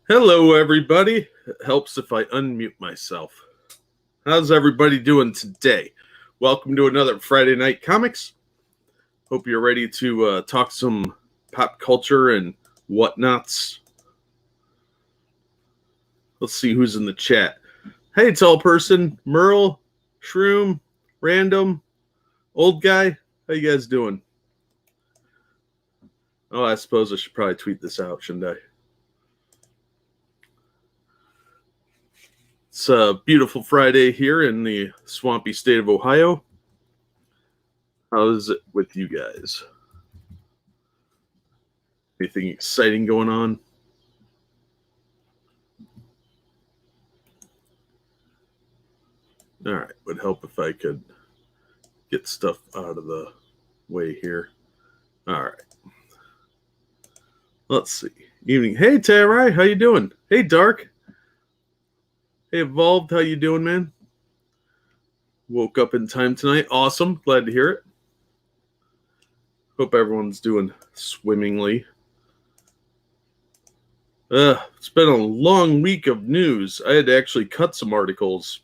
Hello, everybody. It helps if I unmute myself. How's everybody doing today? Welcome to another Friday Night Comics. Hope you're ready to talk some pop culture and whatnots. Let's see who's in the chat. Hey, tall person, Merle, Shroom, Random, Old Guy. How you guys doing? Oh, I suppose I should probably tweet this out, shouldn't I? It's a beautiful Friday here in the swampy state of Ohio. How's it with you guys? Anything exciting going on? All right, would help if I could get stuff out of the way here. All right. Let's see. Evening. Hey, Tarai, how you doing? Hey, Dark. Hey, Evolved, how you doing, man? Woke up in time tonight. Awesome. Glad to hear it. Hope everyone's doing swimmingly. It's been a long week of news. I had to actually cut some articles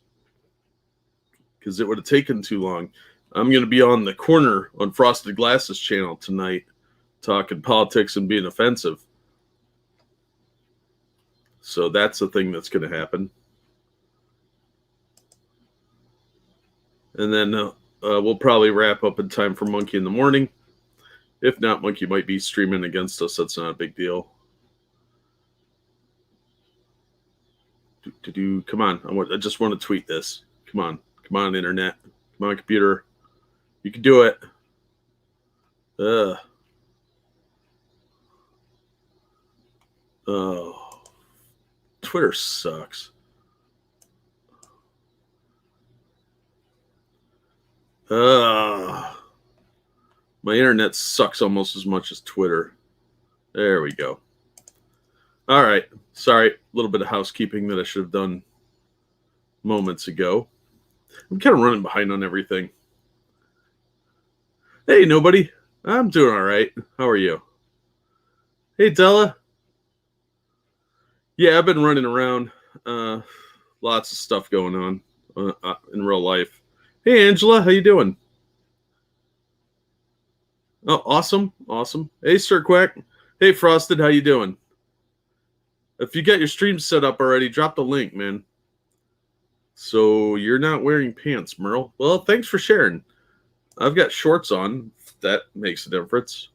because it would have taken too long. I'm going to be on the corner on Frosted Glasses channel tonight talking politics and being offensive. So that's the thing that's going to happen. And then we'll probably wrap up in time for Monkey in the morning. If not, Monkey might be streaming against us. That's not a big deal. Come on. I just want to tweet this. Come on. Come on, internet. Come on, computer. You can do it. Oh. Twitter sucks. My internet sucks almost as much as Twitter. There we go. All right. Sorry, a little bit of housekeeping that I should have done moments ago. I'm kind of running behind on everything. Hey, nobody. I'm doing all right. How are you? Hey, Della. Yeah, I've been running around. Lots of stuff going on in real life. Hey, Angela, how you doing? Oh, awesome. Hey, Sir Quack. Hey, Frosted, how you doing? If you got your stream set up already, drop the link, man. So you're not wearing pants, Merle. Well, thanks for sharing. I've got shorts on. That makes a difference.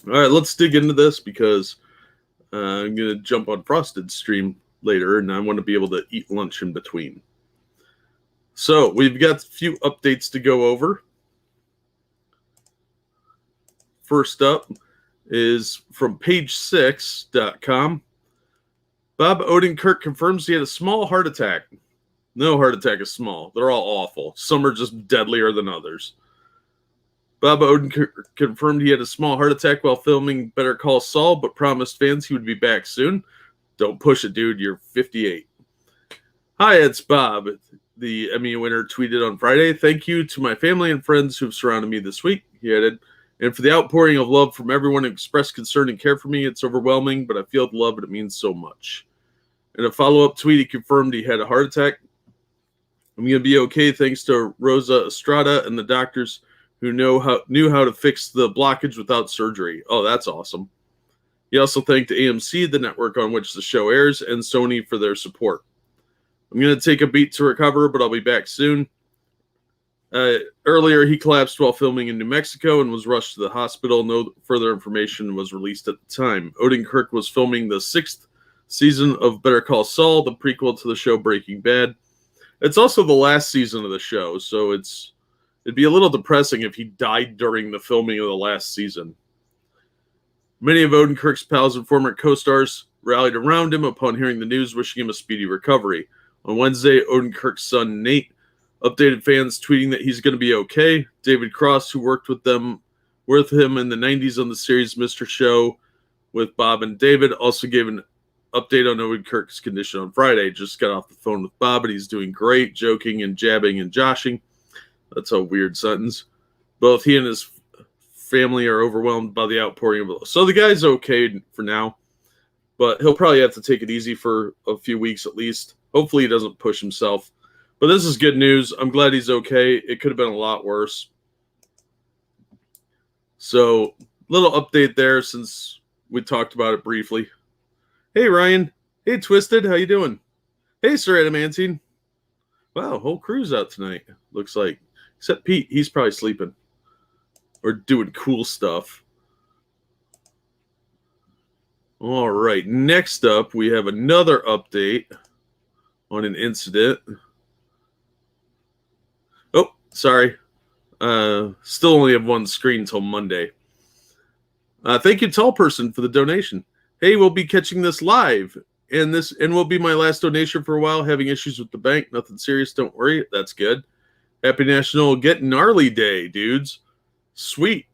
All right, let's dig into this because I'm going to jump on Frosted's stream later, and I want to be able to eat lunch in between. So we've got a few updates to go over. First up is from page6.com. Bob Odenkirk confirms he had a small heart attack. No heart attack is small. They're all awful. Some are just deadlier than others. Bob Odenkirk confirmed he had a small heart attack while filming Better Call Saul, but promised fans he would be back soon. Don't push it, dude. You're 58. Hi, it's Bob. The Emmy winner tweeted on Friday, "Thank you to my family and friends who've surrounded me this week," he added, "and for the outpouring of love from everyone who expressed concern and care for me. It's overwhelming, but I feel the love and it means so much." In a follow-up tweet, he confirmed he had a heart attack. "I'm going to be okay thanks to Rosa Estrada and the doctors who knew how to fix the blockage without surgery." Oh, that's awesome. He also thanked AMC, the network on which the show airs, and Sony for their support. "I'm going to take a beat to recover, but I'll be back soon." Earlier, he collapsed while filming in New Mexico and was rushed to the hospital. No further information was released at the time. Odenkirk was filming the 6th season of Better Call Saul, the prequel to the show Breaking Bad. It's also the last season of the show, so it'd be a little depressing if he died during the filming of the last season. Many of Odenkirk's pals and former co-stars rallied around him upon hearing the news, wishing him a speedy recovery. On Wednesday, Odenkirk's son Nate updated fans, tweeting that he's going to be okay. David Cross, who worked with him in the 90s on the series Mr. Show with Bob and David, also gave an update on Odenkirk's condition on Friday. Just got off the phone with Bob, and he's doing great, joking and jabbing and joshing. That's a weird sentence. Both he and his family are overwhelmed by the outpouring of love. So the guy's okay for now. but he'll probably have to take it easy for a few weeks at least. Hopefully he doesn't push himself. But this is good news. I'm glad he's okay. It could have been a lot worse. So, little update there since we talked about it briefly. Hey, Ryan. Hey, Twisted. How you doing? Hey, Sir Adamantine. Wow, whole crew's out tonight, looks like. Except Pete. He's probably sleeping. Or doing cool stuff. All right. Next up, we have another update on an incident. Oh, sorry. Still only have one screen till Monday. Thank you, Tall Person, for the donation. Hey, we'll be catching this live, and will be my last donation for a while. Having issues with the bank, nothing serious. Don't worry, that's good. Happy National Get Gnarly Day, dudes. Sweet.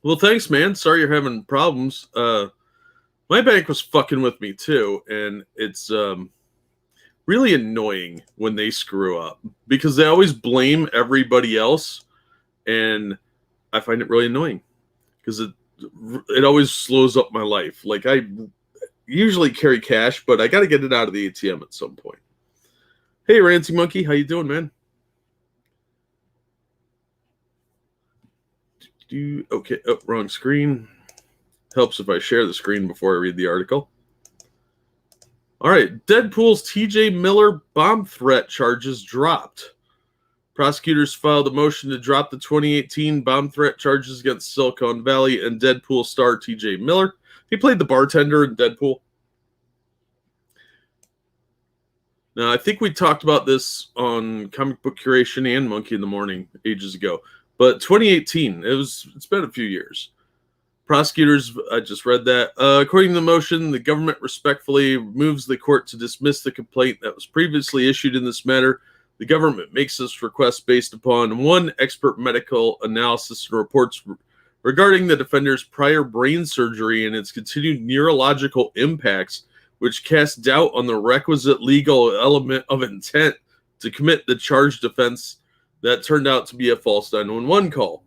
Well, thanks, man. Sorry you're having problems. My bank was fucking with me too, and it's really annoying when they screw up because they always blame everybody else, and I find it really annoying because it always slows up my life. Like, I usually carry cash, but I got to get it out of the ATM at some point. Hey, Rancy Monkey, how you doing, man? Okay, oh, wrong screen. Helps if I share the screen before I read the article. All right, Deadpool's TJ Miller bomb threat charges dropped. Prosecutors filed a motion to drop the 2018 bomb threat charges against Silicon Valley and Deadpool star TJ Miller. He played the bartender in Deadpool. Now, I think we talked about this on Comic Book Curation and Monkey in the Morning ages ago. But 2018, it's been a few years. Prosecutors, I just read that. According to the motion, the government respectfully moves the court to dismiss the complaint that was previously issued in this matter. The government makes this request based upon one expert medical analysis and reports regarding the defender's prior brain surgery and its continued neurological impacts, which cast doubt on the requisite legal element of intent to commit the charged offense that turned out to be a false 911 call.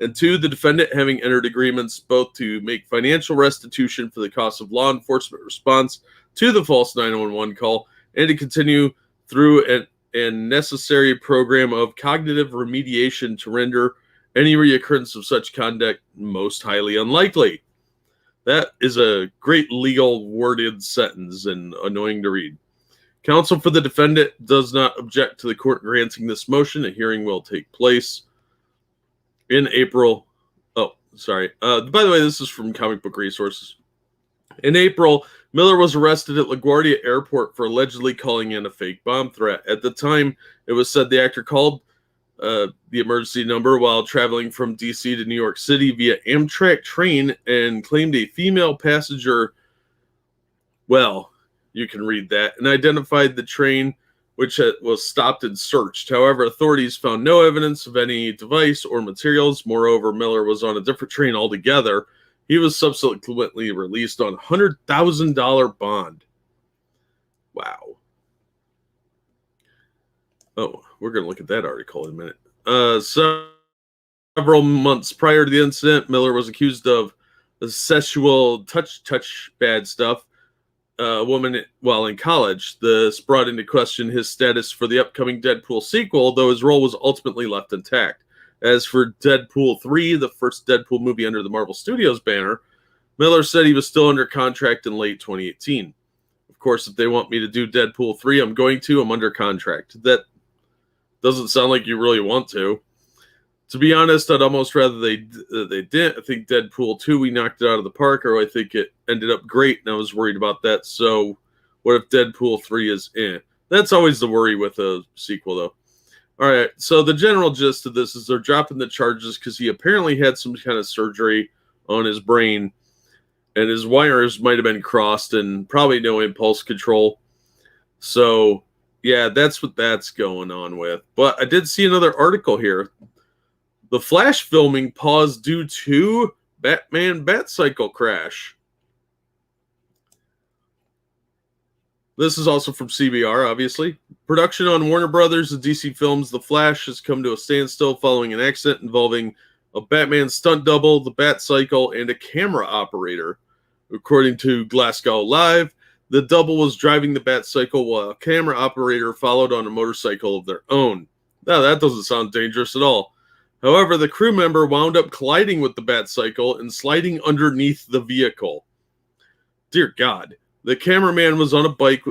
And two, the defendant having entered agreements both to make financial restitution for the cost of law enforcement response to the false 911 call and to continue through a necessary program of cognitive remediation to render any reoccurrence of such conduct most highly unlikely. That is a great legal worded sentence and annoying to read. Counsel for the defendant does not object to the court granting this motion. A hearing will take place in April. Oh, sorry. By the way, this is from Comic Book Resources. In April, Miller was arrested at LaGuardia Airport for allegedly calling in a fake bomb threat. At the time, it was said the actor called the emergency number while traveling from D.C. to New York City via Amtrak train and claimed a female passenger. Well, you can read that, and identified the train, which was stopped and searched. However, authorities found no evidence of any device or materials. Moreover, Miller was on a different train altogether. He was subsequently released on a $100,000 bond. Wow. Oh, we're going to look at that article in a minute. Several months prior to the incident, Miller was accused of sexual touch bad stuff. A woman while in college. This brought into question his status for the upcoming Deadpool sequel, though his role was ultimately left intact. As for Deadpool 3, the first Deadpool movie under the Marvel Studios banner, Miller said he was still under contract in late 2018. Of course, if they want me to do Deadpool 3, I'm going to. I'm under contract. That doesn't sound like you really want to. To be honest, I'd almost rather they didn't. I think Deadpool 2, we knocked it out of the park, or I think it ended up great, and I was worried about that. So what if Deadpool 3 is in? That's always the worry with a sequel, though. All right, so the general gist of this is they're dropping the charges because he apparently had some kind of surgery on his brain, and his wires might have been crossed, and probably no impulse control. So, yeah, that's what that's going on with. But I did see another article here. The Flash filming paused due to Batman Batcycle crash. This is also from CBR, obviously. Production on Warner Brothers and DC Films' The Flash has come to a standstill following an accident involving a Batman stunt double, the Batcycle, and a camera operator. According to Glasgow Live, the double was driving the Batcycle while a camera operator followed on a motorcycle of their own. Now, that doesn't sound dangerous at all. However, the crew member wound up colliding with the Batcycle and sliding underneath the vehicle. Dear God. The cameraman was on a bike,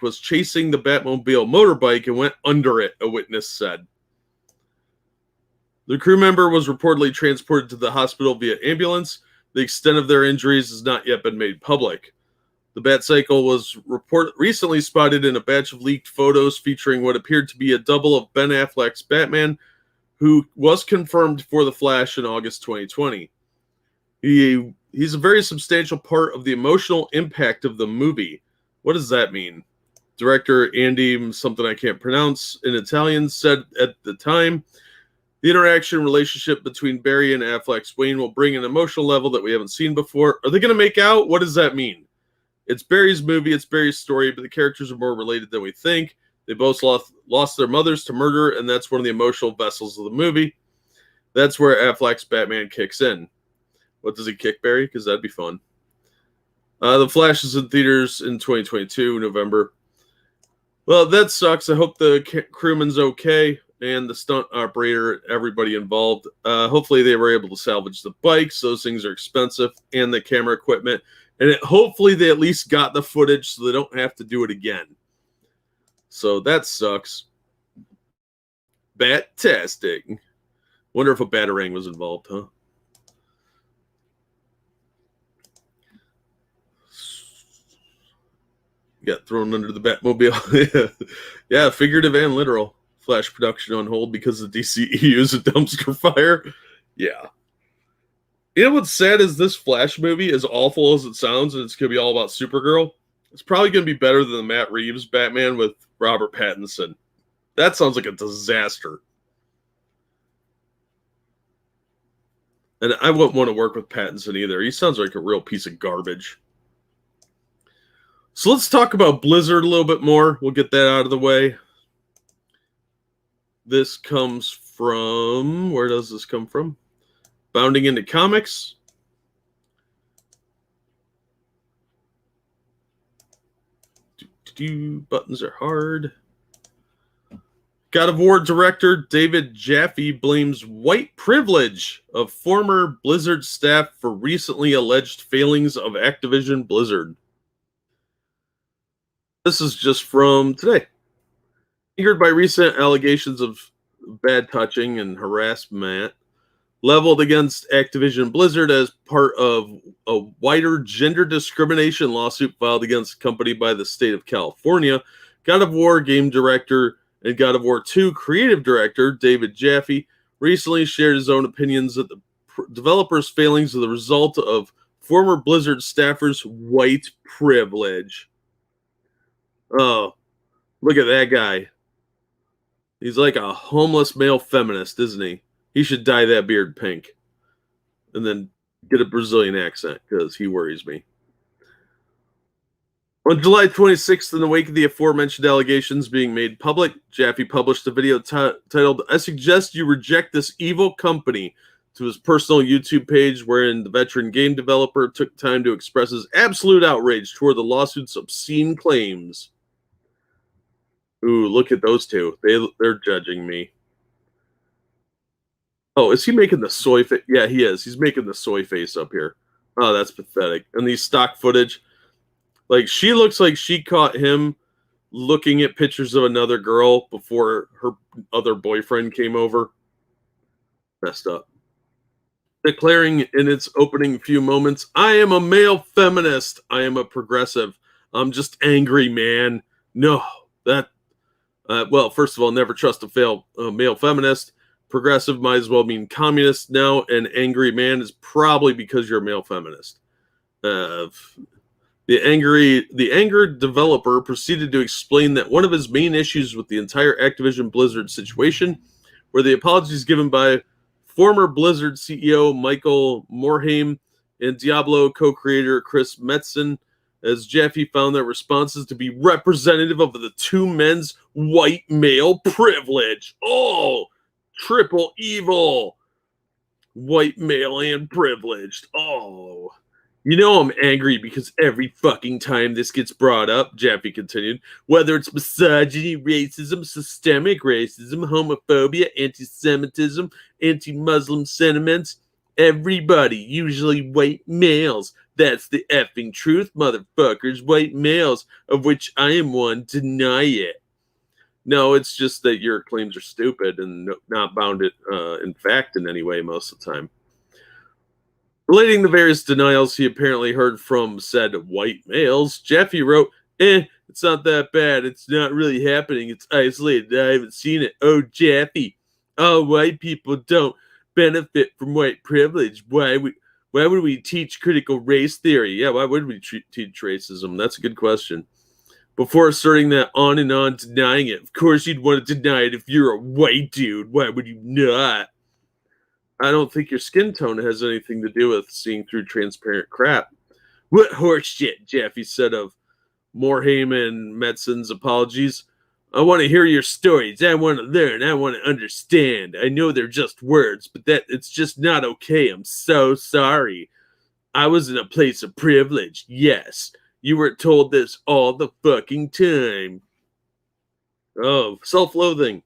was chasing the Batmobile motorbike and went under it, a witness said. The crew member was reportedly transported to the hospital via ambulance. The extent of their injuries has not yet been made public. The Batcycle was recently spotted in a batch of leaked photos featuring what appeared to be a double of Ben Affleck's Batman, who was confirmed for The Flash in August 2020. He's a very substantial part of the emotional impact of the movie. What does that mean? Director Andy, something I can't pronounce in Italian, said at the time, the interaction relationship between Barry and Affleck's Wayne will bring an emotional level that we haven't seen before. Are they going to make out? What does that mean? It's Barry's movie, it's Barry's story, but the characters are more related than we think. They both lost their mothers to murder, and that's one of the emotional vessels of the movie. That's where Affleck's Batman kicks in. What does he kick, Barry? Because that'd be fun. The Flash is in theaters in 2022, November. Well, that sucks. I hope the crewman's okay and the stunt operator, everybody involved. Hopefully they were able to salvage the bikes. Those things are expensive, and the camera equipment. And hopefully they at least got the footage so they don't have to do it again. So that sucks. Bat-tastic. Wonder if a Batarang was involved, huh? Got thrown under the Batmobile. Yeah, figurative and literal. Flash production on hold because the DCEU is a dumpster fire. Yeah. You know what's sad is this Flash movie, as awful as it sounds, and it's going to be all about Supergirl, it's probably going to be better than the Matt Reeves Batman with Robert Pattinson. That sounds like a disaster. And I wouldn't want to work with Pattinson either. He sounds like a real piece of garbage. So let's talk about Blizzard a little bit more. We'll get that out of the way. This comes from... Where does this come from? Bounding into Comics. Buttons are hard. God of War director David Jaffe blames white privilege of former Blizzard staff for recently alleged failings of Activision Blizzard. This is just from today. Angered by recent allegations of bad touching and harassment leveled against Activision Blizzard as part of a wider gender discrimination lawsuit filed against the company by the state of California, God of War game director and God of War 2 creative director David Jaffe recently shared his own opinions that the developers' failings are the result of former Blizzard staffers' white privilege. Oh, look at that guy. He's like a homeless male feminist, isn't he? He should dye that beard pink and then get a Brazilian accent because he worries me. On July 26th, in the wake of the aforementioned allegations being made public, Jaffe published a video titled, "I suggest you reject this evil company," to his personal YouTube page, wherein the veteran game developer took time to express his absolute outrage toward the lawsuit's obscene claims. Ooh, look at those two. They're judging me. Oh, is he making the soy face? Yeah, he is. He's making the soy face up here. Oh, that's pathetic. And these stock footage, like she looks like she caught him looking at pictures of another girl before her other boyfriend came over. Messed up. Declaring in its opening few moments, "I am a male feminist. I am a progressive. I'm just angry, man." No, that... well, first of all, never trust a male feminist. Progressive might as well mean communist now, and angry man is probably because you're a male feminist. The angered developer proceeded to explain that one of his main issues with the entire Activision Blizzard situation were the apologies given by former Blizzard CEO Michael Morhaime and Diablo co-creator Chris Metzen, as Jaffe found their responses to be representative of the two men's white male privilege. Oh, triple evil. White male and privileged. Oh, You know I'm angry because every fucking time this gets brought up, Jaffe continued, whether it's misogyny, racism, systemic racism, homophobia, anti-Semitism, anti-Muslim sentiments, everybody, usually white males, that's the effing truth, motherfuckers, white males, of which I am one, deny it. No, it's just that your claims are stupid and not bounded in fact in any way most of the time. Relating the various denials he apparently heard from said white males, Jaffe wrote, it's not that bad. It's not really happening. It's isolated. I haven't seen it. Oh, Jaffe, all white people don't benefit from white privilege. Why would we teach critical race theory? Yeah, why would we teach racism? That's a good question. Before asserting that on and on, denying it. Of course you'd want to deny it if you're a white dude. Why would you not? I don't think your skin tone has anything to do with seeing through transparent crap. What horseshit, Jaffe said of Morhaime and Medson's apologies. I want to hear your stories. I want to learn. I want to understand. I know they're just words, but that it's just not okay. I'm so sorry. I was in a place of privilege. Yes, you were told this all the fucking time. Oh, self-loathing.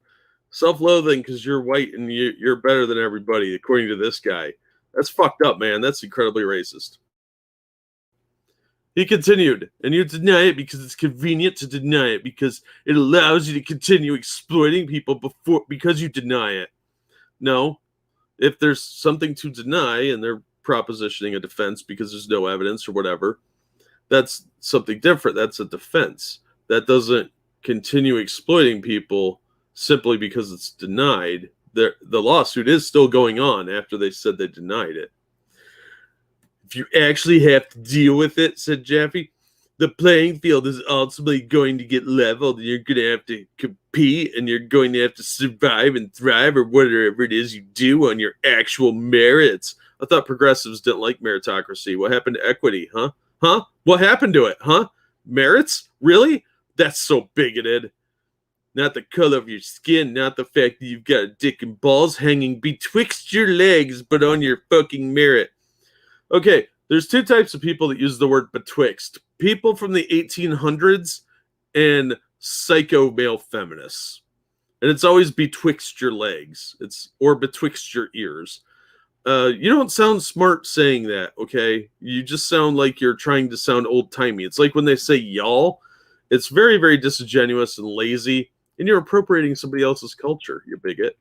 Self-loathing because you're white and you're better than everybody, according to this guy. That's fucked up, man. That's incredibly racist. He continued, and you deny it because it's convenient to deny it, because it allows you to continue exploiting people because you deny it. No. If there's something to deny and they're propositioning a defense because there's no evidence or whatever, that's something different. That's a defense. That doesn't continue exploiting people simply because it's denied. The lawsuit is still going on after they said they denied it. If you actually have to deal with it, said Jaffe, the playing field is ultimately going to get leveled, and you're going to have to compete, and you're going to have to survive and thrive, or whatever it is you do on your actual merits. I thought progressives didn't like meritocracy. What happened to equity, huh? Huh? What happened to it, huh? Merits? Really? That's so bigoted. Not the color of your skin, not the fact that you've got a dick and balls hanging betwixt your legs, but on your fucking merit. Okay, there's two types of people that use the word betwixt. People from the 1800s and psycho male feminists. And it's always betwixt your legs. Or betwixt your ears. You don't sound smart saying that, okay? You just sound like you're trying to sound old-timey. It's like when they say y'all. It's very, very disingenuous and lazy. And you're appropriating somebody else's culture, you bigot.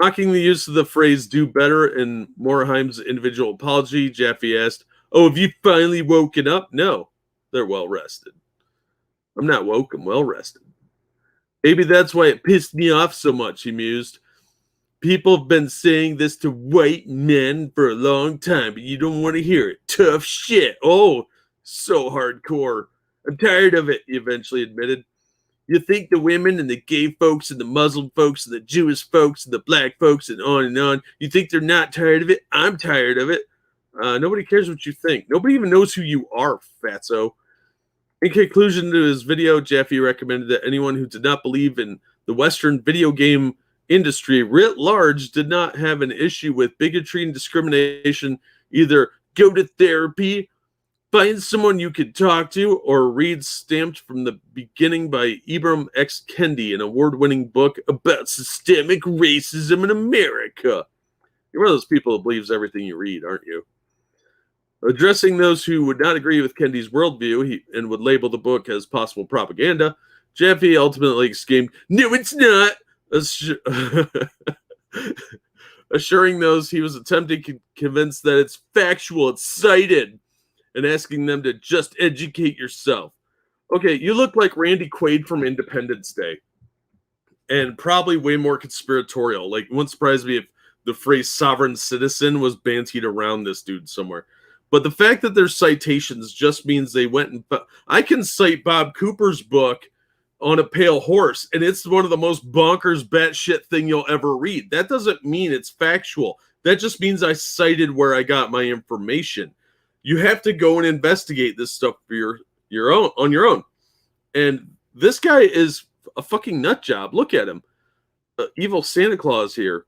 Mocking the use of the phrase do better in Morheime's individual apology, Jaffe asked, oh, have you finally woken up? No, they're well rested. I'm not woke, I'm well rested. Maybe that's why it pissed me off so much, he mused. People have been saying this to white men for a long time, but you don't want to hear it. Tough shit. Oh, so hardcore. I'm tired of it, he eventually admitted. You think the women and the gay folks and the Muslim folks and the Jewish folks and the black folks and on, you think they're not tired of it? I'm tired of it. Nobody cares what you think. Nobody even knows who you are, fatso. In conclusion to his video, Jaffe recommended that anyone who did not believe in the Western video game industry writ large did not have an issue with bigotry and discrimination either go to therapy, find someone you could talk to, or read Stamped from the Beginning by Ibram X. Kendi, an award-winning book about systemic racism in America. You're one of those people that believes everything you read, aren't you? Addressing those who would not agree with Kendi's worldview and would label the book as possible propaganda, Jaffe ultimately exclaimed, "No, it's not!" Assuring those he was attempting to convince that it's factual, it's cited, and asking them to just educate yourself. Okay, you look like Randy Quaid from Independence Day. And probably way more conspiratorial. Like, it wouldn't surprise me if the phrase sovereign citizen was bantied around this dude somewhere. But the fact that there's citations just means they went and... I can cite Bob Cooper's book on a pale horse, and it's one of the most bonkers batshit thing you'll ever read. That doesn't mean it's factual. That just means I cited where I got my information. You have to go and investigate this stuff for your own on your own. And this guy is a fucking nut job. Look at him. Evil Santa Claus here.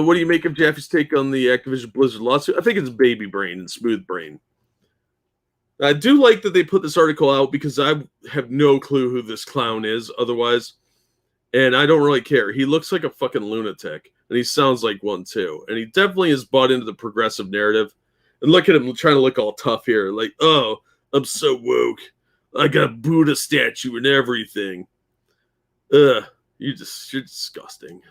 What do you make of Jaffe's take on the Activision Blizzard lawsuit? I think it's baby brain and smooth brain. I do like that they put this article out because I have no clue who this clown is otherwise, and I don't really care. He looks like a fucking lunatic, and he sounds like one too. And he definitely is bought into the progressive narrative. And look at him trying to look all tough here, like, oh, I'm so woke. I got a Buddha statue and everything. Ugh, you're disgusting.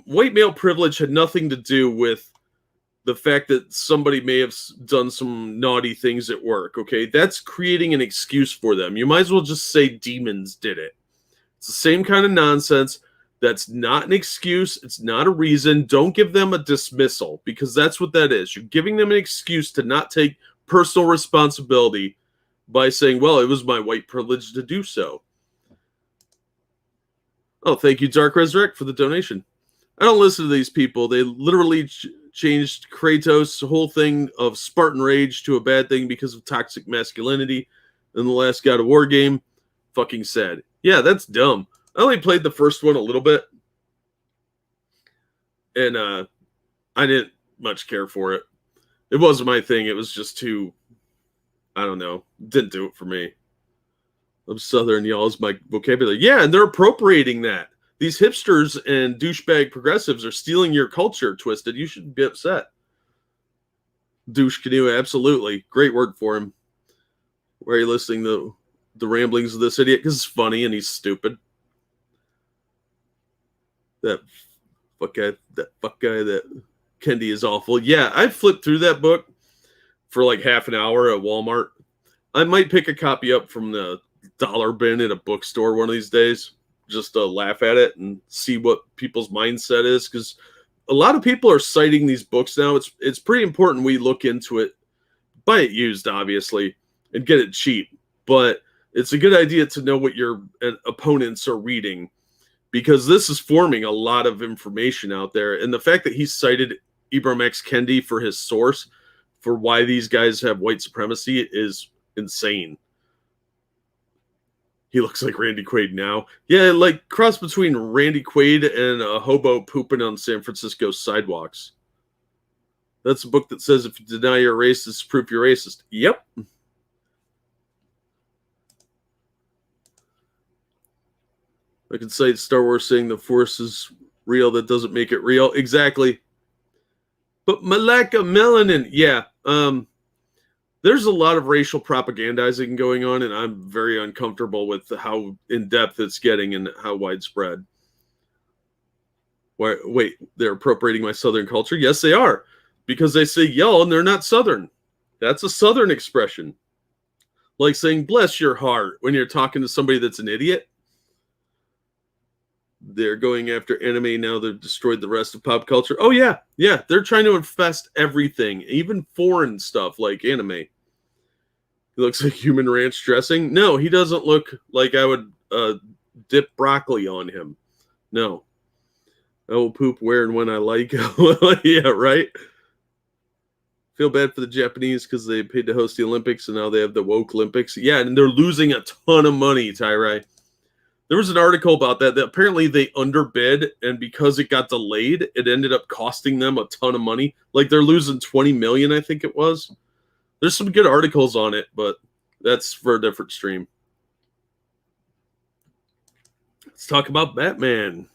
White male privilege had nothing to do with the fact that somebody may have done some naughty things at work, okay? That's creating an excuse for them. You might as well just say demons did it. It's the same kind of nonsense. That's not an excuse. It's not a reason. Don't give them a dismissal, because that's what that is. You're giving them an excuse to not take personal responsibility by saying, well, it was my white privilege to do so. Oh, thank you, Dark Resurrect, for the donation. I don't listen to these people. They literally changed Kratos' whole thing of Spartan rage to a bad thing because of toxic masculinity in the last God of War game. Fucking sad. Yeah, that's dumb. I only played the first one a little bit, and I didn't much care for it. It wasn't my thing. It was just too, I don't know, didn't do it for me. I'm Southern, y'all is my vocabulary. Yeah, and they're appropriating that. These hipsters and douchebag progressives are stealing your culture, Twisted. You should be upset. Douche canoe, absolutely. Great word for him. Why are you listening to the ramblings of this idiot? Because it's funny and he's stupid. That fuck guy, that Kendi is awful. Yeah, I flipped through that book for like half an hour at Walmart. I might pick a copy up from the dollar bin at a bookstore one of these days, just to laugh at it and see what people's mindset is, because a lot of people are citing these books now. It's pretty important we look into it, buy it used, obviously, and get it cheap. But it's a good idea to know what your opponents are reading, because this is forming a lot of information out there. And the fact that he cited Ibram X. Kendi for his source for why these guys have white supremacy is insane. He looks like Randy Quaid now. Yeah, like cross between Randy Quaid and a hobo pooping on San Francisco sidewalks. That's a book that says if you deny you're racist, it's proof you're racist. Yep. I can cite Star Wars saying the Force is real. That doesn't make it real. Exactly. But Malaka Melanin, yeah. There's a lot of racial propagandizing going on, and I'm very uncomfortable with how in-depth it's getting and how widespread. Wait, they're appropriating my Southern culture? Yes, they are. Because they say y'all and they're not Southern. That's a Southern expression. Like saying bless your heart when you're talking to somebody that's an idiot. They're going after anime now. They've destroyed the rest of pop culture. Oh, yeah. Yeah, they're trying to infest everything, even foreign stuff like anime. He looks like human ranch dressing. No, he doesn't look like I would dip broccoli on him. No. I will poop where and when I like. Yeah, right? Feel bad for the Japanese because they paid to host the Olympics and now they have the woke Olympics. Yeah, and they're losing a ton of money, Tyrai. There was an article about that apparently they underbid, and because it got delayed, it ended up costing them a ton of money. Like they're losing $20 million, I think it was. There's some good articles on it, but that's for a different stream. Let's talk about Batman.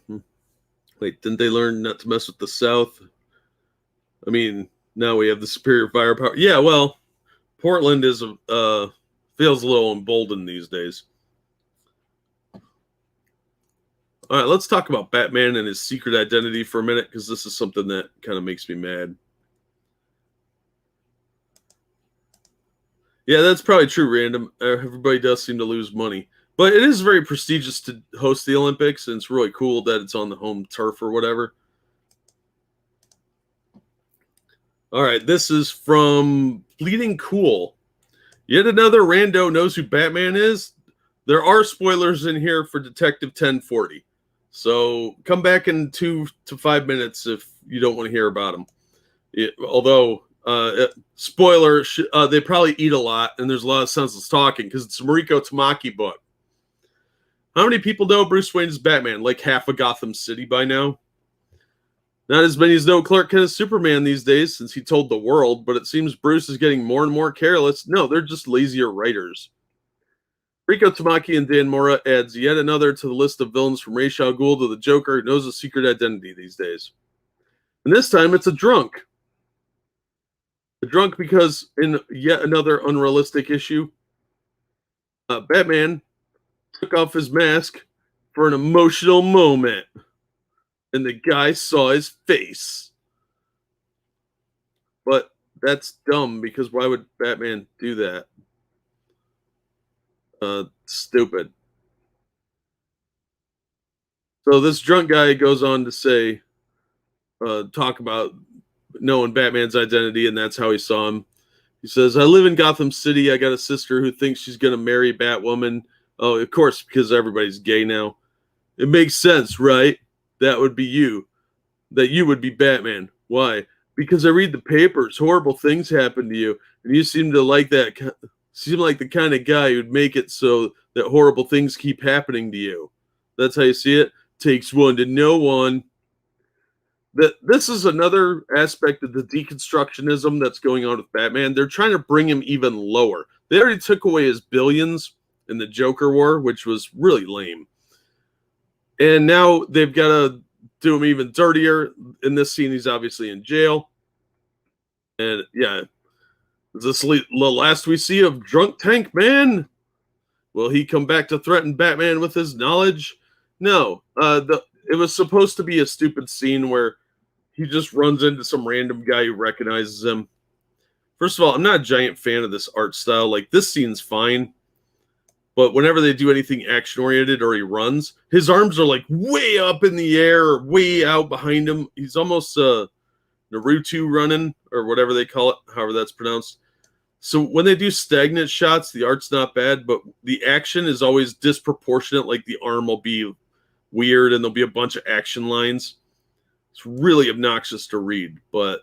Wait, didn't they learn not to mess with the South? I mean, now we have the superior firepower. Yeah, well, Portland is feels a little emboldened these days. All right, let's talk about Batman and his secret identity for a minute, because this is something that kind of makes me mad. Yeah, that's probably true, Random. Everybody does seem to lose money. But it is very prestigious to host the Olympics, and it's really cool that it's on the home turf or whatever. All right, this is from Bleeding Cool. Yet another rando knows who Batman is. There are spoilers in here for Detective 1040. So come back in 2 to 5 minutes if you don't want to hear about them. Although, spoiler, they probably eat a lot, and there's a lot of senseless talking because it's a Mariko Tamaki book. How many people know Bruce Wayne is Batman? Like half of Gotham City by now. Not as many as know Clark Kent is Superman these days, since he told the world, but it seems Bruce is getting more and more careless. No, they're just lazier writers. Rico Tamaki and Dan Mora adds yet another to the list of villains from Ra's al Ghul to the Joker who knows a secret identity these days. And this time it's a drunk. A drunk because in yet another unrealistic issue, Batman took off his mask for an emotional moment. And the guy saw his face. But that's dumb, because why would Batman do that? Stupid. So this drunk guy goes on to say, talk about knowing Batman's identity, and that's how he saw him. He says, I live in Gotham City. I got a sister who thinks she's going to marry Batwoman. Oh, of course, because everybody's gay now. It makes sense, right? That would be you. That you would be Batman. Why? Because I read the papers. Horrible things happen to you. And you seem to like that. Seem like the kind of guy who'd make it so that horrible things keep happening to you. That's how you see it. Takes one to know one. This is another aspect of the deconstructionism that's going on with Batman. They're trying to bring him even lower. They already took away his billions in the Joker War, which was really lame. And now they've got to do him even dirtier. In this scene, he's obviously in jail. And yeah, is this the last we see of Drunk Tank Man? Will he come back to threaten Batman with his knowledge? No. It was supposed to be a stupid scene where he just runs into some random guy who recognizes him. First of all, I'm not a giant fan of this art style. Like, this scene's fine. But whenever they do anything action-oriented or he runs, his arms are like way up in the air or way out behind him. He's almost Naruto running, or whatever they call it, however that's pronounced. So when they do stagnant shots, the art's not bad, but the action is always disproportionate. Like, the arm will be weird and there'll be a bunch of action lines. It's really obnoxious to read, but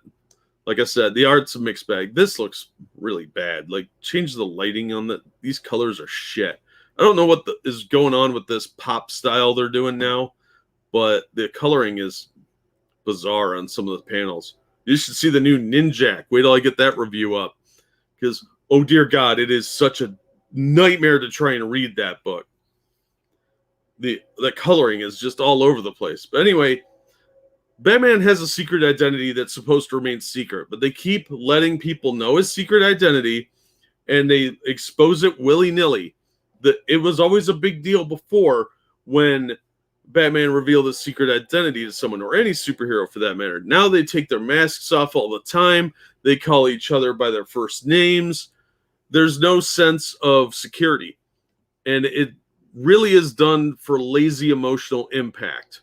like I said, the art's a mixed bag. This looks really bad. Like, change the lighting on these colors are shit. I don't know what is going on with this pop style they're doing now, but the coloring is bizarre on some of the panels. You should see the new Ninjak. Wait till I get that review up, because, oh dear God, it is such a nightmare to try and read that book. The coloring is just all over the place. But anyway, Batman has a secret identity that's supposed to remain secret, but they keep letting people know his secret identity, and they expose it willy-nilly. It was always a big deal before when Batman revealed his secret identity to someone, or any superhero for that matter. Now they take their masks off all the time. They call each other by their first names. There's no sense of security. And it really is done for lazy emotional impact.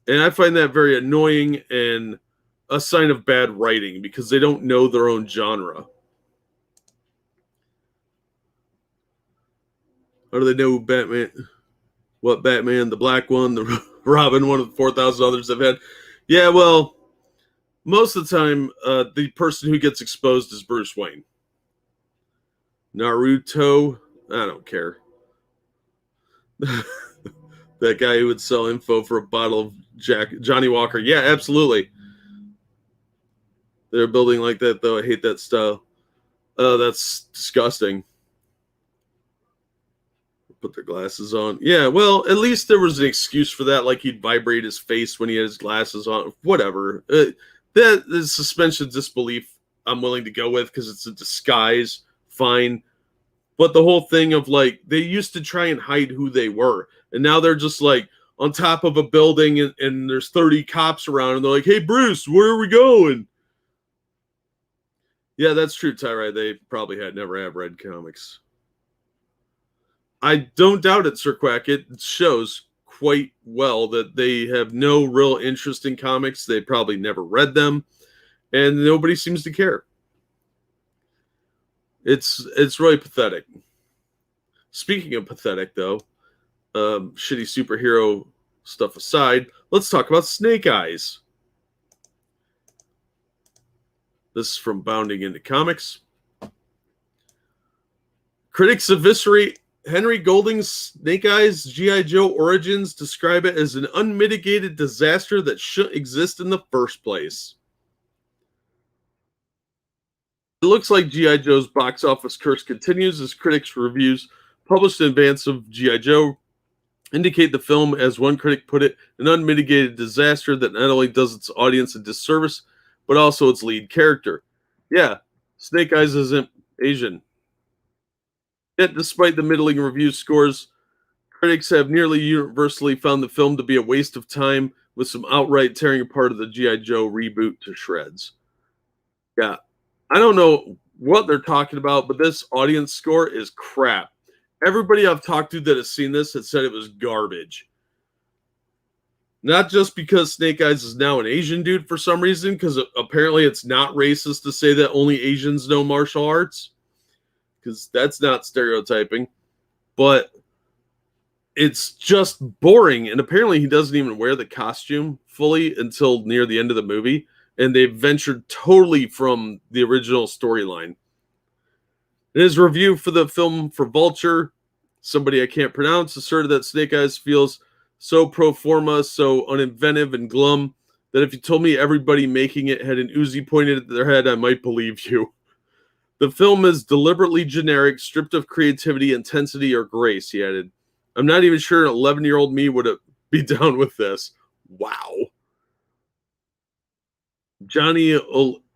And I find that very annoying and a sign of bad writing, because they don't know their own genre. How do they know Batman? What Batman? The black one, the Robin, one of the 4,000 others they've had. Yeah, well, most of the time, the person who gets exposed is Bruce Wayne. Naruto, I don't care. That guy who would sell info for a bottle of Johnny Walker. Yeah, absolutely. They're building like that, though. I hate that style. Oh, that's disgusting. Put their glasses on. Yeah, well, at least there was an excuse for that. Like, he'd vibrate his face when he had his glasses on. Whatever. That is suspension of disbelief I'm willing to go with, because it's a disguise. Fine. But the whole thing of, like, they used to try and hide who they were. And now they're just, like, on top of a building, and there's 30 cops around. And they're like, hey, Bruce, where are we going? Yeah, that's true, Tyree. They probably never have read comics. I don't doubt it, Sir Quack. It shows quite well that they have no real interest in comics. They probably never read them, and nobody seems to care. It's really pathetic. Speaking of pathetic, though, shitty superhero stuff aside, let's talk about Snake Eyes. This is from Bounding Into Comics. Critics eviscerate Henry Golding's Snake Eyes G.I. Joe origins describe it as an unmitigated disaster that shouldn't exist in the first place. It looks like G.I. Joe's box office curse continues as critics' reviews published in advance of G.I. Joe indicate the film, as one critic put it, an unmitigated disaster that not only does its audience a disservice, but also its lead character. Yeah, Snake Eyes isn't Asian. Yet, despite the middling review scores, critics have nearly universally found the film to be a waste of time, with some outright tearing apart of the G.I. Joe reboot to shreds. Yeah, I don't know what they're talking about, but this audience score is crap. Everybody I've talked to that has seen this has said it was garbage. Not just because Snake Eyes is now an Asian dude for some reason, because apparently it's not racist to say that only Asians know martial arts, because that's not stereotyping, but it's just boring. And apparently he doesn't even wear the costume fully until near the end of the movie, and they've ventured totally from the original storyline. In his review for the film for Vulture, somebody I can't pronounce asserted that Snake Eyes feels so pro forma, so uninventive and glum, that if you told me everybody making it had an Uzi pointed at their head, I might believe you. The film is deliberately generic, stripped of creativity, intensity, or grace, he added. I'm not even sure an 11-year-old me would be down with this. Wow. Johnny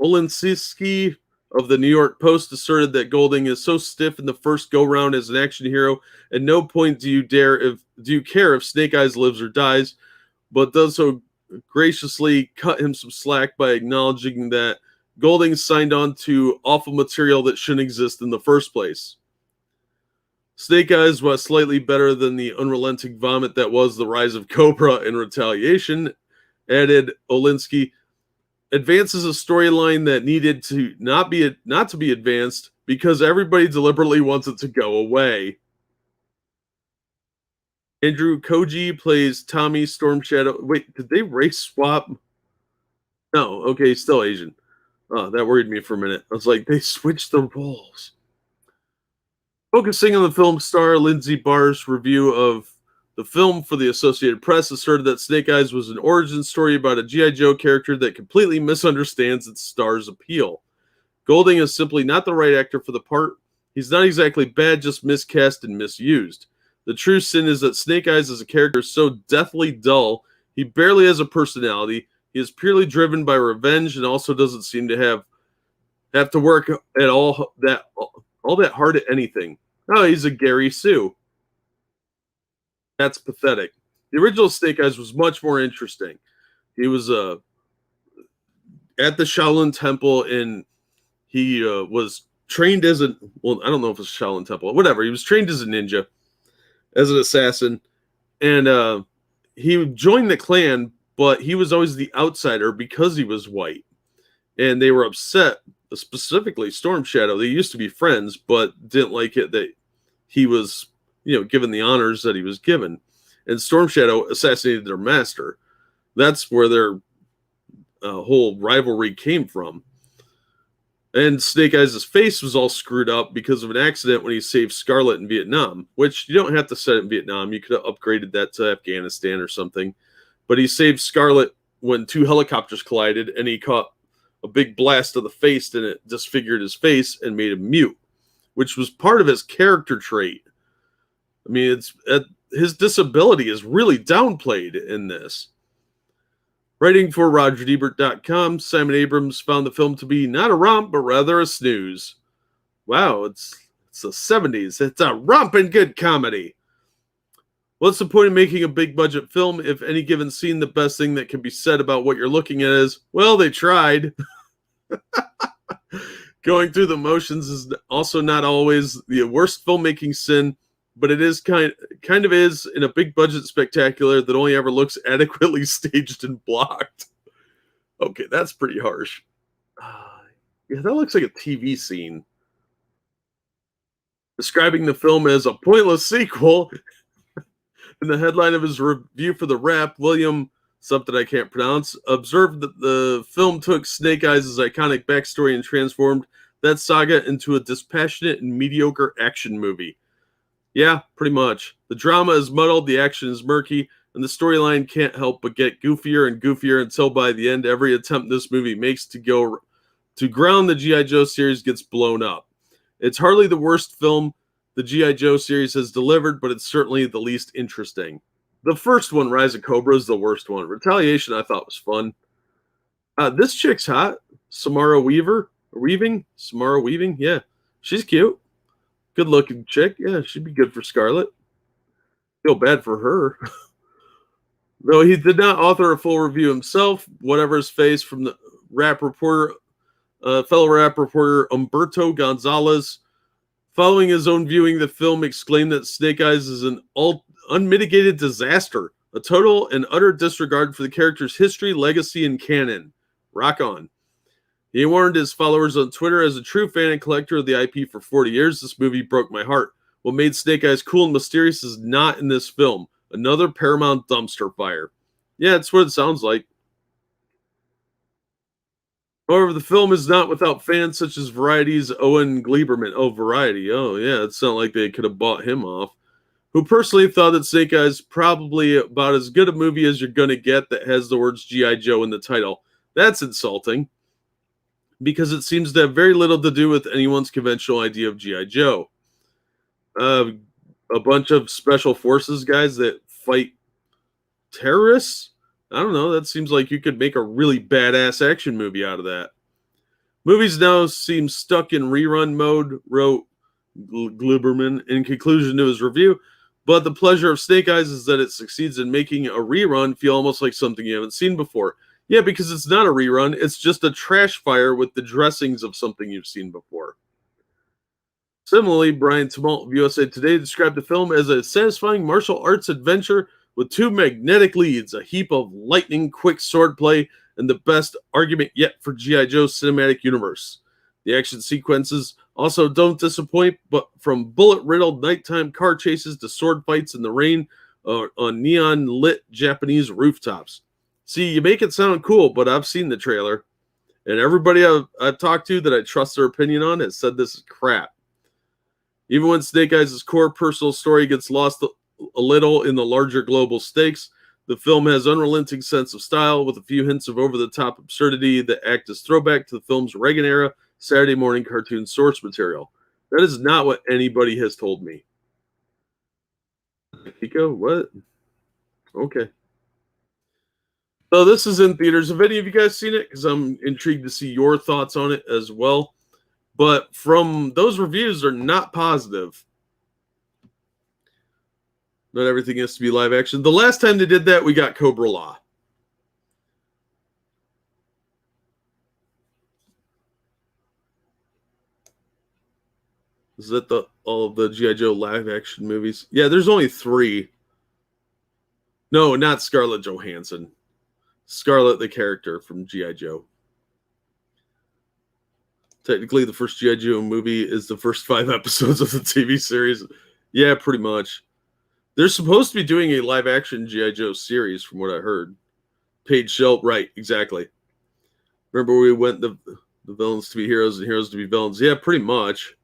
Olensinski of the New York Post asserted that Golding is so stiff in the first go-round as an action hero, at no point do you care if Snake Eyes lives or dies, but does so graciously cut him some slack by acknowledging that Golding signed on to awful material that shouldn't exist in the first place. Snake Eyes was slightly better than the unrelenting vomit that was The Rise of Cobra in Retaliation, added Olinsky. Advances a storyline that needed to not to be advanced because everybody deliberately wants it to go away. Andrew Koji plays Tommy Storm Shadow. Wait, did they race swap? No, okay, still Asian. Oh, that worried me for a minute. I was like, they switched the roles. Focusing on the film star, Lindsay Barr's review of the film for the Associated Press asserted that Snake Eyes was an origin story about a G.I. Joe character that completely misunderstands its star's appeal. Golding is simply not the right actor for the part. He's not exactly bad, just miscast and misused. The true sin is that Snake Eyes as a character is so deathly dull, he barely has a personality, he is purely driven by revenge and also doesn't seem to have to work at all that hard at anything. Oh, he's a Gary Sue. That's pathetic. The original Snake Eyes was much more interesting. He was at the Shaolin Temple, and he was trained as I don't know if it's Shaolin Temple, whatever. He was trained as a ninja, as an assassin, and he joined the clan, but he was always the outsider because he was white, and they were upset. Specifically, Storm Shadow. They used to be friends, but didn't like it that he was, given the honors that he was given. And Storm Shadow assassinated their master. That's where their whole rivalry came from. And Snake Eyes' face was all screwed up because of an accident when he saved Scarlett in Vietnam, which you don't have to set it in Vietnam. You could have upgraded that to Afghanistan or something. But he saved Scarlett when two helicopters collided, and he caught a big blast of the face, and it disfigured his face and made him mute, which was part of his character trait. I mean, his disability is really downplayed in this. Writing for RogerDebert.com, Simon Abrams found the film to be not a romp, but rather a snooze. Wow, it's the 70s. It's a romping good comedy. What's the point of making a big budget film if any given scene the best thing that can be said about what you're looking at is, well, they tried. Going through the motions is also not always the worst filmmaking sin, but it is kind of is in a big budget spectacular that only ever looks adequately staged and blocked. Okay, that's pretty harsh. Yeah, that looks like a TV scene. Describing the film as a pointless sequel, in the headline of his review for The Wrap, William, something I can't pronounce, observed that the film took Snake Eyes' iconic backstory and transformed that saga into a dispassionate and mediocre action movie. Yeah, pretty much. The drama is muddled, the action is murky, and the storyline can't help but get goofier and goofier until by the end, every attempt this movie makes to ground the G.I. Joe series gets blown up. It's hardly the worst film the G.I. Joe series has delivered, but it's certainly the least interesting. The first one, Rise of Cobra, is the worst one. Retaliation, I thought was fun. This chick's hot. Samara Weaving, yeah. She's cute. Good looking chick. Yeah, she'd be good for Scarlett. Feel bad for her. Though he did not author a full review himself, whatever his face from the fellow rap reporter Umberto Gonzalez, following his own viewing, the film exclaimed that Snake Eyes is an unmitigated disaster, a total and utter disregard for the character's history, legacy, and canon. Rock on. He warned his followers on Twitter, as a true fan and collector of the IP for 40 years, this movie broke my heart. What made Snake Eyes cool and mysterious is not in this film. Another Paramount dumpster fire. Yeah, that's what it sounds like. However, the film is not without fans such as Variety's Owen Gleiberman. Oh, Variety. Oh, yeah, it sounded like they could have bought him off. Who personally thought that Snake Eyes probably about as good a movie as you're going to get that has the words G.I. Joe in the title. That's insulting, because it seems to have very little to do with anyone's conventional idea of G.I. Joe. A bunch of special forces guys that fight terrorists? I don't know. That seems like you could make a really badass action movie out of that. Movies now seem stuck in rerun mode, wrote Gleiberman in conclusion to his review. But the pleasure of Snake Eyes is that it succeeds in making a rerun feel almost like something you haven't seen before. Yeah, because it's not a rerun. It's just a trash fire with the dressings of something you've seen before. Similarly, Brian Tumult of USA Today described the film as a satisfying martial arts adventure with two magnetic leads, a heap of lightning-quick swordplay, and the best argument yet for G.I. Joe's cinematic universe. The action sequences also don't disappoint, but from bullet-riddled nighttime car chases to sword fights in the rain on neon-lit Japanese rooftops. See, you make it sound cool, but I've seen the trailer, and everybody I've talked to that I trust their opinion on has said this is crap. Even when Snake Eyes' core personal story gets lost a little in the larger global stakes, the film has unrelenting sense of style with a few hints of over-the-top absurdity that act as throwback to the film's Reagan-era Saturday morning cartoon source material. That is not what anybody has told me. Pico, what? Okay. So this is in theaters. Have any of you guys seen it? Because I'm intrigued to see your thoughts on it as well. But from those reviews, they're not positive. Not everything has to be live action. The last time they did that, we got Cobra Law. Is that all of the G.I. Joe live action movies? Yeah, there's only 3. No, not Scarlett Johansson. Scarlett, the character from G.I. Joe. Technically, the first G.I. Joe movie is the first 5 episodes of the TV series. Yeah, pretty much. They're supposed to be doing a live-action G.I. Joe series, from what I heard. Paid Shell, right, exactly. Remember we went the villains to be heroes and heroes to be villains? Yeah, pretty much.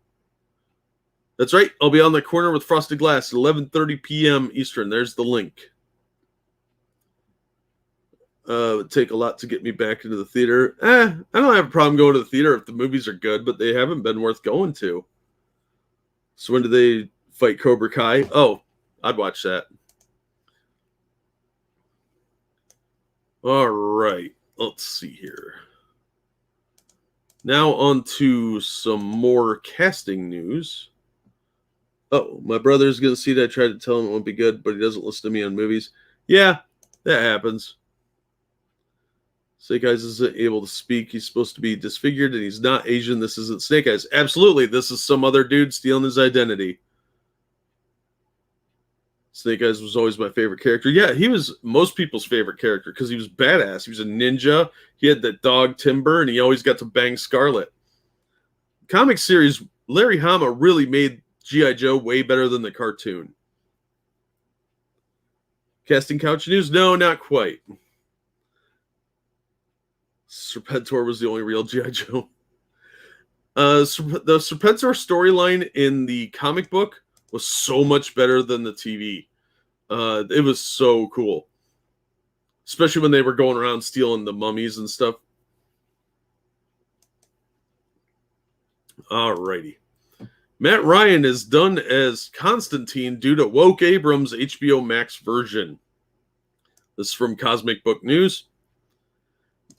That's right. I'll be on the corner with Frosted Glass at 11:30 p.m. Eastern. There's the link. It would take a lot to get me back into the theater. I don't have a problem going to the theater if the movies are good, but they haven't been worth going to. So when do they fight Cobra Kai? Oh, I'd watch that. All right. Let's see here. Now on to some more casting news. Oh, my brother's going to see it. I tried to tell him it won't be good, but he doesn't listen to me on movies. Yeah, that happens. Snake Eyes isn't able to speak. He's supposed to be disfigured, and he's not Asian. This isn't Snake Eyes. Absolutely, this is some other dude stealing his identity. Snake Eyes was always my favorite character. Yeah, he was most people's favorite character because he was badass. He was a ninja. He had that dog Timber, and he always got to bang Scarlett. Comic series, Larry Hama really made G.I. Joe way better than the cartoon. Casting couch news? No, not quite. Serpentor was the only real G.I. Joe. The Serpentor storyline in the comic book was so much better than the TV. It was so cool, especially when they were going around stealing the mummies and stuff. Alrighty. Matt Ryan is done as Constantine due to Woke Abrams' HBO Max version. This is from Cosmic Book News.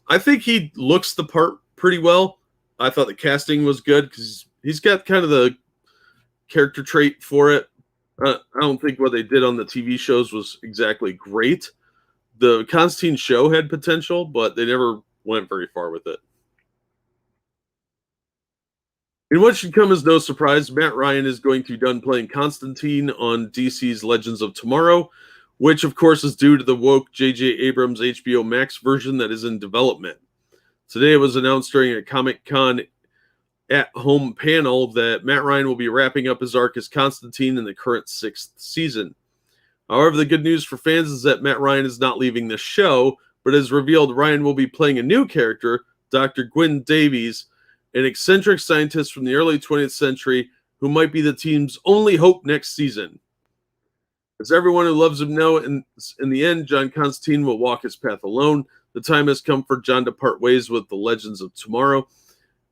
I think he looks the part pretty well. I thought the casting was good because he's got kind of the character trait for it. I don't think what they did on the TV shows was exactly great. The Constantine show had potential, but they never went very far with it. In what should come as no surprise, Matt Ryan is going to be done playing Constantine on DC's Legends of Tomorrow, which of course is due to the woke J.J. Abrams HBO Max version that is in development. Today it was announced during a Comic-Con at-home panel that Matt Ryan will be wrapping up his arc as Constantine in the current 6th season. However, the good news for fans is that Matt Ryan is not leaving the show, but as revealed, Ryan will be playing a new character, Dr. Gwyn Davies, an eccentric scientist from the early 20th century who might be the team's only hope next season. As everyone who loves him know, in the end, John Constantine will walk his path alone. The time has come for John to part ways with the Legends of Tomorrow.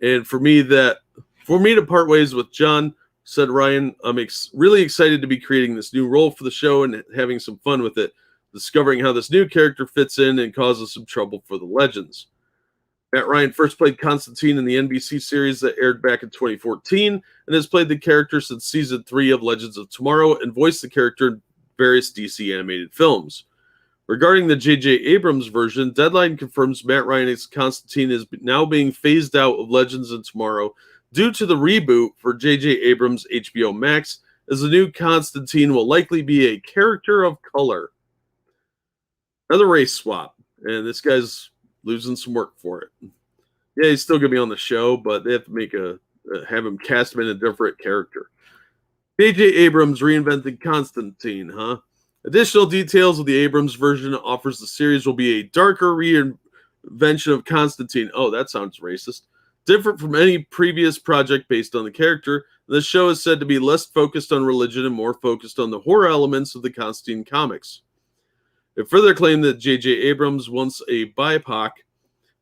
And for me to part ways with John, said Ryan, I'm really excited to be creating this new role for the show and having some fun with it, discovering how this new character fits in and causes some trouble for the Legends. Matt Ryan first played Constantine in the NBC series that aired back in 2014 and has played the character since season 3 of Legends of Tomorrow and voiced the character in various DC animated films. Regarding the J.J. Abrams version, Deadline confirms Matt Ryan as Constantine is now being phased out of Legends of Tomorrow due to the reboot for J.J. Abrams' HBO Max, as the new Constantine will likely be a character of color. Another race swap, and this guy's losing some work for it. Yeah, he's still going to be on the show, but they have to have him cast him in a different character. J.J. Abrams reinvented Constantine, huh? Additional details of the Abrams version offers the series will be a darker reinvention of Constantine. Oh, that sounds racist. Different from any previous project based on the character, the show is said to be less focused on religion and more focused on the horror elements of the Constantine comics. It further claimed that J.J. Abrams, once a BIPOC,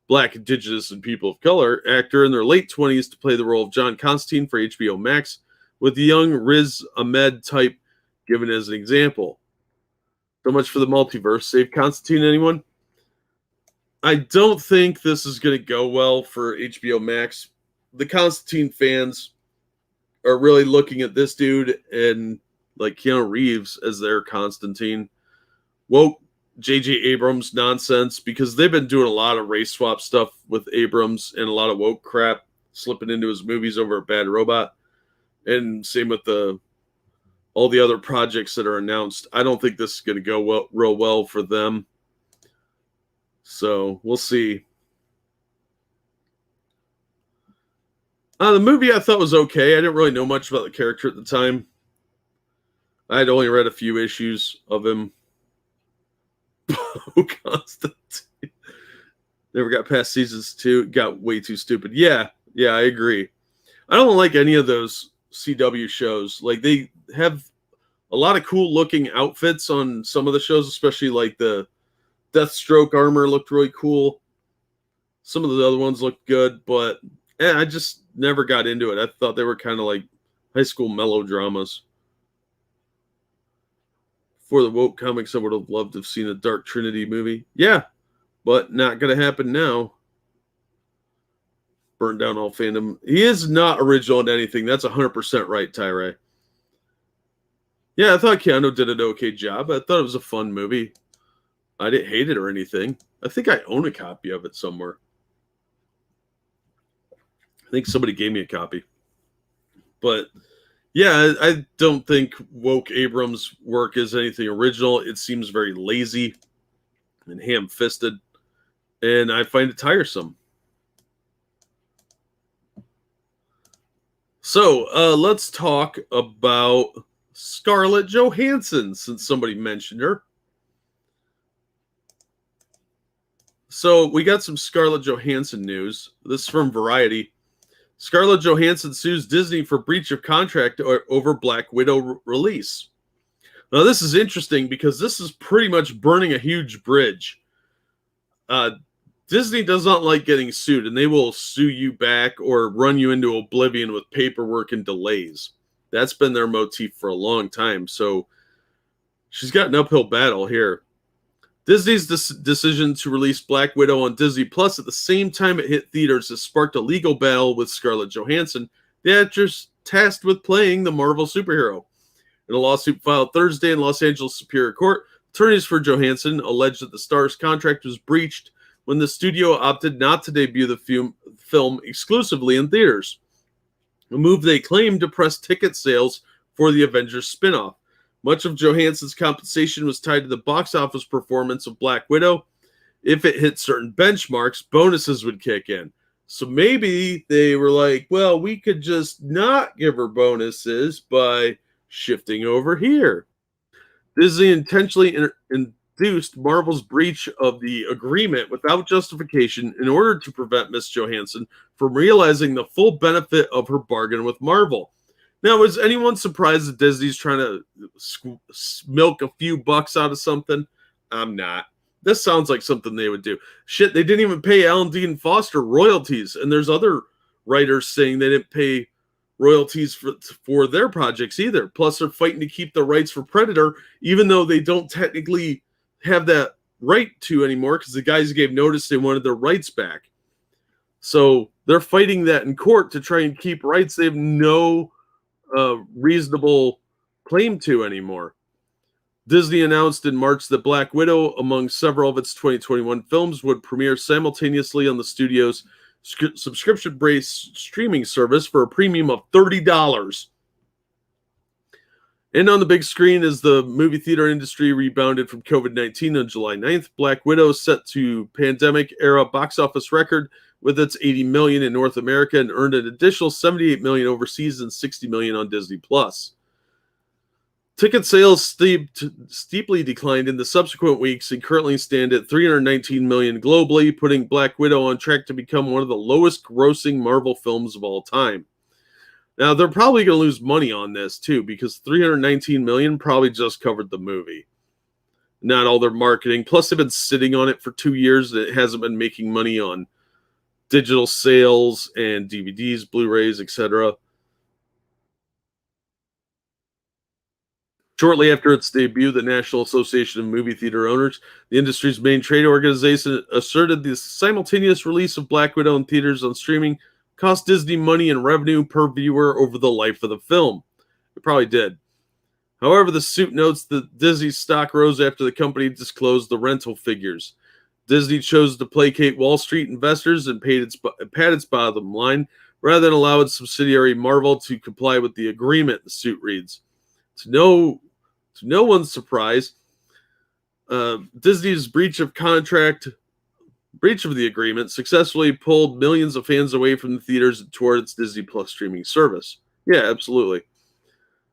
Black, Indigenous, and People of Color actor in their late 20s to play the role of John Constantine for HBO Max, with the young Riz Ahmed type given as an example. So much for the multiverse. Save Constantine, anyone? I don't think this is going to go well for HBO Max. The Constantine fans are really looking at this dude and like Keanu Reeves as their Constantine. Woke J.J. Abrams nonsense, because they've been doing a lot of race swap stuff with Abrams and a lot of woke crap slipping into his movies over a Bad Robot. And same with all the other projects that are announced. I don't think this is going to go real well for them. So we'll see. The movie I thought was okay. I didn't really know much about the character at the time. I had only read a few issues of him. Constantine. Never got past seasons 2. Got way too stupid. Yeah, I agree. I don't like any of those CW shows. Like, they have a lot of cool looking outfits on some of the shows, especially like the Deathstroke armor looked really cool. Some of the other ones looked good, but I just never got into it. I thought they were kind of like high school melodramas. For the woke comics, I would have loved to have seen a Dark Trinity movie. Yeah, but not going to happen now. Burn down all fandom. He is not original in anything. That's 100% right, Tyre. Yeah, I thought Keanu did an okay job. I thought it was a fun movie. I didn't hate it or anything. I think I own a copy of it somewhere. I think somebody gave me a copy. But yeah, I don't think woke Abrams' work is anything original. It seems very lazy and ham-fisted, and I find it tiresome. So let's talk about Scarlett Johansson, since somebody mentioned her. So we got some Scarlett Johansson news. This is from Variety. Scarlett Johansson sues Disney for breach of contract over Black Widow release. Now, this is interesting because this is pretty much burning a huge bridge. Disney does not like getting sued, and they will sue you back or run you into oblivion with paperwork and delays. That's been their motif for a long time. So she's got an uphill battle here. Disney's decision to release Black Widow on Disney Plus at the same time it hit theaters has sparked a legal battle with Scarlett Johansson, the actress tasked with playing the Marvel superhero. In a lawsuit filed Thursday in Los Angeles Superior Court, attorneys for Johansson alleged that the star's contract was breached when the studio opted not to debut the film exclusively in theaters, a move they claimed depressed ticket sales for the Avengers spinoff. Much of Johansson's compensation was tied to the box office performance of Black Widow. If it hit certain benchmarks, bonuses would kick in. So maybe they were like, well, we could just not give her bonuses by shifting over here. Disney intentionally induced Marvel's breach of the agreement without justification in order to prevent Miss Johansson from realizing the full benefit of her bargain with Marvel. Now, is anyone surprised that Disney's trying to milk a few bucks out of something? I'm not. This sounds like something they would do. Shit, they didn't even pay Alan Dean Foster royalties, and there's other writers saying they didn't pay royalties for their projects either. Plus, they're fighting to keep the rights for Predator, even though they don't technically have that right to anymore because the guys gave notice they wanted their rights back. So they're fighting that in court to try and keep rights they have no reasonable claim to anymore. Disney announced in March that Black Widow, among several of its 2021 films, would premiere simultaneously on the studio's subscription-based streaming service for a premium of $30. And on the big screen, as the movie theater industry rebounded from COVID-19 on July 9th, Black Widow set to pandemic-era box office record with its $80 million in North America and earned an additional $78 million overseas and $60 million on Disney+. Ticket sales steeply declined in the subsequent weeks and currently stand at $319 million globally, putting Black Widow on track to become one of the lowest-grossing Marvel films of all time. Now, they're probably going to lose money on this, too, because $319 million probably just covered the movie. Not all their marketing. Plus, they've been sitting on it for 2 years, and it hasn't been making money on digital sales and DVDs, Blu-rays, etc. Shortly after its debut, the National Association of Movie Theater Owners, the industry's main trade organization, asserted the simultaneous release of Black Widow in theaters on streaming cost Disney money and revenue per viewer over the life of the film. It probably did. However, the suit notes that Disney's stock rose after the company disclosed the rental figures. Disney chose to placate Wall Street investors and paid its bottom line rather than allow its subsidiary Marvel to comply with the agreement, the suit reads. To no one's surprise, Disney's breach of the agreement successfully pulled millions of fans away from the theaters toward its Disney Plus streaming service. Yeah, absolutely.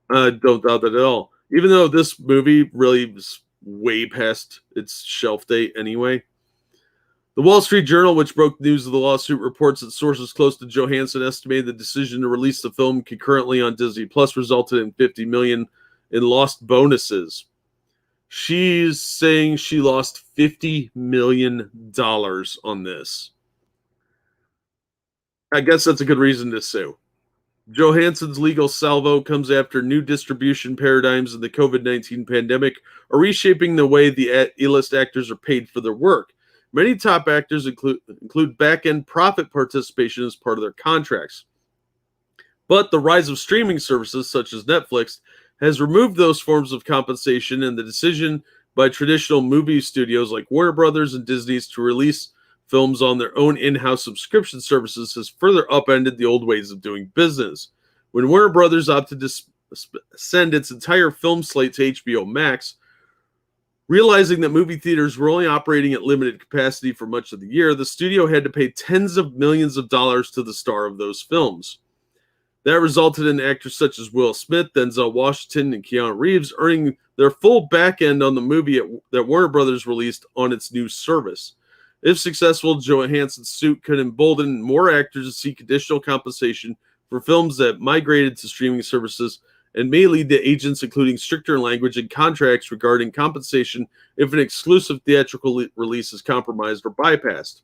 Don't doubt that at all. Even though this movie really was way past its shelf date anyway. The Wall Street Journal, which broke news of the lawsuit, reports that sources close to Johansson estimated the decision to release the film concurrently on Disney Plus resulted in $50 million in lost bonuses. She's saying she lost $50 million on this. I guess that's a good reason to sue. Johansson's legal salvo comes after new distribution paradigms in the COVID-19 pandemic are reshaping the way the A-list actors are paid for their work. Many top actors include back-end profit participation as part of their contracts. But the rise of streaming services such as Netflix has removed those forms of compensation, and the decision by traditional movie studios like Warner Brothers and Disney's to release films on their own in-house subscription services has further upended the old ways of doing business. When Warner Brothers opted to send its entire film slate to HBO Max, realizing that movie theaters were only operating at limited capacity for much of the year, the studio had to pay tens of millions of dollars to the star of those films. That resulted in actors such as Will Smith, Denzel Washington, and Keanu Reeves earning their full back end on the movie that Warner Brothers released on its new service. If successful, Johansson's suit could embolden more actors to seek additional compensation for films that migrated to streaming services and may lead to agents including stricter language and contracts regarding compensation if an exclusive theatrical release is compromised or bypassed.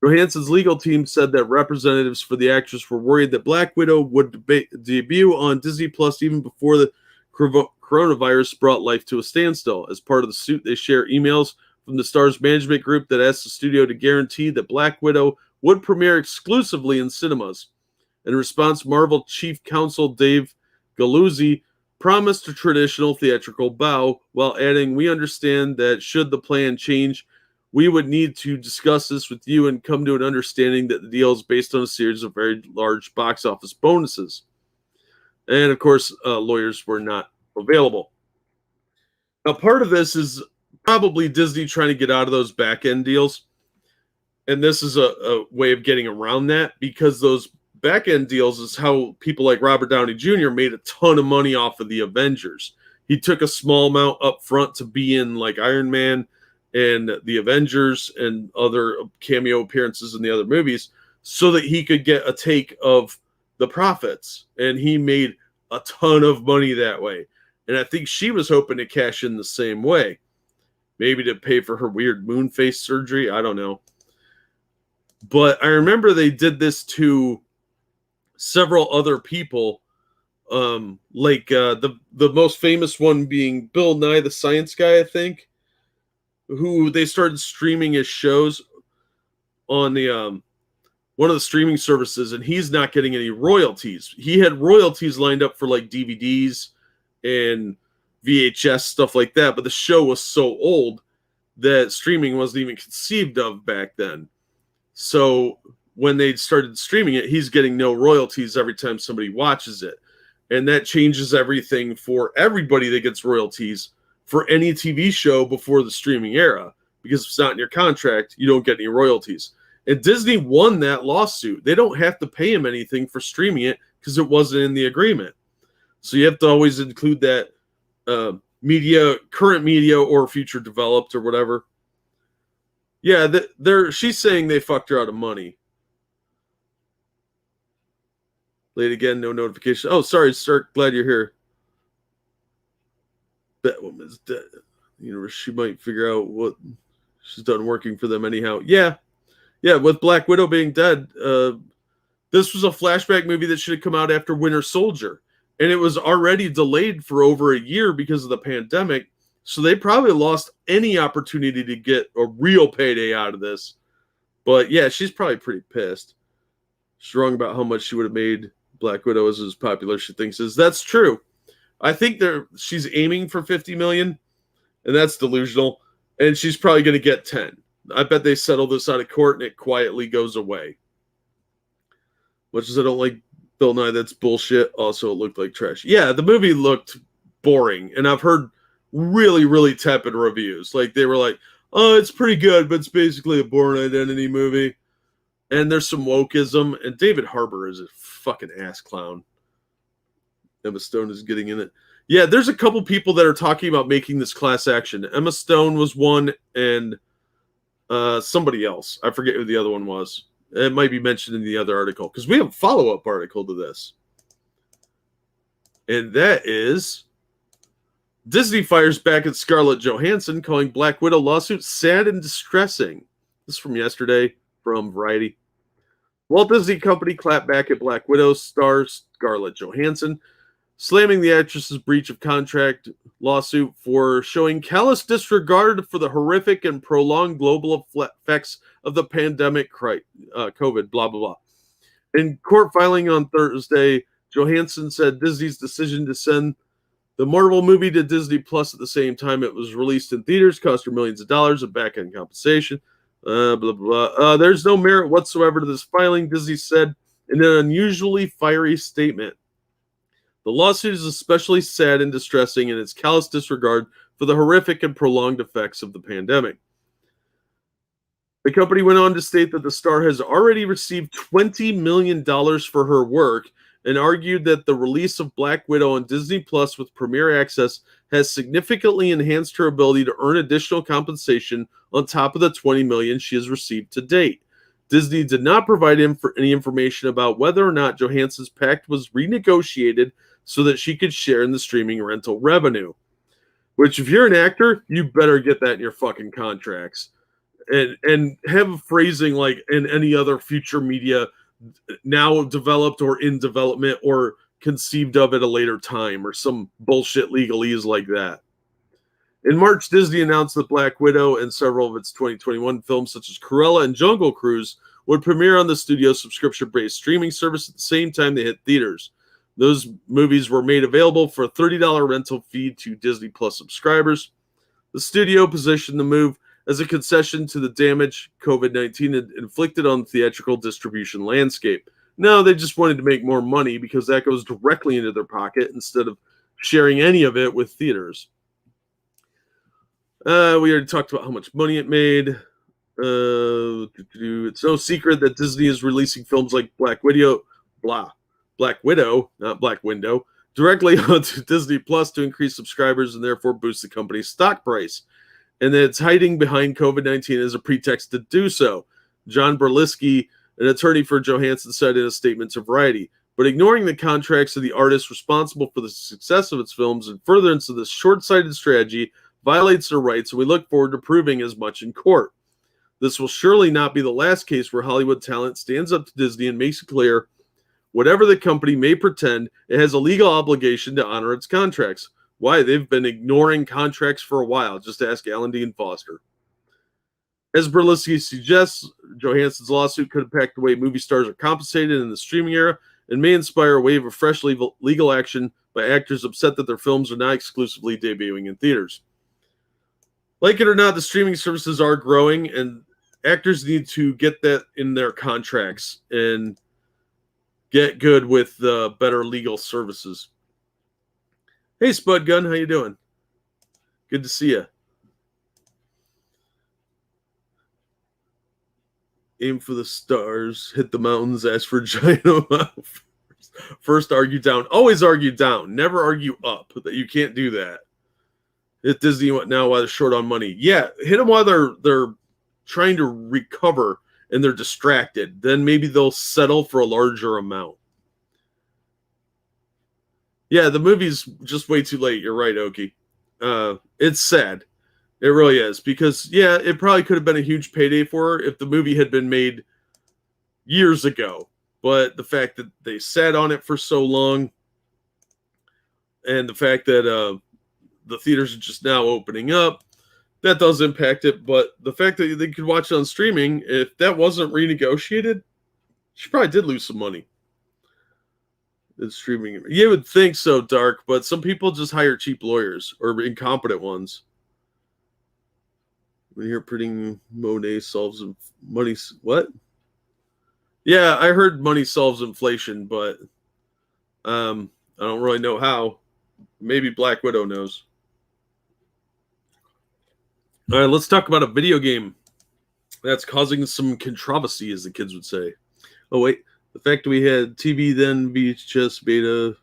Johansson's legal team said that representatives for the actress were worried that Black Widow would debut on Disney Plus even before the coronavirus brought life to a standstill. As part of the suit, they share emails from the star's management group that asked the studio to guarantee that Black Widow would premiere exclusively in cinemas. In response, Marvel chief counsel Dave Galuzzi promised a traditional theatrical bow while adding, "We understand that should the plan change, we would need to discuss this with you and come to an understanding that the deal is based on a series of very large box office bonuses." And of course, lawyers were not available. Now, part of this is probably Disney trying to get out of those back end deals. And this is a way of getting around that, because those back end deals is how people like Robert Downey Jr. made a ton of money off of the Avengers. He took a small amount up front to be in like Iron Man and the Avengers and other cameo appearances in the other movies so that he could get a take of the profits. And he made a ton of money that way. And I think she was hoping to cash in the same way. Maybe to pay for her weird moon face surgery. I don't know. But I remember they did this to several other people. The most famous one being Bill Nye the Science Guy, I think, who they started streaming his shows on the one of the streaming services, and he's not getting any royalties. He had royalties lined up for like DVDs and VHS stuff like that, but the show was so old that streaming wasn't even conceived of back then. So when they started streaming it, he's getting no royalties every time somebody watches it. And that changes everything for everybody that gets royalties for any TV show before the streaming era, because if it's not in your contract, you don't get any royalties. And Disney won that lawsuit. They don't have to pay him anything for streaming it because it wasn't in the agreement. So you have to always include that media, current media or future developed or whatever. Yeah, she's saying they fucked her out of money. Late again, no notification. Oh, sorry, Stark. Glad you're here. That woman's dead. You know, she might figure out what she's done working for them anyhow. Yeah, with Black Widow being dead, this was a flashback movie that should have come out after Winter Soldier. And it was already delayed for over a year because of the pandemic. So they probably lost any opportunity to get a real payday out of this. But yeah, she's probably pretty pissed. She's wrong about how much she would have made. Black Widow is as popular as she thinks is. That's true. I think she's aiming for 50 million, and that's delusional. And she's probably going to get 10. I bet they settle this out of court and it quietly goes away. Much as I don't like Bill Nye, that's bullshit. Also, it looked like trash. Yeah, the movie looked boring, and I've heard really, really tepid reviews. Like, they were like, oh, it's pretty good, but it's basically a Bourne Identity movie. And there's some wokeism, and David Harbour is a fucking ass clown. Emma Stone is getting in it. Yeah, there's a couple people that are talking about making this class action. Emma Stone was one, and somebody else. I forget who the other one was. It might be mentioned in the other article, because we have a follow-up article to this. And that is Disney fires back at Scarlett Johansson, calling Black Widow lawsuit sad and distressing. This is from yesterday from Variety. Walt Disney Company clapped back at Black Widow star Scarlett Johansson, slamming the actress's breach of contract lawsuit for showing callous disregard for the horrific and prolonged global effects of the pandemic, COVID, blah, blah, blah. In court filing on Thursday, Johansson said Disney's decision to send the Marvel movie to Disney Plus at the same time it was released in theaters cost her millions of dollars of back-end compensation. Blah, blah, blah. There's no merit whatsoever to this filing, Disney said in an unusually fiery statement. The lawsuit is especially sad and distressing in its callous disregard for the horrific and prolonged effects of the pandemic. The company went on to state that the star has already received $20 million for her work and argued that the release of Black Widow on Disney Plus with Premier Access has significantly enhanced her ability to earn additional compensation on top of the $20 million she has received to date. Disney did not provide him for any information about whether or not Johansson's pact was renegotiated so that she could share in the streaming rental revenue. Which, if you're an actor, you better get that in your fucking contracts. And have phrasing like in any other future media now developed or in development or conceived of at a later time, or some bullshit legalese like that. In March, Disney announced that Black Widow and several of its 2021 films, such as Cruella and Jungle Cruise, would premiere on the studio's subscription-based streaming service at the same time they hit theaters. Those movies were made available for a $30 rental fee to Disney Plus subscribers. The studio positioned the move as a concession to the damage COVID-19 had inflicted on the theatrical distribution landscape. No, they just wanted to make more money because that goes directly into their pocket instead of sharing any of it with theaters. We already talked about how much money it made. It's no secret that Disney is releasing films like Black Widow, not Black Window, directly onto Disney Plus to increase subscribers and therefore boost the company's stock price. And that it's hiding behind COVID-19 as a pretext to do so. John Berlisky, an attorney for Johansson, said in a statement to Variety, but ignoring the contracts of the artists responsible for the success of its films and furtherance of this short-sighted strategy violates their rights, and we look forward to proving as much in court. This will surely not be the last case where Hollywood talent stands up to Disney and makes it clear whatever the company may pretend, it has a legal obligation to honor its contracts. Why? They've been ignoring contracts for a while. Just ask Alan Dean Foster. As Berlisky suggests, Johansson's lawsuit could impact the way movie stars are compensated in the streaming era and may inspire a wave of fresh legal action by actors upset that their films are not exclusively debuting in theaters. Like it or not, the streaming services are growing, and actors need to get that in their contracts and get good with better legal services. Hey, Spud Gun, how you doing? Good to see you. Aim for the stars, hit the mountains, ask for giant amounts. First, argue down. Always argue down. Never argue up. That you can't do that. Hit Disney now while they're short on money. Yeah, hit them while they're trying to recover and they're distracted. Then maybe they'll settle for a larger amount. Yeah, the movie's just way too late. You're right, Okie. It's sad. It really is. Because, yeah, it probably could have been a huge payday for her if the movie had been made years ago. But the fact that they sat on it for so long, and the fact that the theaters are just now opening up, that does impact it. But the fact that they could watch it on streaming, if that wasn't renegotiated, she probably did lose some money. Streaming. You would think so, Dark, but some people just hire cheap lawyers or incompetent ones. When you're putting Monet solves money, what? Yeah, I heard money solves inflation, but I don't really know how. Maybe Black Widow knows. All right, let's talk about a video game that's causing some controversy, as the kids would say. Oh, wait. The fact that we had TV, then VHS, beta,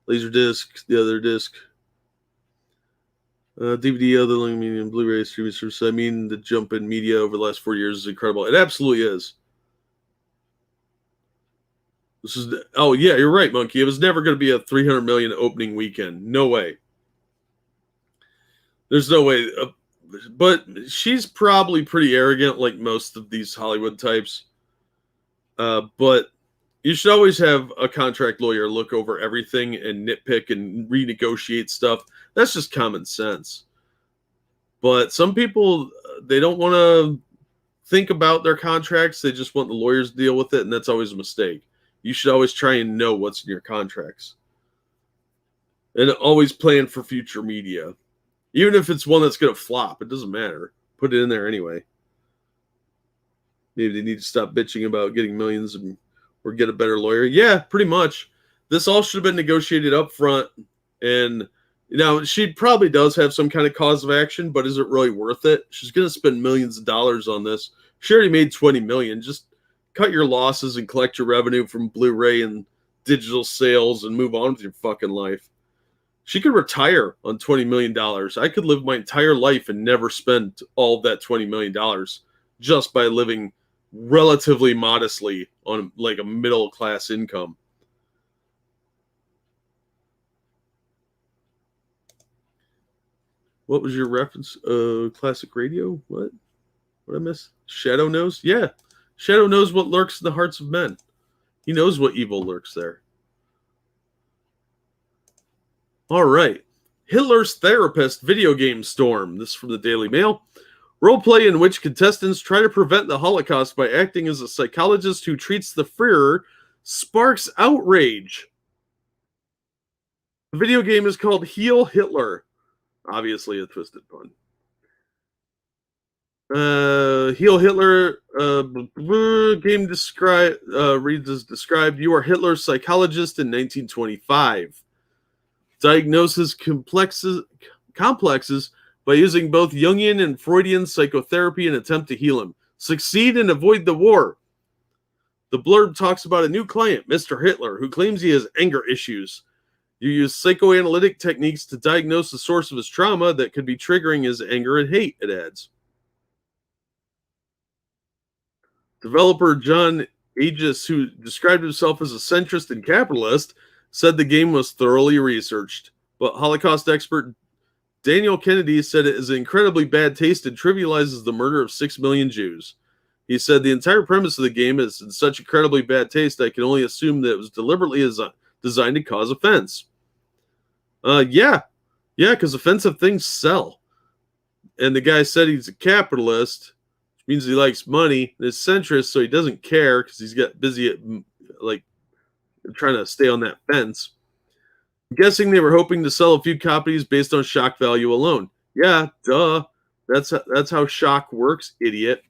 Laserdisc, the other disc, DVD, other medium, Blu-ray, streaming service. I mean, the jump in media over the last 4 years is incredible. It absolutely is. Oh, yeah, you're right, Monkey. It was never going to be a $300 million opening weekend. No way. There's no way. But she's probably pretty arrogant, like most of these Hollywood types. But you should always have a contract lawyer look over everything and nitpick and renegotiate stuff. That's just common sense. But some people, they don't want to think about their contracts. They just want the lawyers to deal with it, and that's always a mistake. You should always try and know what's in your contracts. And always plan for future media. Even if it's one that's going to flop, it doesn't matter. Put it in there anyway. Maybe they need to stop bitching about getting millions or get a better lawyer. Yeah, pretty much. This all should have been negotiated up front. And, she probably does have some kind of cause of action, but is it really worth it? She's going to spend millions of dollars on this. She already made $20 million. Just cut your losses and collect your revenue from Blu-ray and digital sales and move on with your fucking life. She could retire on $20 million. I could live my entire life and never spend all of that $20 million just by living relatively modestly on like a middle class income. What was your reference? Classic radio? What did I miss? Shadow knows? Yeah. Shadow knows what lurks in the hearts of men. He knows what evil lurks there. All right. Hitler's Therapist video game storm. This is from the Daily Mail. Roleplay in which contestants try to prevent the Holocaust by acting as a psychologist who treats the Führer sparks outrage. The video game is called Heal Hitler. Obviously a twisted pun. Heal Hitler game reads as described. You are Hitler's psychologist in 1925. Diagnoses complexes by using both Jungian and Freudian psychotherapy in an attempt to heal him. Succeed and avoid the war. The blurb talks about a new client, Mr. Hitler, who claims he has anger issues. You use psychoanalytic techniques to diagnose the source of his trauma that could be triggering his anger and hate, it adds. Developer John Aegis, who described himself as a centrist and capitalist, said the game was thoroughly researched. But Holocaust expert Daniel Kennedy said it is incredibly bad taste and trivializes the murder of 6 million Jews. He said the entire premise of the game is in such incredibly bad taste I can only assume that it was deliberately designed to cause offense. Yeah, because offensive things sell. And the guy said he's a capitalist, which means he likes money, and is centrist, so he doesn't care because he's got busy at, like, trying to stay on that fence. I'm guessing they were hoping to sell a few copies based on shock value alone. Yeah, duh. That's how shock works, idiot.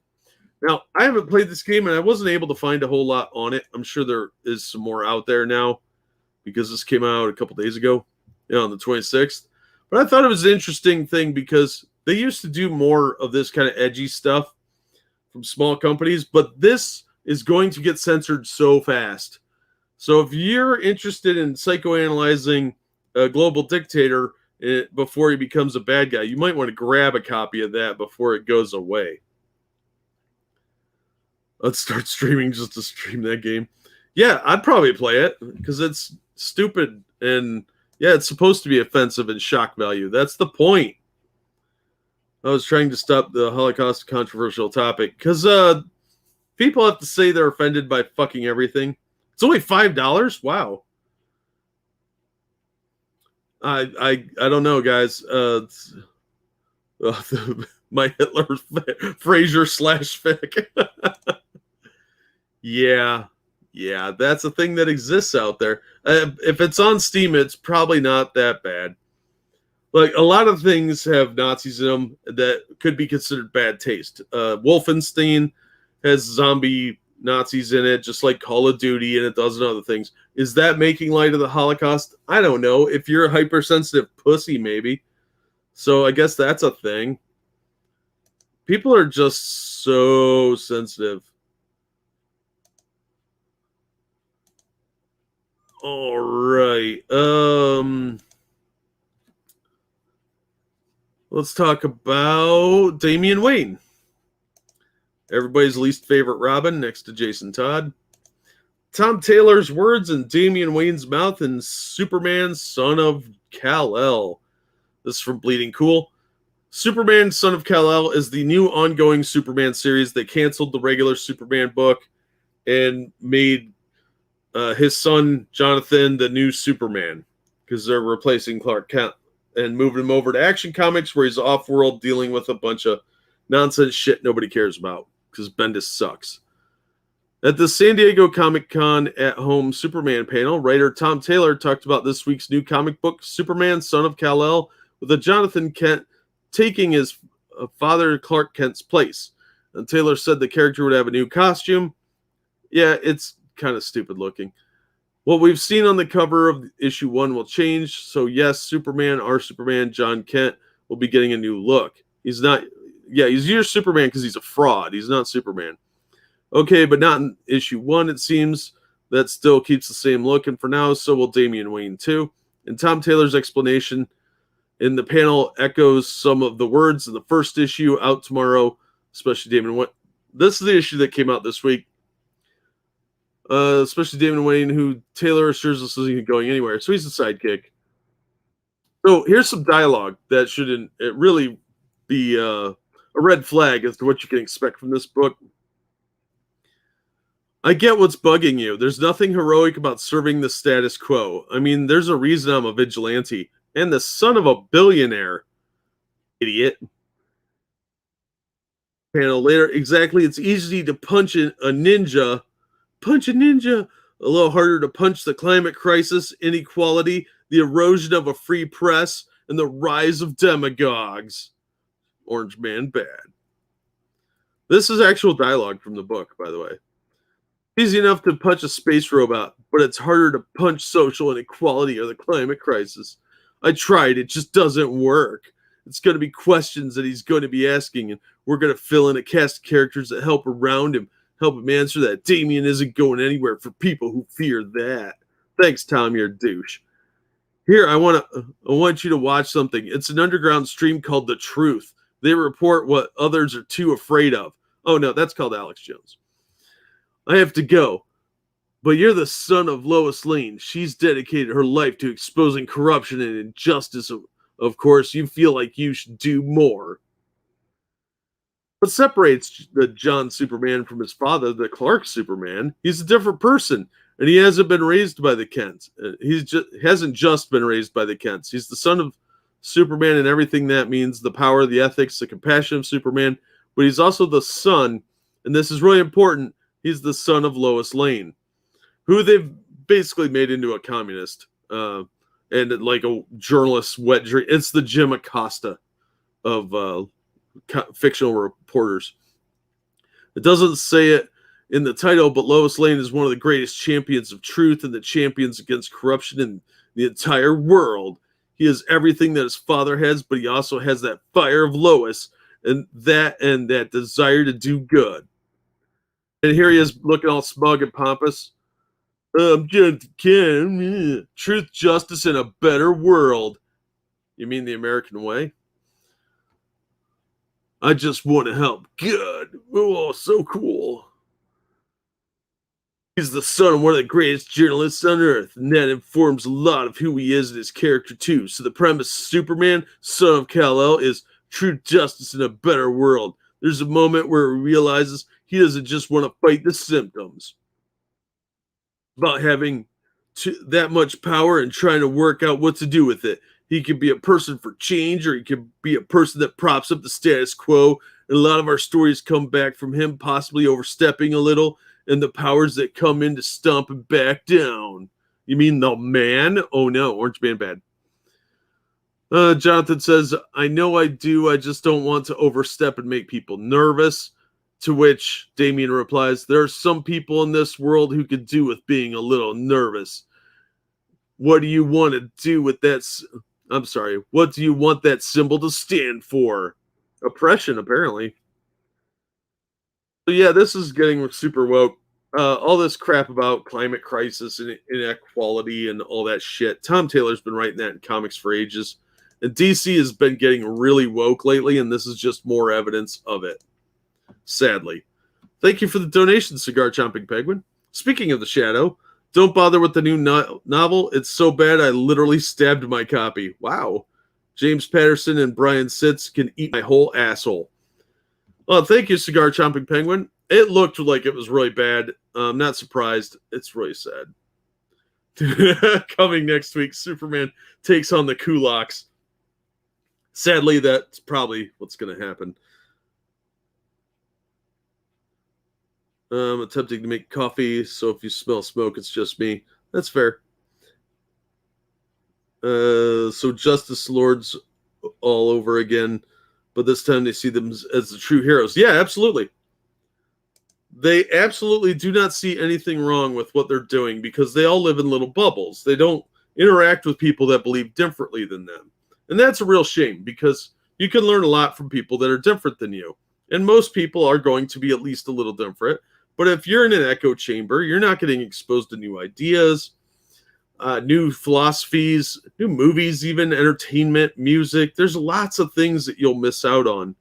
Now, I haven't played this game, and I wasn't able to find a whole lot on it. I'm sure there is some more out there now, because this came out a couple days ago, on the 26th. But I thought it was an interesting thing because they used to do more of this kind of edgy stuff from small companies, but this is going to get censored so fast. So if you're interested in psychoanalyzing a global dictator before he becomes a bad guy, you might want to grab a copy of that before it goes away. Let's start streaming just to stream that game. Yeah, I'd probably play it because it's stupid and yeah, it's supposed to be offensive and shock value. That's the point. I was trying to stop the Holocaust controversial topic because people have to say they're offended by fucking everything. It's only $5. Wow. I don't know, guys. My Hitler Frasier /fic. Yeah, that's a thing that exists out there. If it's on Steam, it's probably not that bad. Like, a lot of things have Nazis in them that could be considered bad taste. Wolfenstein has zombie Nazis in it, just like Call of Duty, and it does other things. Is that making light of the Holocaust? I don't know. If you're a hypersensitive pussy, maybe. So I guess that's a thing. People are just so sensitive. All right. Let's talk about Damian Wayne. Everybody's least favorite Robin next to Jason Todd. Tom Taylor's words in Damian Wayne's mouth in Superman, Son of Kal-El. This is from Bleeding Cool. Superman, Son of Kal-El is the new ongoing Superman series that canceled the regular Superman book and made his son, Jonathan, the new Superman, because they're replacing Clark Kent and moving him over to Action Comics, where he's off-world dealing with a bunch of nonsense shit nobody cares about, because Bendis sucks. At the San Diego Comic-Con at-home Superman panel, writer Tom Taylor talked about this week's new comic book, Superman, Son of Kal-El, with a Jonathan Kent taking his father Clark Kent's place. And Taylor said the character would have a new costume. Yeah, it's kind of stupid looking. What we've seen on the cover of issue 1 will change. So yes, Superman, our Superman, John Kent, will be getting a new look. He's your Superman because he's a fraud. He's not Superman. Okay, but not in issue 1, it seems. That still keeps the same look, and for now, so will Damian Wayne too. And Tom Taylor's explanation in the panel echoes some of the words in the first issue out tomorrow, especially Damian Wayne. This is the issue that came out this week. Especially Damian Wayne, who Taylor assures us isn't going anywhere. So he's a sidekick. So here's some dialogue that shouldn't it really be a red flag as to what you can expect from this book. I get what's bugging you. There's nothing heroic about serving the status quo. I mean, there's a reason I'm a vigilante and the son of a billionaire. Idiot. Panel later. Exactly. It's easy to punch a ninja. Punch a ninja. A little harder to punch the climate crisis, inequality, the erosion of a free press, and the rise of demagogues. Orange Man bad. This is actual dialogue from the book, by the way. Easy enough to punch a space robot, but it's harder to punch social inequality or the climate crisis. I tried, it just doesn't work. It's going to be questions that he's going to be asking, and we're going to fill in a cast of characters that help around him, help him answer that. Damian isn't going anywhere for people who fear that. Thanks, Tom, you're a douche. Here, I want you to watch something. It's an underground stream called The Truth. They report what others are too afraid of. Oh, no, that's called Alex Jones. I have to go. But you're the son of Lois Lane. She's dedicated her life to exposing corruption and injustice. Of course, you feel like you should do more. What separates the John Superman from his father, the Clark Superman? He's a different person, and he hasn't been raised by the Kents. Hasn't just been raised by the Kents. He's the son of Superman and everything that means, the power, the ethics, the compassion of Superman. But he's also the son, and this is really important, he's the son of Lois Lane, who they've basically made into a communist and like a journalist wet dream. It's the Jim Acosta of fictional reporters. It doesn't say it in the title, but Lois Lane is one of the greatest champions of truth and the champions against corruption in the entire world. He has everything that his father has, but he also has that fire of Lois and that desire to do good. And here he is looking all smug and pompous. Just kidding. Truth, justice, and a better world. You mean the American way? I just want to help. Good. Oh, so cool. He's the son of one of the greatest journalists on earth, and that informs a lot of who he is and his character, too. So the premise of Superman, son of Kal-El, is truth, justice, and a better world. There's a moment where he realizes he doesn't just want to fight the symptoms. About having that much power and trying to work out what to do with it. He could be a person for change, or he could be a person that props up the status quo. And a lot of our stories come back from him possibly overstepping a little, and the powers that come in to stomp him back down. You mean the man? Oh no, Orange Man bad. Jonathan says, I know I do, I just don't want to overstep and make people nervous. To which Damian replies, there are some people in this world who could do with being a little nervous. What do you want to do with that? What do you want that symbol to stand for? Oppression, apparently. So yeah, this is getting super woke. All this crap about climate crisis and inequality and all that shit. Tom Taylor's been writing that in comics for ages. And DC has been getting really woke lately, and this is just more evidence of it. Sadly. Thank you for the donation, Cigar Chomping Penguin. Speaking of the Shadow, don't bother with the new novel. It's so bad I literally stabbed my copy. Wow. James Patterson and Brian Sitz can eat my whole asshole. Well, thank you, Cigar Chomping Penguin. It looked like it was really bad. I'm not surprised. It's really sad. Coming next week, Superman takes on the Kulaks. Sadly, that's probably what's going to happen. I'm attempting to make coffee, so if you smell smoke, it's just me. That's fair. So Justice Lords all over again, but this time they see them as the true heroes. Yeah, absolutely. They absolutely do not see anything wrong with what they're doing because they all live in little bubbles. They don't interact with people that believe differently than them. And that's a real shame because you can learn a lot from people that are different than you. And most people are going to be at least a little different. But if you're in an echo chamber, you're not getting exposed to new ideas, new philosophies, new movies, even entertainment, music. There's lots of things that you'll miss out on.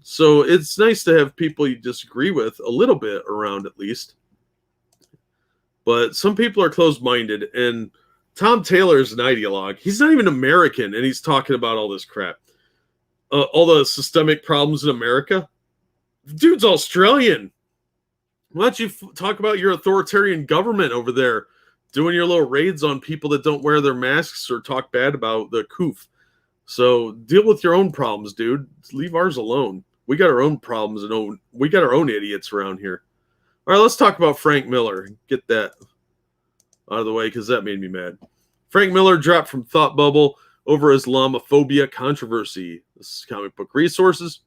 So it's nice to have people you disagree with a little bit around at least. But some people are closed-minded, and Tom Taylor is an ideologue. He's not even American, and he's talking about all this crap. All the systemic problems in America. Dude's Australian. Why don't you talk about your authoritarian government over there doing your little raids on people that don't wear their masks or talk bad about the coof? So deal with your own problems, dude. Leave ours alone. We got our own problems and we got our own idiots around here. All right, let's talk about Frank Miller. Get that out of the way because that made me mad. Frank Miller dropped from Thought Bubble over Islamophobia controversy. This is Comic Book Resources.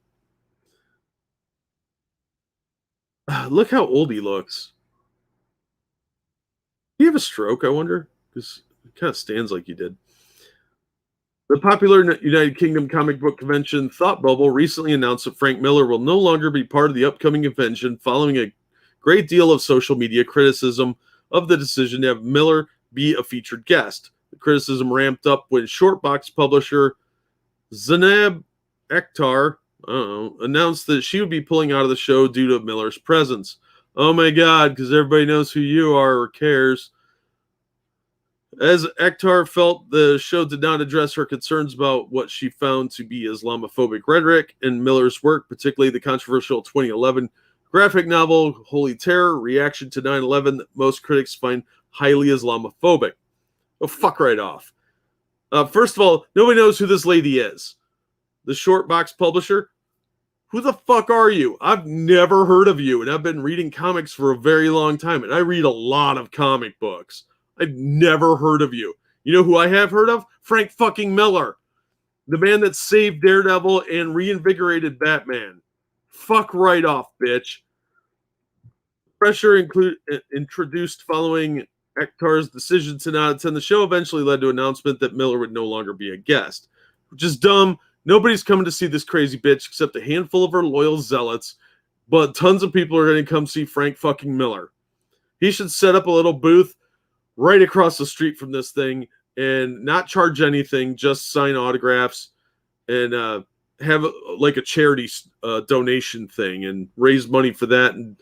Look how old he looks. Do you have a stroke, I wonder? Because it kind of stands like you did. The popular United Kingdom comic book convention Thought Bubble recently announced that Frank Miller will no longer be part of the upcoming convention following a great deal of social media criticism of the decision to have Miller be a featured guest. The criticism ramped up when Shortbox publisher Zanab Akhtar announced that she would be pulling out of the show due to Miller's presence. Oh my God, because everybody knows who you are or cares. As Akhtar felt the show did not address her concerns about what she found to be Islamophobic rhetoric in Miller's work, particularly the controversial 2011 graphic novel Holy Terror, Reaction to 9/11, that most critics find highly Islamophobic. Oh, fuck right off. First of all, nobody knows who this lady is. The Shortbox publisher? Who the fuck are you? I've never heard of you, and I've been reading comics for a very long time, and I read a lot of comic books. I've never heard of you. You know who I have heard of? Frank fucking Miller. The man that saved Daredevil and reinvigorated Batman. Fuck right off, bitch. Pressure introduced following Akhtar's decision to not attend the show eventually led to an announcement that Miller would no longer be a guest. Which is dumb. Nobody's coming to see this crazy bitch except a handful of her loyal zealots, but tons of people are going to come see Frank fucking Miller. He should set up a little booth right across the street from this thing and not charge anything, just sign autographs and have like a charity donation thing and raise money for that and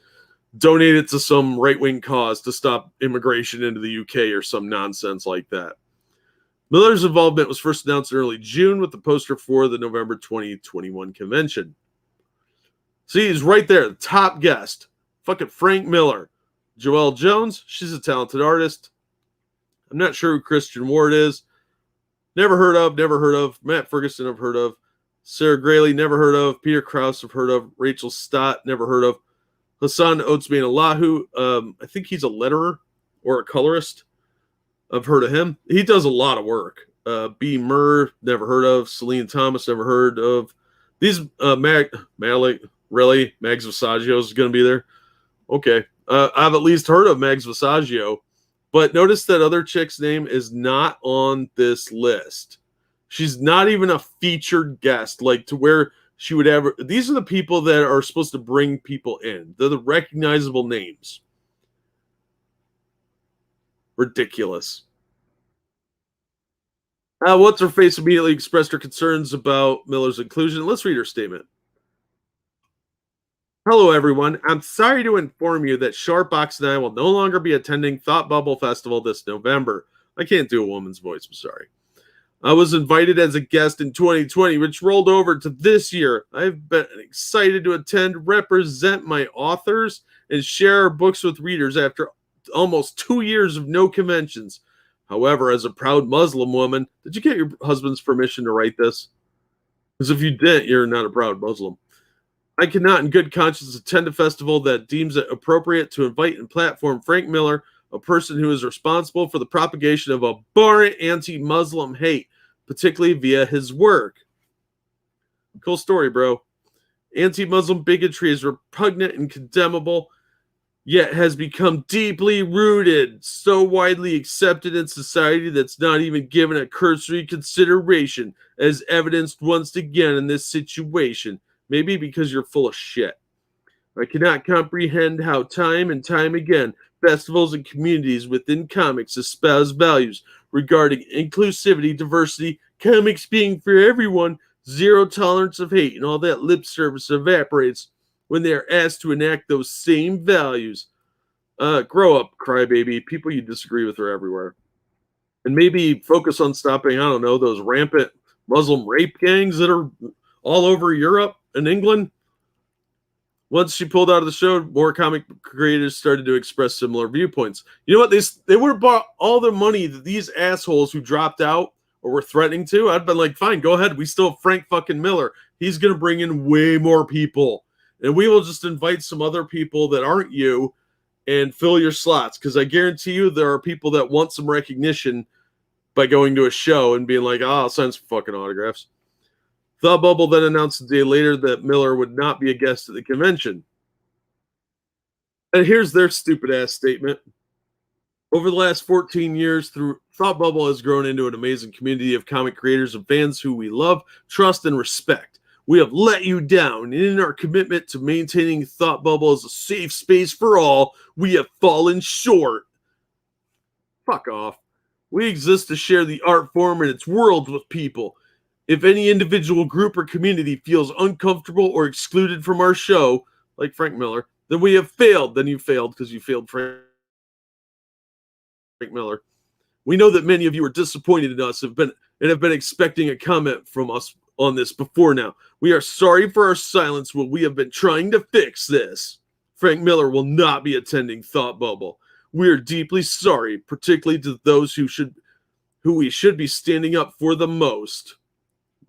donate it to some right-wing cause to stop immigration into the UK or some nonsense like that. Miller's involvement was first announced in early June with the poster for the November 2021 convention. See, he's right there, the top guest. Fucking Frank Miller. Joelle Jones, she's a talented artist. I'm not sure who Christian Ward is. Never heard of. Matt Ferguson, I've heard of. Sarah Grayley, never heard of. Peter Krause, I've heard of. Rachel Stott, never heard of. Hassan Otsman Allahu, I think he's a letterer or a colorist. I've heard of him. He does a lot of work. B. Murr, never heard of. Celine Thomas, never heard of. These Mags Visaggio is going to be there. Okay. I've at least heard of Mags Visaggio. But notice that other chick's name is not on this list. She's not even a featured guest, like to where she would ever. These are the people that are supposed to bring people in. They're the recognizable names. Ridiculous. What's her face immediately expressed her concerns about Miller's inclusion. Let's read her statement. Hello, everyone. I'm sorry to inform you that Shortbox and I will no longer be attending Thought Bubble Festival this November. I can't do a woman's voice. I'm sorry. I was invited as a guest in 2020, which rolled over to this year. I've been excited to attend, represent my authors, and share our books with readers after almost 2 years of no conventions. However, as a proud Muslim woman, did you get your husband's permission to write this? Because if you didn't, you're not a proud Muslim. I cannot in good conscience attend a festival that deems it appropriate to invite and platform Frank Miller, a person who is responsible for the propagation of abhorrent anti-Muslim hate, particularly via his work. Cool story, bro. Anti-Muslim bigotry is repugnant and condemnable, yet has become deeply rooted, so widely accepted in society that's not even given a cursory consideration, as evidenced once again in this situation. Maybe because you're full of shit. I cannot comprehend how time and time again festivals and communities within comics espouse values regarding inclusivity, diversity, comics being for everyone, zero tolerance of hate, and all that lip service evaporates when they are asked to enact those same values. Grow up, crybaby. People you disagree with are everywhere. And maybe focus on stopping, I don't know, those rampant Muslim rape gangs that are all over Europe and England. Once she pulled out of the show, more comic creators started to express similar viewpoints. You know what? They would have bought all the money that these assholes who dropped out or were threatening to. I'd been like, fine, go ahead. We still have Frank fucking Miller. He's going to bring in way more people. And we will just invite some other people that aren't you and fill your slots. Because I guarantee you there are people that want some recognition by going to a show and being like, I'll sign some fucking autographs. Thought Bubble then announced a day later that Miller would not be a guest at the convention. And here's their stupid ass statement. Over the last 14 years, Thought Bubble has grown into an amazing community of comic creators and fans who we love, trust, and respect. We have let you down, and in our commitment to maintaining Thought Bubble as a safe space for all, we have fallen short. Fuck off. We exist to share the art form and its world with people. If any individual group or community feels uncomfortable or excluded from our show, like Frank Miller, then we have failed. Then you failed because you failed Frank Miller. We know that many of you are disappointed in us and have been expecting a comment from us on this before now. We are sorry for our silence, but we have been trying to fix this. Frank Miller will not be attending Thought Bubble. We are deeply sorry, particularly to those who we should be standing up for the most.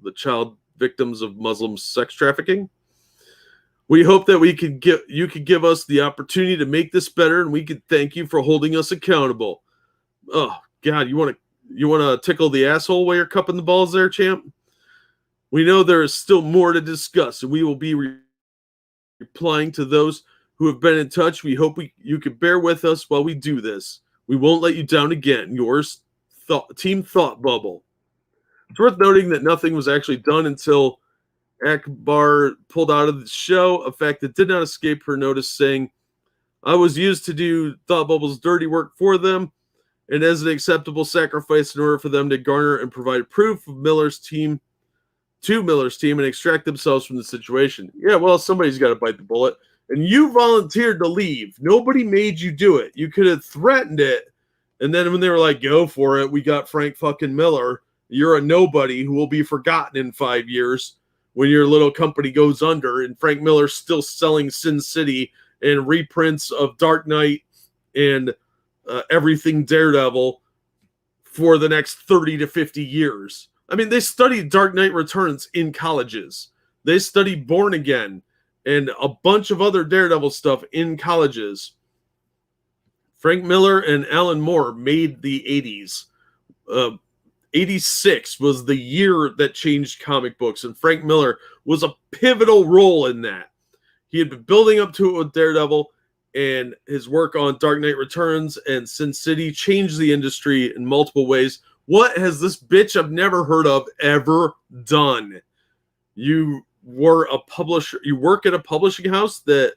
The child victims of Muslim sex trafficking. We hope that you could give us the opportunity to make this better, and we could thank you for holding us accountable. Oh God, you want to tickle the asshole while you're cupping the balls there, champ? We know there is still more to discuss, and we will be replying to those who have been in touch. We hope you can bear with us while we do this. We won't let you down again. Yours, Team Thought Bubble. It's worth noting that nothing was actually done until Akbar pulled out of the show, a fact that did not escape her notice, saying, I was used to do Thought Bubble's dirty work for them, and as an acceptable sacrifice in order for them to garner and provide proof of Miller's team and extract themselves from the situation. Yeah, well, somebody's got to bite the bullet. And you volunteered to leave. Nobody made you do it. You could have threatened it. And then when they were like, go for it, we got Frank fucking Miller. You're a nobody who will be forgotten in 5 years when your little company goes under, and Frank Miller's still selling Sin City and reprints of Dark Knight and everything Daredevil for the next 30 to 50 years. I mean, they studied Dark Knight Returns in colleges. They studied Born Again and a bunch of other Daredevil stuff in colleges. Frank Miller and Alan Moore made the 80s. 86 was the year that changed comic books, and Frank Miller was a pivotal role in that. He had been building up to it with Daredevil, and his work on Dark Knight Returns and Sin City changed the industry in multiple ways. What has this bitch I've never heard of ever done? You work at a publishing house that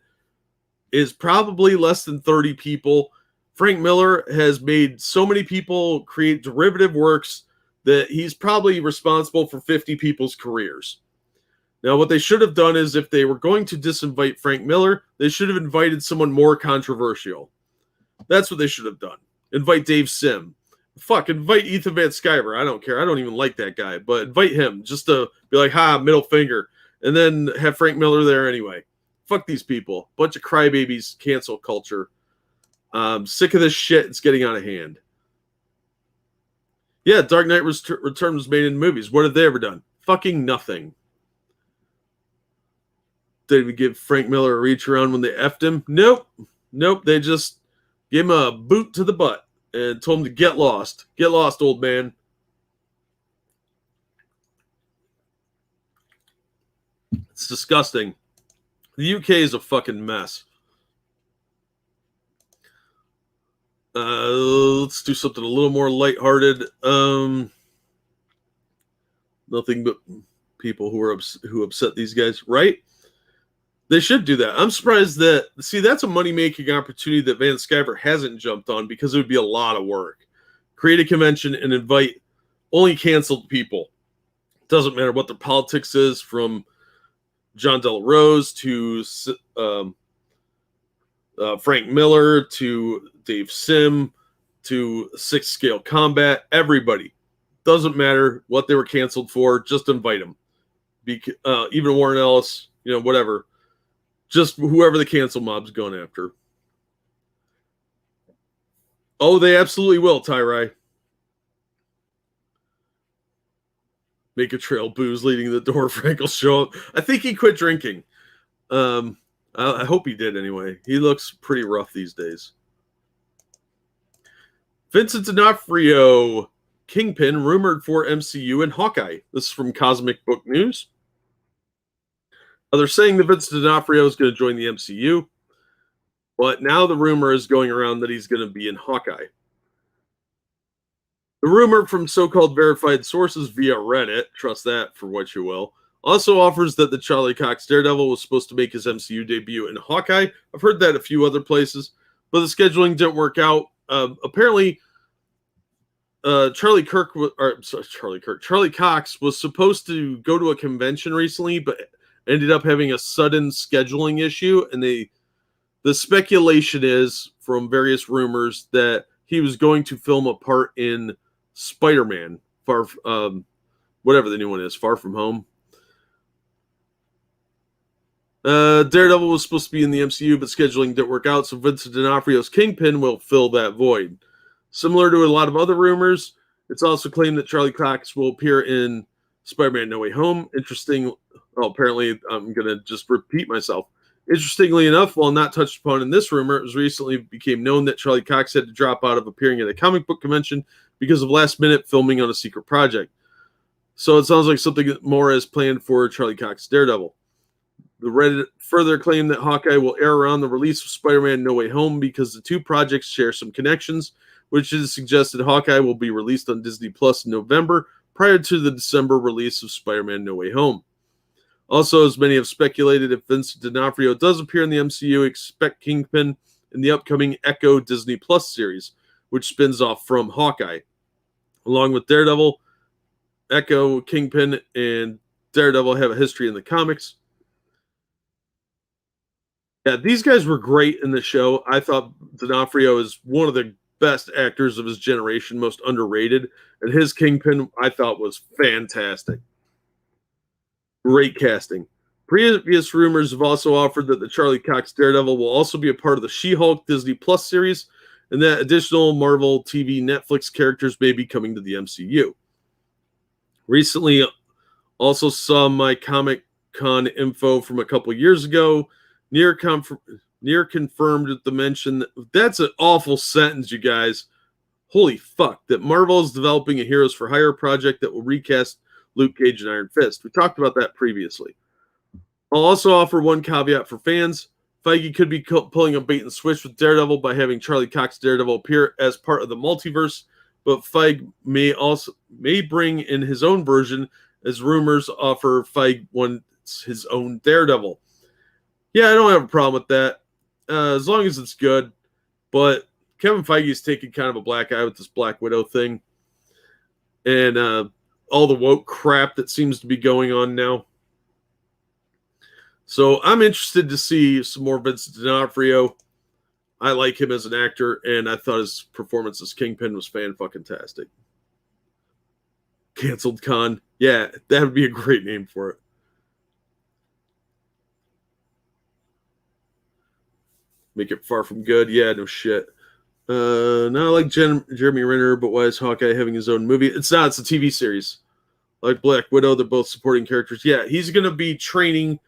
is probably less than 30 people. Frank Miller has made so many people create derivative works that he's probably responsible for 50 people's careers. Now, what they should have done is, if they were going to disinvite Frank Miller, they should have invited someone more controversial. That's what they should have done. Invite Dave Sim. Fuck, invite Ethan Van Sciver. I don't care. I don't even like that guy, but invite him just to be like, middle finger. And then have Frank Miller there anyway. Fuck these people. Bunch of crybabies, cancel culture. I'm sick of this shit. It's getting out of hand. Yeah, Dark Knight Returns was made in movies. What have they ever done? Fucking nothing. Did we give Frank Miller a reach around when they effed him? Nope. They just gave him a boot to the butt and told him to get lost. Get lost, old man. It's disgusting. The UK is a fucking mess. Let's do something a little more lighthearted. Nothing but people who upset these guys, right? They should do that. I'm surprised that, see, that's a money-making opportunity that Van Sciver hasn't jumped on because it would be a lot of work. Create a convention and invite only canceled people. Doesn't matter what their politics is, from John Del Rose to Frank Miller to Dave Sim to Six Scale Combat. Everybody. Doesn't matter what they were canceled for. Just invite them. Even Warren Ellis, whatever. Just whoever the cancel mob's going after. Oh, they absolutely will, Tyrai. Make a trail, booze leading the door. Frank will show up. I think he quit drinking. I hope he did anyway. He looks pretty rough these days. Vincent D'Onofrio, Kingpin, rumored for MCU and Hawkeye. This is from Cosmic Book News. They're saying that Vincent D'Onofrio is going to join the MCU, but now the rumor is going around that he's going to be in Hawkeye. The rumor from so-called verified sources via Reddit, trust that for what you will, also offers that the Charlie Cox Daredevil was supposed to make his MCU debut in Hawkeye. I've heard that a few other places, but the scheduling didn't work out. Apparently, Charlie Cox was supposed to go to a convention recently, but ended up having a sudden scheduling issue, and the speculation is from various rumors that he was going to film a part in Spider-Man, whatever the new one is, Far From Home. Daredevil was supposed to be in the MCU, but scheduling didn't work out, so Vincent D'Onofrio's Kingpin will fill that void. Similar to a lot of other rumors, it's also claimed that Charlie Cox will appear in Spider-Man No Way Home. Apparently I'm going to just repeat myself. Interestingly enough, while not touched upon in this rumor, it was recently became known that Charlie Cox had to drop out of appearing at a comic book convention because of last-minute filming on a secret project. So it sounds like something more is planned for Charlie Cox Daredevil. The Reddit further claimed that Hawkeye will air around the release of Spider-Man No Way Home because the two projects share some connections, which is suggested Hawkeye will be released on Disney Plus in November prior to the December release of Spider-Man No Way Home. Also, as many have speculated, if Vincent D'Onofrio does appear in the MCU, expect Kingpin in the upcoming Echo Disney Plus series, which spins off from Hawkeye. Along with Daredevil, Echo, Kingpin, and Daredevil have a history in the comics. Yeah, these guys were great in the show. I thought D'Onofrio is one of the best actors of his generation, most underrated, and his Kingpin, I thought, was fantastic. Great casting. Previous rumors have also offered that the Charlie Cox Daredevil will also be a part of the She-Hulk Disney Plus series, and that additional Marvel TV Netflix characters may be coming to the MCU. Recently, also saw my Comic-Con info from a couple years ago. Near confirmed the mention. That's an awful sentence, you guys. Holy fuck. That Marvel is developing a Heroes for Hire project that will recast Luke Cage and Iron Fist. We talked about that previously. I'll also offer one caveat for fans. Feige could be pulling a bait and switch with Daredevil by having Charlie Cox Daredevil appear as part of the multiverse, but Feige may bring in his own version, as rumors offer Feige wants his own Daredevil. Yeah, I don't have a problem with that, as long as it's good. But Kevin Feige's taking kind of a black eye with this Black Widow thing, and all the woke crap that seems to be going on now. So I'm interested to see some more Vincent D'Onofrio. I like him as an actor, and I thought his performance as Kingpin was fan-fucking-tastic. Canceled Con. Yeah, that would be a great name for it. Make it Far From Good. Yeah, no shit. Now I like Jeremy Renner, but why is Hawkeye having his own movie? It's not. It's a TV series. Like Black Widow, they're both supporting characters. Yeah, he's going to be training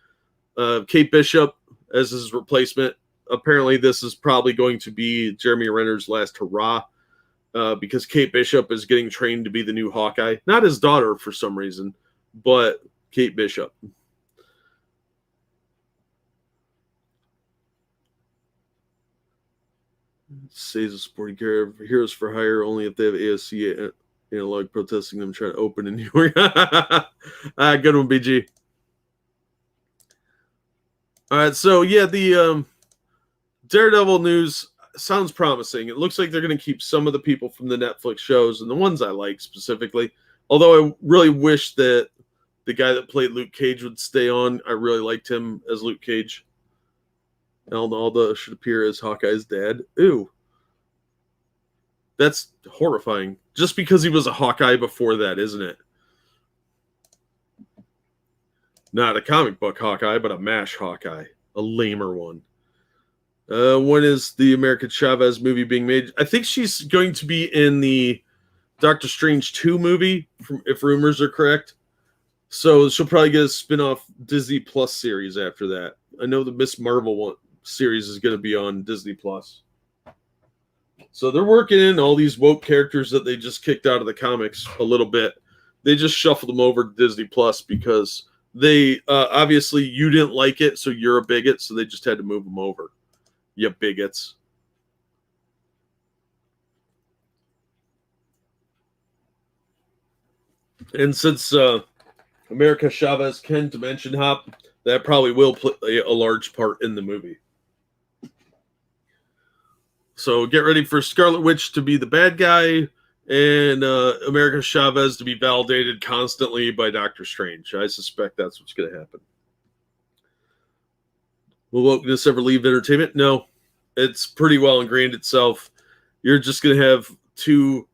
Kate Bishop as his replacement. Apparently, this is probably going to be Jeremy Renner's last hurrah, because Kate Bishop is getting trained to be the new Hawkeye. Not his daughter for some reason, but Kate Bishop. Says a supporting care of Heroes for Hire only if they have AOC analog protesting them trying to open in New York. Good one, BG. All right, so yeah, the Daredevil news sounds promising. It looks like they're going to keep some of the people from the Netflix shows and the ones I like specifically. Although I really wish that the guy that played Luke Cage would stay on. I really liked him as Luke Cage. Alan Alda should appear as Hawkeye's dad. Ooh. That's horrifying. Just because he was a Hawkeye before that, isn't it? Not a comic book Hawkeye, but a MASH Hawkeye. A lamer one. When is the America Chavez movie being made? I think she's going to be in the Doctor Strange 2 movie, if rumors are correct. So she'll probably get a spin-off Disney Plus series after that. I know the Miss Marvel series is going to be on Disney Plus. So they're working in all these woke characters that they just kicked out of the comics a little bit. They just shuffled them over to Disney Plus because they obviously you didn't like it, so you're a bigot, so they just had to move them over. You bigots. And since America Chavez can dimension hop, that probably will play a large part in the movie. So get ready for Scarlet Witch to be the bad guy and America Chavez to be validated constantly by Doctor Strange. I suspect that's what's going to happen. Will wokeness ever leave entertainment? No. It's pretty well ingrained itself. You're just going to have two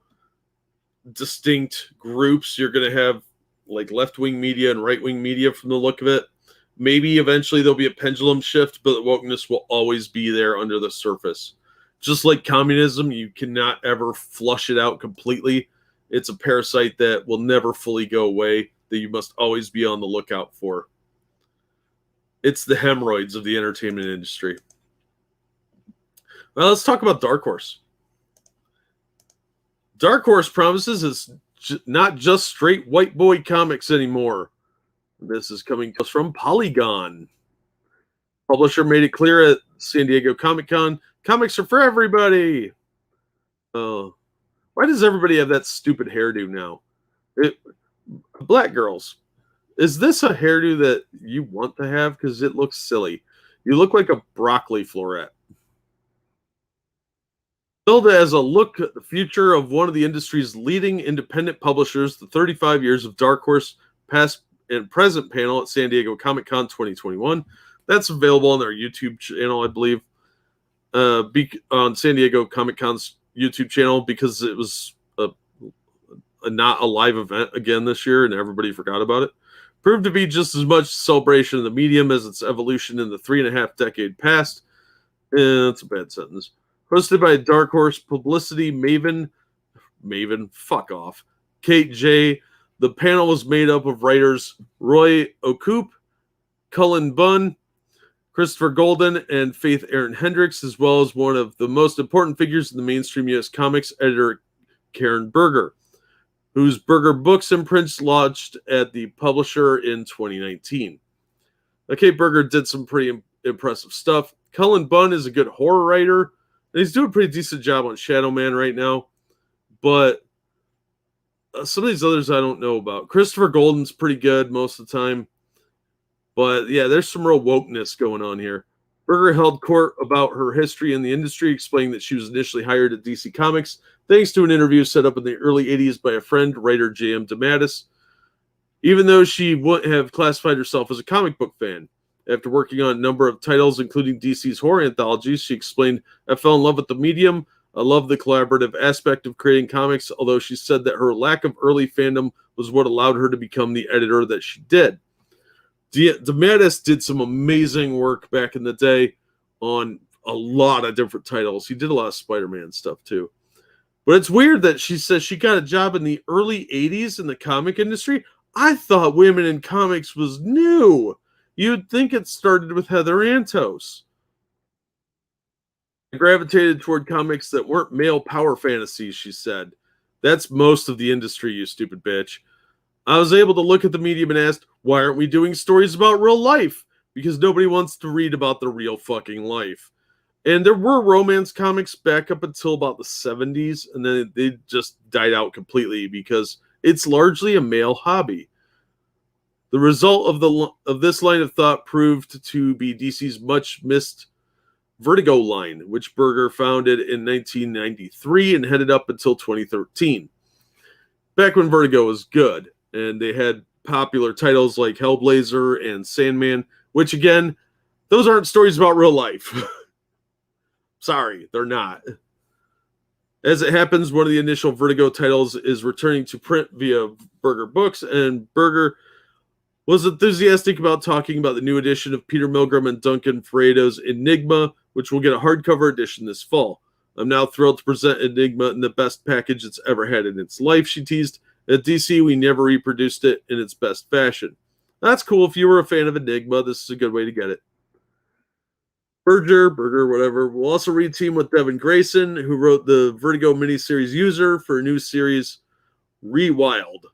distinct groups. You're going to have like left-wing media and right-wing media from the look of it. Maybe eventually there'll be a pendulum shift, but wokeness will always be there under the surface. Just like communism, you cannot ever flush it out completely. It's a parasite that will never fully go away, that you must always be on the lookout for. It's the hemorrhoids of the entertainment industry. Well, let's talk about Dark Horse. Dark Horse promises it's not just straight white boy comics anymore. This is coming to us from Polygon. Publisher made it clear at San Diego Comic-Con, comics are for everybody. Why does everybody have that stupid hairdo now? Black girls, is this a hairdo that you want to have? Because it looks silly. You look like a broccoli floret. Billed as a look at the future of one of the industry's leading independent publishers, the 35 years of Dark Horse past and present panel at San Diego Comic-Con 2021. That's available on their YouTube channel, I believe, on San Diego Comic-Con's YouTube channel, because it was not a live event again this year and everybody forgot about it. Proved to be just as much celebration of the medium as its evolution in the 3.5 decade past. That's a bad sentence. Hosted by Dark Horse publicity maven, fuck off, Kate J. The panel was made up of writers Roy Okupe, Cullen Bunn, Christopher Golden, and Faith Erin Hendricks, as well as one of the most important figures in the mainstream U.S. comics, editor Karen Berger, whose Berger Books imprints launched at the publisher in 2019. Kate Berger did some pretty impressive stuff. Cullen Bunn is a good horror writer, and he's doing a pretty decent job on Shadow Man right now, but some of these others I don't know about. Christopher Golden's pretty good most of the time. But yeah, there's some real wokeness going on here. Berger held court about her history in the industry, explaining that she was initially hired at DC Comics thanks to an interview set up in the early 80s by a friend, writer J.M. DeMatteis, even though she wouldn't have classified herself as a comic book fan. After working on a number of titles, including DC's horror anthologies, she explained, I fell in love with the medium. I love the collaborative aspect of creating comics, although she said that her lack of early fandom was what allowed her to become the editor that she did. DeMatteis did some amazing work back in the day on a lot of different titles. He did a lot of Spider-Man stuff too. But it's weird that she says she got a job in the early 80s in the comic industry. I thought women in comics was new. You'd think it started with Heather Antos. I gravitated toward comics that weren't male power fantasies, she said. That's most of the industry, you stupid bitch. I was able to look at the medium and asked, why aren't we doing stories about real life? Because nobody wants to read about the real fucking life. And there were romance comics back up until about the 70s, and then they just died out completely because it's largely a male hobby. The result of this line of thought proved to be DC's much missed Vertigo line, which Berger founded in 1993 and headed up until 2013. Back when Vertigo was good, and they had popular titles like Hellblazer and Sandman, which again, those aren't stories about real life. Sorry, they're not. As it happens, one of the initial Vertigo titles is returning to print via Berger Books, and Berger was enthusiastic about talking about the new edition of Peter Milgrom and Duncan Freiredo's Enigma, which will get a hardcover edition this fall. I'm now thrilled to present Enigma in the best package it's ever had in its life, she teased. At DC, we never reproduced it in its best fashion. That's cool. If you were a fan of Enigma, this is a good way to get it. Berger, whatever, will also reteam with Devin Grayson, who wrote the Vertigo miniseries User for a new series, Rewild.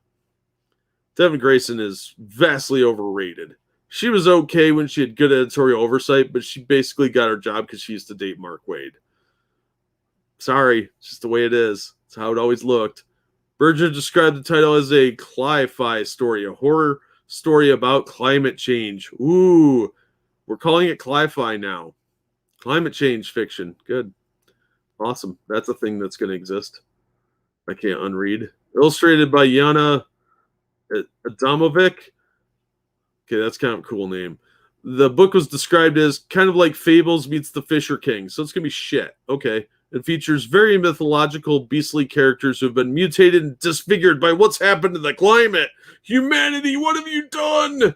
Devin Grayson is vastly overrated. She was okay when she had good editorial oversight, but she basically got her job because she used to date Mark Waid. Sorry, it's just the way it is. It's how it always looked. Berger described the title as a cli-fi story, a horror story about climate change. Ooh, we're calling it cli-fi now. Climate change fiction. Good. Awesome. That's a thing that's going to exist. I can't unread. Illustrated by Yana Adamovic. Okay, that's kind of a cool name. The book was described as kind of like Fables meets the Fisher King, so it's going to be shit. Okay. It features very mythological, beastly characters who have been mutated and disfigured by what's happened to the climate. Humanity, what have you done?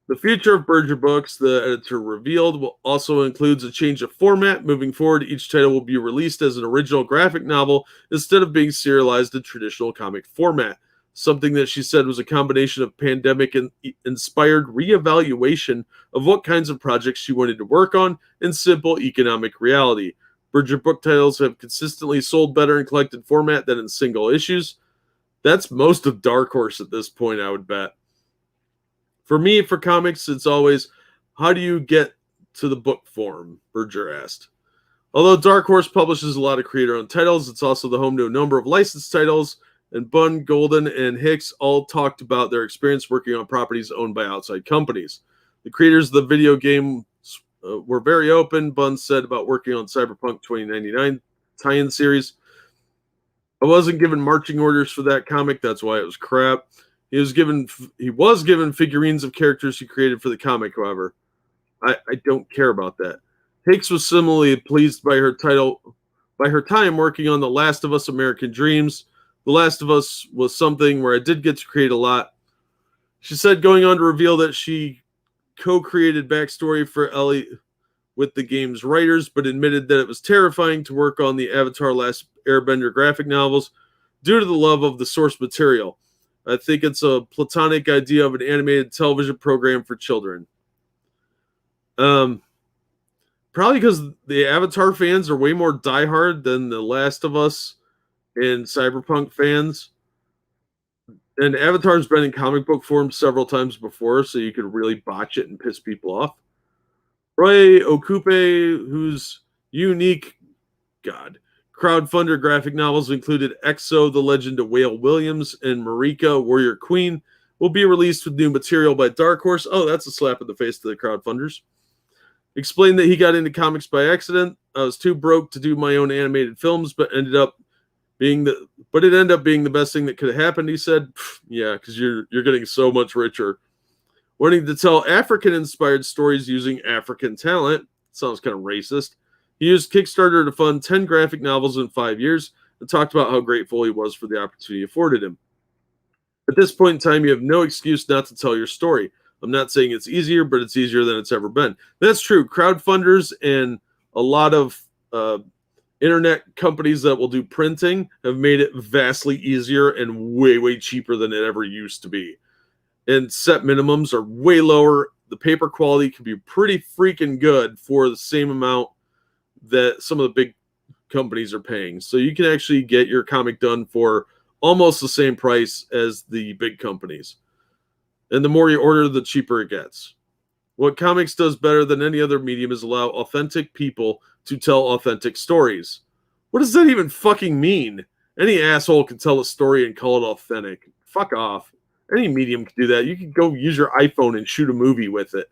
The future of Berger Books, the editor revealed, also includes a change of format. Moving forward, each title will be released as an original graphic novel instead of being serialized in traditional comic format. Something that she said was a combination of pandemic-inspired reevaluation of what kinds of projects she wanted to work on and simple economic reality. Berger book titles have consistently sold better in collected format than in single issues. That's most of Dark Horse at this point, I would bet. For me, for comics, it's always, how do you get to the book form? Berger asked. Although Dark Horse publishes a lot of creator-owned titles, it's also the home to a number of licensed titles, and Bunn, Golden, and Hicks all talked about their experience working on properties owned by outside companies. The creators of the video game were very open. Bunn said about working on Cyberpunk 2099 tie-in series. I wasn't given marching orders for that comic, that's why it was crap. He was given figurines of characters he created for the comic, however. I don't care about that. Hicks was similarly pleased by her time working on The Last of Us American Dreams. The Last of Us was something where I did get to create a lot. She said, going on to reveal that she co-created backstory for Ellie with the game's writers, but admitted that it was terrifying to work on the Avatar Last Airbender graphic novels due to the love of the source material. I think it's a platonic idea of an animated television program for children. Probably because the Avatar fans are way more diehard than the Last of Us and Cyberpunk fans. And Avatar's been in comic book form several times before, so you could really botch it and piss people off. Roy Okupe, whose unique crowdfunder graphic novels included Exo, The Legend of Whale Williams, and Marika, Warrior Queen, will be released with new material by Dark Horse. Oh, that's a slap in the face to the crowdfunders. Explained that he got into comics by accident. I was too broke to do my own animated films, but it ended up being the best thing that could have happened. He said, "Yeah, because you're getting so much richer." Wanting to tell African-inspired stories using African talent. Sounds kind of racist. He used Kickstarter to fund 10 graphic novels in 5 years and talked about how grateful he was for the opportunity afforded him. At this point in time, you have no excuse not to tell your story. I'm not saying it's easier, but it's easier than it's ever been. That's true. Crowdfunders and a lot of internet companies that will do printing have made it vastly easier and way, way cheaper than it ever used to be. And set minimums are way lower. The paper quality can be pretty freaking good for the same amount that some of the big companies are paying. So you can actually get your comic done for almost the same price as the big companies. And the more you order, the cheaper it gets. What comics does better than any other medium is allow authentic people to tell authentic stories. What does that even fucking mean? Any asshole can tell a story and call it authentic. Fuck off. Any medium can do that. You can go use your iPhone and shoot a movie with it.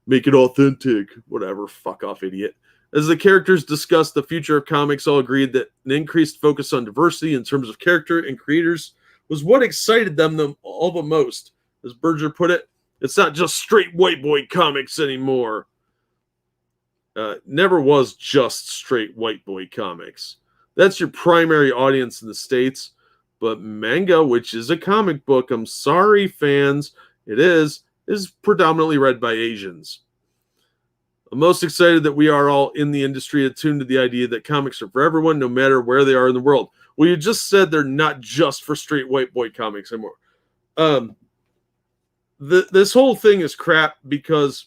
Make it authentic. Whatever. Fuck off, idiot. As the characters discussed the future of comics, all agreed that an increased focus on diversity in terms of character and creators was what excited them all the most. As Berger put it, it's not just straight white boy comics anymore. Never was just straight white boy comics. That's your primary audience in the States. But manga, which is a comic book, I'm sorry, fans, it is predominantly read by Asians. I'm most excited that we are all in the industry attuned to the idea that comics are for everyone, no matter where they are in the world. Well, you just said they're not just for straight white boy comics anymore. This whole thing is crap because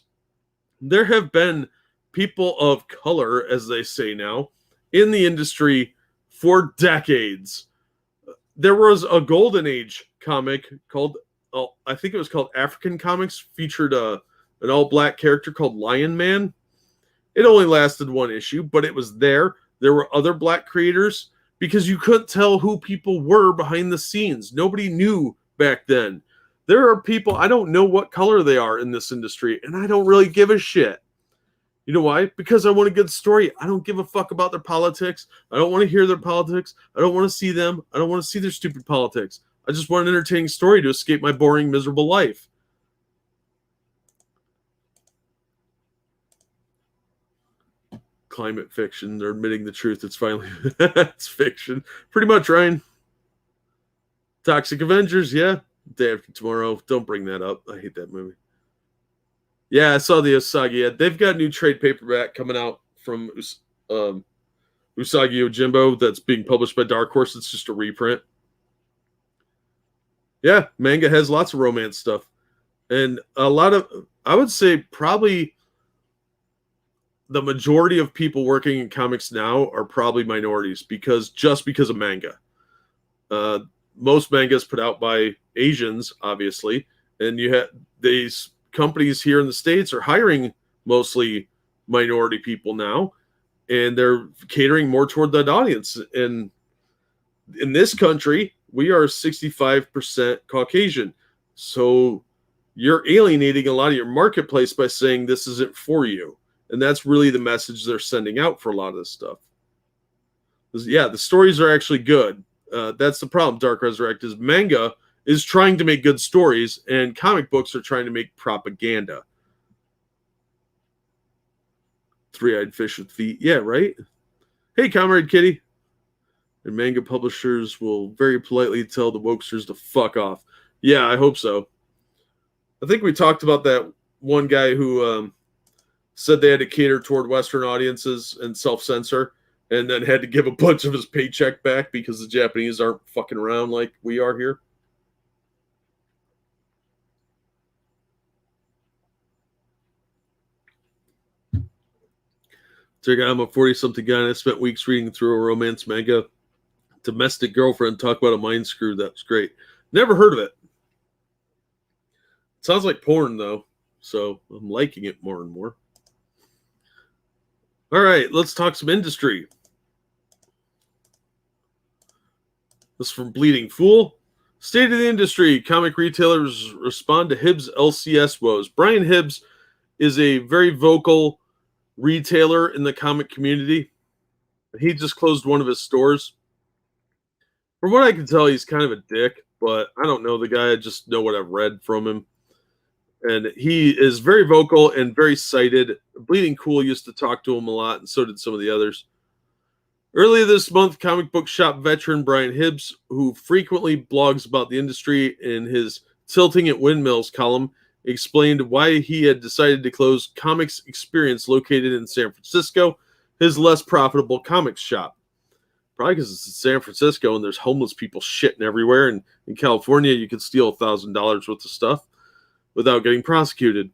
there have been people of color, as they say now, in the industry for decades. There was a golden age comic called, I think it was called African Comics, featured an all-black character called Lion Man. It only lasted one issue, but it was there. There were other black creators because you couldn't tell who people were behind the scenes. Nobody knew back then. There are people, I don't know what color they are in this industry, and I don't really give a shit. You know why? Because I want a good story. I don't give a fuck about their politics. I don't want to hear their politics. I don't want to see them. I don't want to see their stupid politics. I just want an entertaining story to escape my boring, miserable life. Climate fiction. They're admitting the truth. It's finally it's fiction. Pretty much, Ryan. Toxic Avengers, yeah. Day After Tomorrow. Don't bring that up. I hate that movie. Yeah, I saw the Usagi ad. They've got a new trade paperback coming out from Usagi Yojimbo that's being published by Dark Horse. It's just a reprint. Yeah, manga has lots of romance stuff. And a lot of, I would say probably the majority of people working in comics now are probably minorities because of manga. Most mangas put out by Asians, obviously, and you have these companies here in the States are hiring mostly minority people now, and they're catering more toward that audience. And in this country, we are 65% Caucasian. So you're alienating a lot of your marketplace by saying this isn't for you. And that's really the message they're sending out for a lot of this stuff. Yeah, the stories are actually good. That's the problem, Dark Resurrect, is manga is trying to make good stories, and comic books are trying to make propaganda. Three-eyed fish with feet. Yeah, right? Hey, Comrade Kitty. And manga publishers will very politely tell the wokesters to fuck off. Yeah, I hope so. I think we talked about that one guy who said they had to cater toward Western audiences and self-censor, and then had to give a bunch of his paycheck back because the Japanese aren't fucking around like we are here. I'm a 40-something guy, and I spent weeks reading through a romance manga. Domestic girlfriend talk about a mind screw. That's great. Never heard of it. Sounds like porn, though, so I'm liking it more and more. All right, let's talk some industry. This is from Bleeding Fool. State of the industry. Comic retailers respond to Hibbs LCS woes. Brian Hibbs is a very vocal retailer in the comic community. He just closed one of his stores. From what I can tell, he's kind of a dick, but I don't know the guy. I just know what I've read from him. And he is very vocal and very cited. Bleeding Cool used to talk to him a lot, and so did some of the others. Earlier this month, comic book shop veteran Brian Hibbs, who frequently blogs about the industry in his Tilting at Windmills column, explained why he had decided to close Comics Experience located in San Francisco, his less profitable comics shop. Probably because it's in San Francisco and there's homeless people shitting everywhere, and in California you could steal $1,000 worth of stuff without getting prosecuted.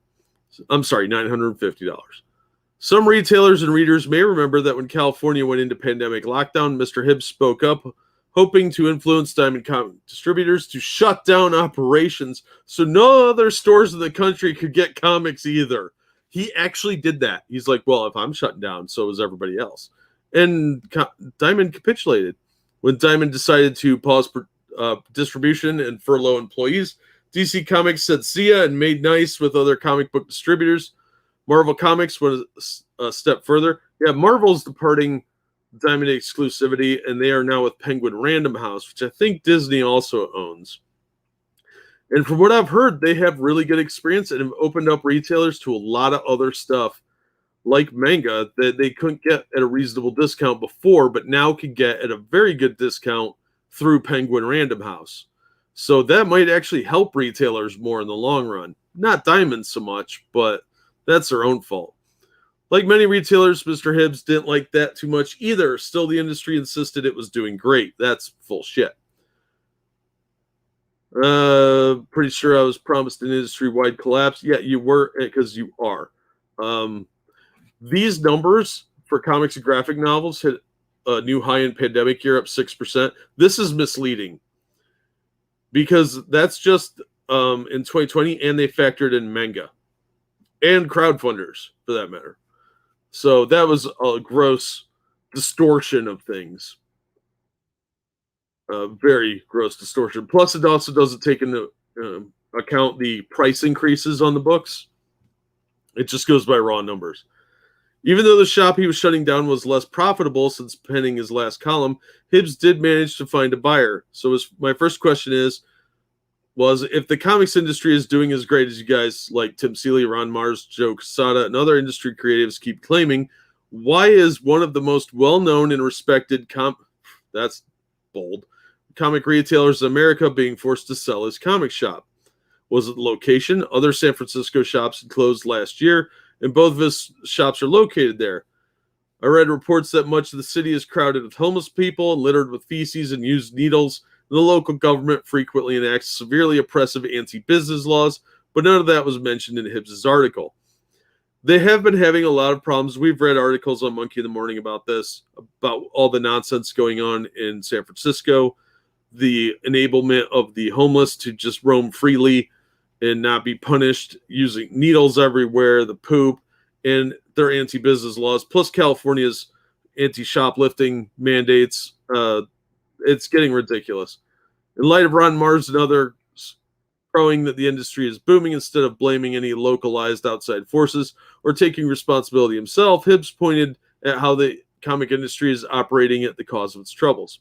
I'm sorry, $950. Some retailers and readers may remember that when California went into pandemic lockdown, Mr. Hibbs spoke up, hoping to influence Diamond Comic distributors to shut down operations so no other stores in the country could get comics either. He actually did that. He's like, well, if I'm shutting down, so is everybody else. And Diamond capitulated. When Diamond decided to pause distribution and furlough employees. DC Comics said see ya and made nice with other comic book distributors. Marvel Comics went a step further. Yeah, Marvel's departing Diamond exclusivity, and they are now with Penguin Random House, which I think Disney also owns. And from what I've heard, they have really good experience and have opened up retailers to a lot of other stuff like manga that they couldn't get at a reasonable discount before, but now can get at a very good discount through Penguin Random House. So that might actually help retailers more in the long run. Not Diamond so much, but that's their own fault. Like many retailers, Mr. Hibbs didn't like that too much either. Still, the industry insisted it was doing great. That's full shit. Pretty sure I was promised an industry-wide collapse. Yeah, you were, because you are. These numbers for comics and graphic novels hit a new high in pandemic year, up 6%. This is misleading because that's just in 2020, and they factored in manga and crowdfunders for that matter. So that was a gross distortion of things. Very gross distortion. Plus, it also doesn't take into account the price increases on the books. It just goes by raw numbers. Even though the shop he was shutting down was less profitable since penning his last column, Hibbs did manage to find a buyer. So my first question was if the comics industry is doing as great as you guys like Tim Seeley, Ron Mars, Joe Quesada, and other industry creatives keep claiming, why is one of the most well-known and respected that's bold, comic retailers in America being forced to sell his comic shop? Was it the location? Other San Francisco shops had closed last year, and both of his shops are located there. I read reports that much of the city is crowded with homeless people, littered with feces and used needles. The local government frequently enacts severely oppressive anti-business laws, but none of that was mentioned in Hibbs' article. They have been having a lot of problems. We've read articles on Monkey in the Morning about this, about all the nonsense going on in San Francisco, the enablement of the homeless to just roam freely and not be punished, using needles everywhere, the poop, and their anti-business laws, plus California's anti-shoplifting mandates. It's getting ridiculous. In light of Ron Mars and others crowing that the industry is booming instead of blaming any localized outside forces or taking responsibility himself, Hibbs pointed at how the comic industry is operating at the cause of its troubles.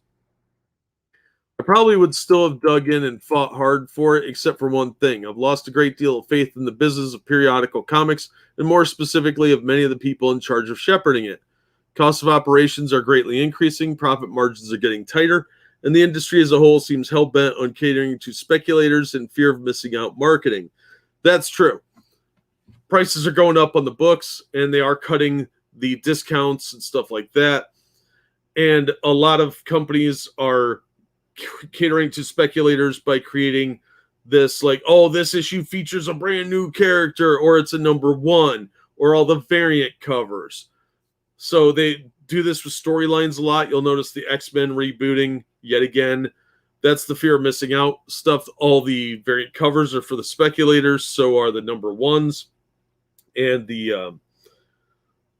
I probably would still have dug in and fought hard for it, except for one thing. I've lost a great deal of faith in the business of periodical comics, and more specifically of many of the people in charge of shepherding it. Costs of operations are greatly increasing, profit margins are getting tighter, and the industry as a whole seems hell-bent on catering to speculators in fear of missing out marketing. That's true. Prices are going up on the books, and they are cutting the discounts and stuff like that. And a lot of companies are catering to speculators by creating this, like, oh, this issue features a brand new character, or it's a number one, or all the variant covers. So they do this with storylines a lot. You'll notice the X-Men rebooting yet again. That's the fear of missing out stuff. All the variant covers are for the speculators, so are the number ones. And the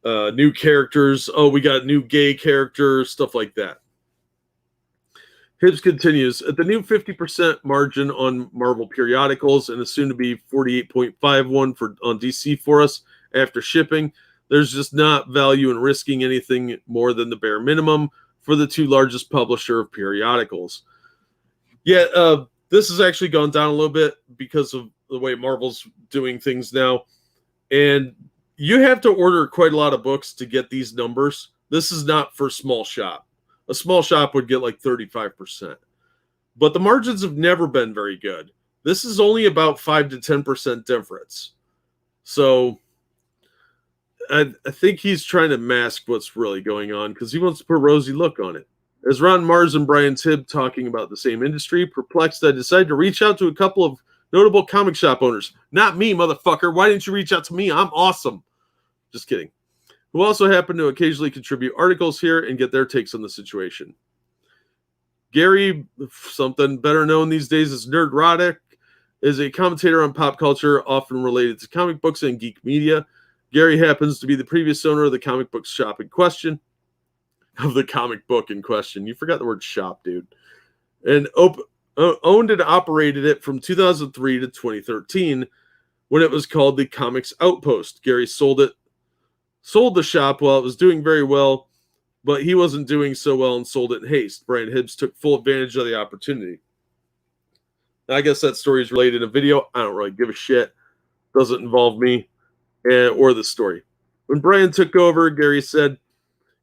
new characters. Oh, we got new gay characters, stuff like that. Hibbs continues, at the new 50% margin on Marvel periodicals and a soon-to-be 48.51 on DC for us after shipping, there's just not value in risking anything more than the bare minimum for the two largest publisher of periodicals. Yeah, this has actually gone down a little bit because of the way Marvel's doing things now. And you have to order quite a lot of books to get these numbers. This is not for small shop. A small shop would get like 35%. But the margins have never been very good. This is only about 5 to 10% difference. So I think he's trying to mask what's really going on because he wants to put a rosy look on it. As Ron Mars and Brian Tibb talking about the same industry, perplexed, I decided to reach out to a couple of notable comic shop owners. Not me, motherfucker. Why didn't you reach out to me? I'm awesome. Just kidding. Who also happen to occasionally contribute articles here and get their takes on the situation. Gary, something better known these days as Nerdrotic, is a commentator on pop culture, often related to comic books and geek media. Gary happens to be the previous owner of the comic book shop in question. You forgot the word shop, dude. And owned and operated it from 2003 to 2013 when it was called the Comics Outpost. Gary sold the shop while it was doing very well, but he wasn't doing so well and sold it in haste. Brian Hibbs took full advantage of the opportunity. I guess that story is related in a video. I don't really give a shit. Doesn't involve me or the story. When Brian took over, Gary said,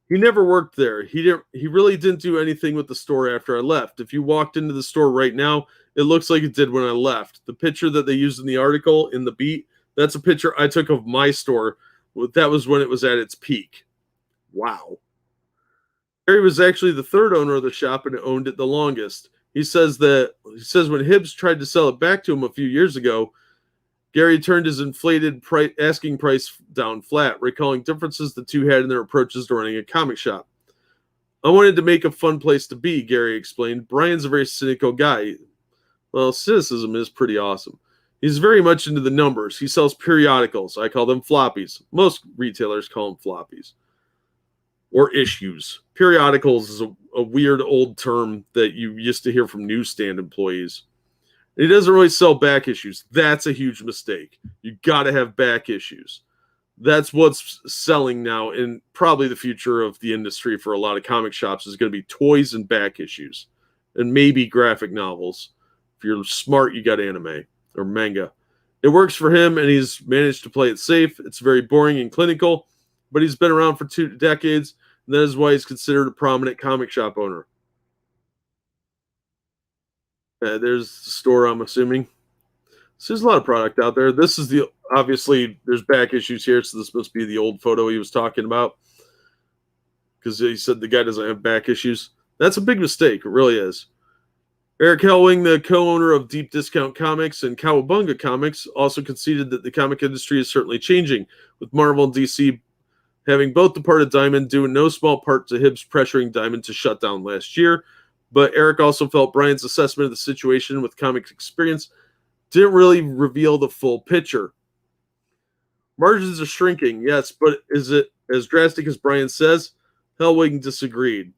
he never worked there. He really didn't do anything with the store after I left. If you walked into the store right now, it looks like it did when I left. The picture that they used in the article in the Beat, that's a picture I took of my store. That was when it was at its peak. Wow. Gary was actually the third owner of the shop and owned it the longest. He says when Hibbs tried to sell it back to him a few years ago, Gary turned his inflated asking price down flat, recalling differences the two had in their approaches to running a comic shop. I wanted to make a fun place to be, Gary explained. Brian's a very cynical guy. Well, cynicism is pretty awesome. He's very much into the numbers. He sells periodicals. I call them floppies. Most retailers call them floppies. Or issues. Periodicals is a weird old term that you used to hear from newsstand employees. He doesn't really sell back issues. That's a huge mistake. You got to have back issues. That's what's selling now, and probably the future of the industry for a lot of comic shops is going to be toys and back issues, and maybe graphic novels. If you're smart, you got anime or manga. It works for him, and he's managed to play it safe. It's very boring and clinical, but he's been around for 2 decades, and that is why he's considered a prominent comic shop owner. There's the store, I'm assuming. So there's a lot of product out there. This is obviously, there's back issues here, so this must be the old photo he was talking about. Because he said the guy doesn't have back issues. That's a big mistake. It really is. Eric Helwing, the co-owner of Deep Discount Comics and Cowabunga Comics, also conceded that the comic industry is certainly changing, with Marvel and DC having both departed Diamond, due in no small part to Hibbs pressuring Diamond to shut down last year. But Eric also felt Brian's assessment of the situation with comic experience didn't really reveal the full picture. Margins are shrinking, yes, but is it as drastic as Brian says? Helwing disagreed.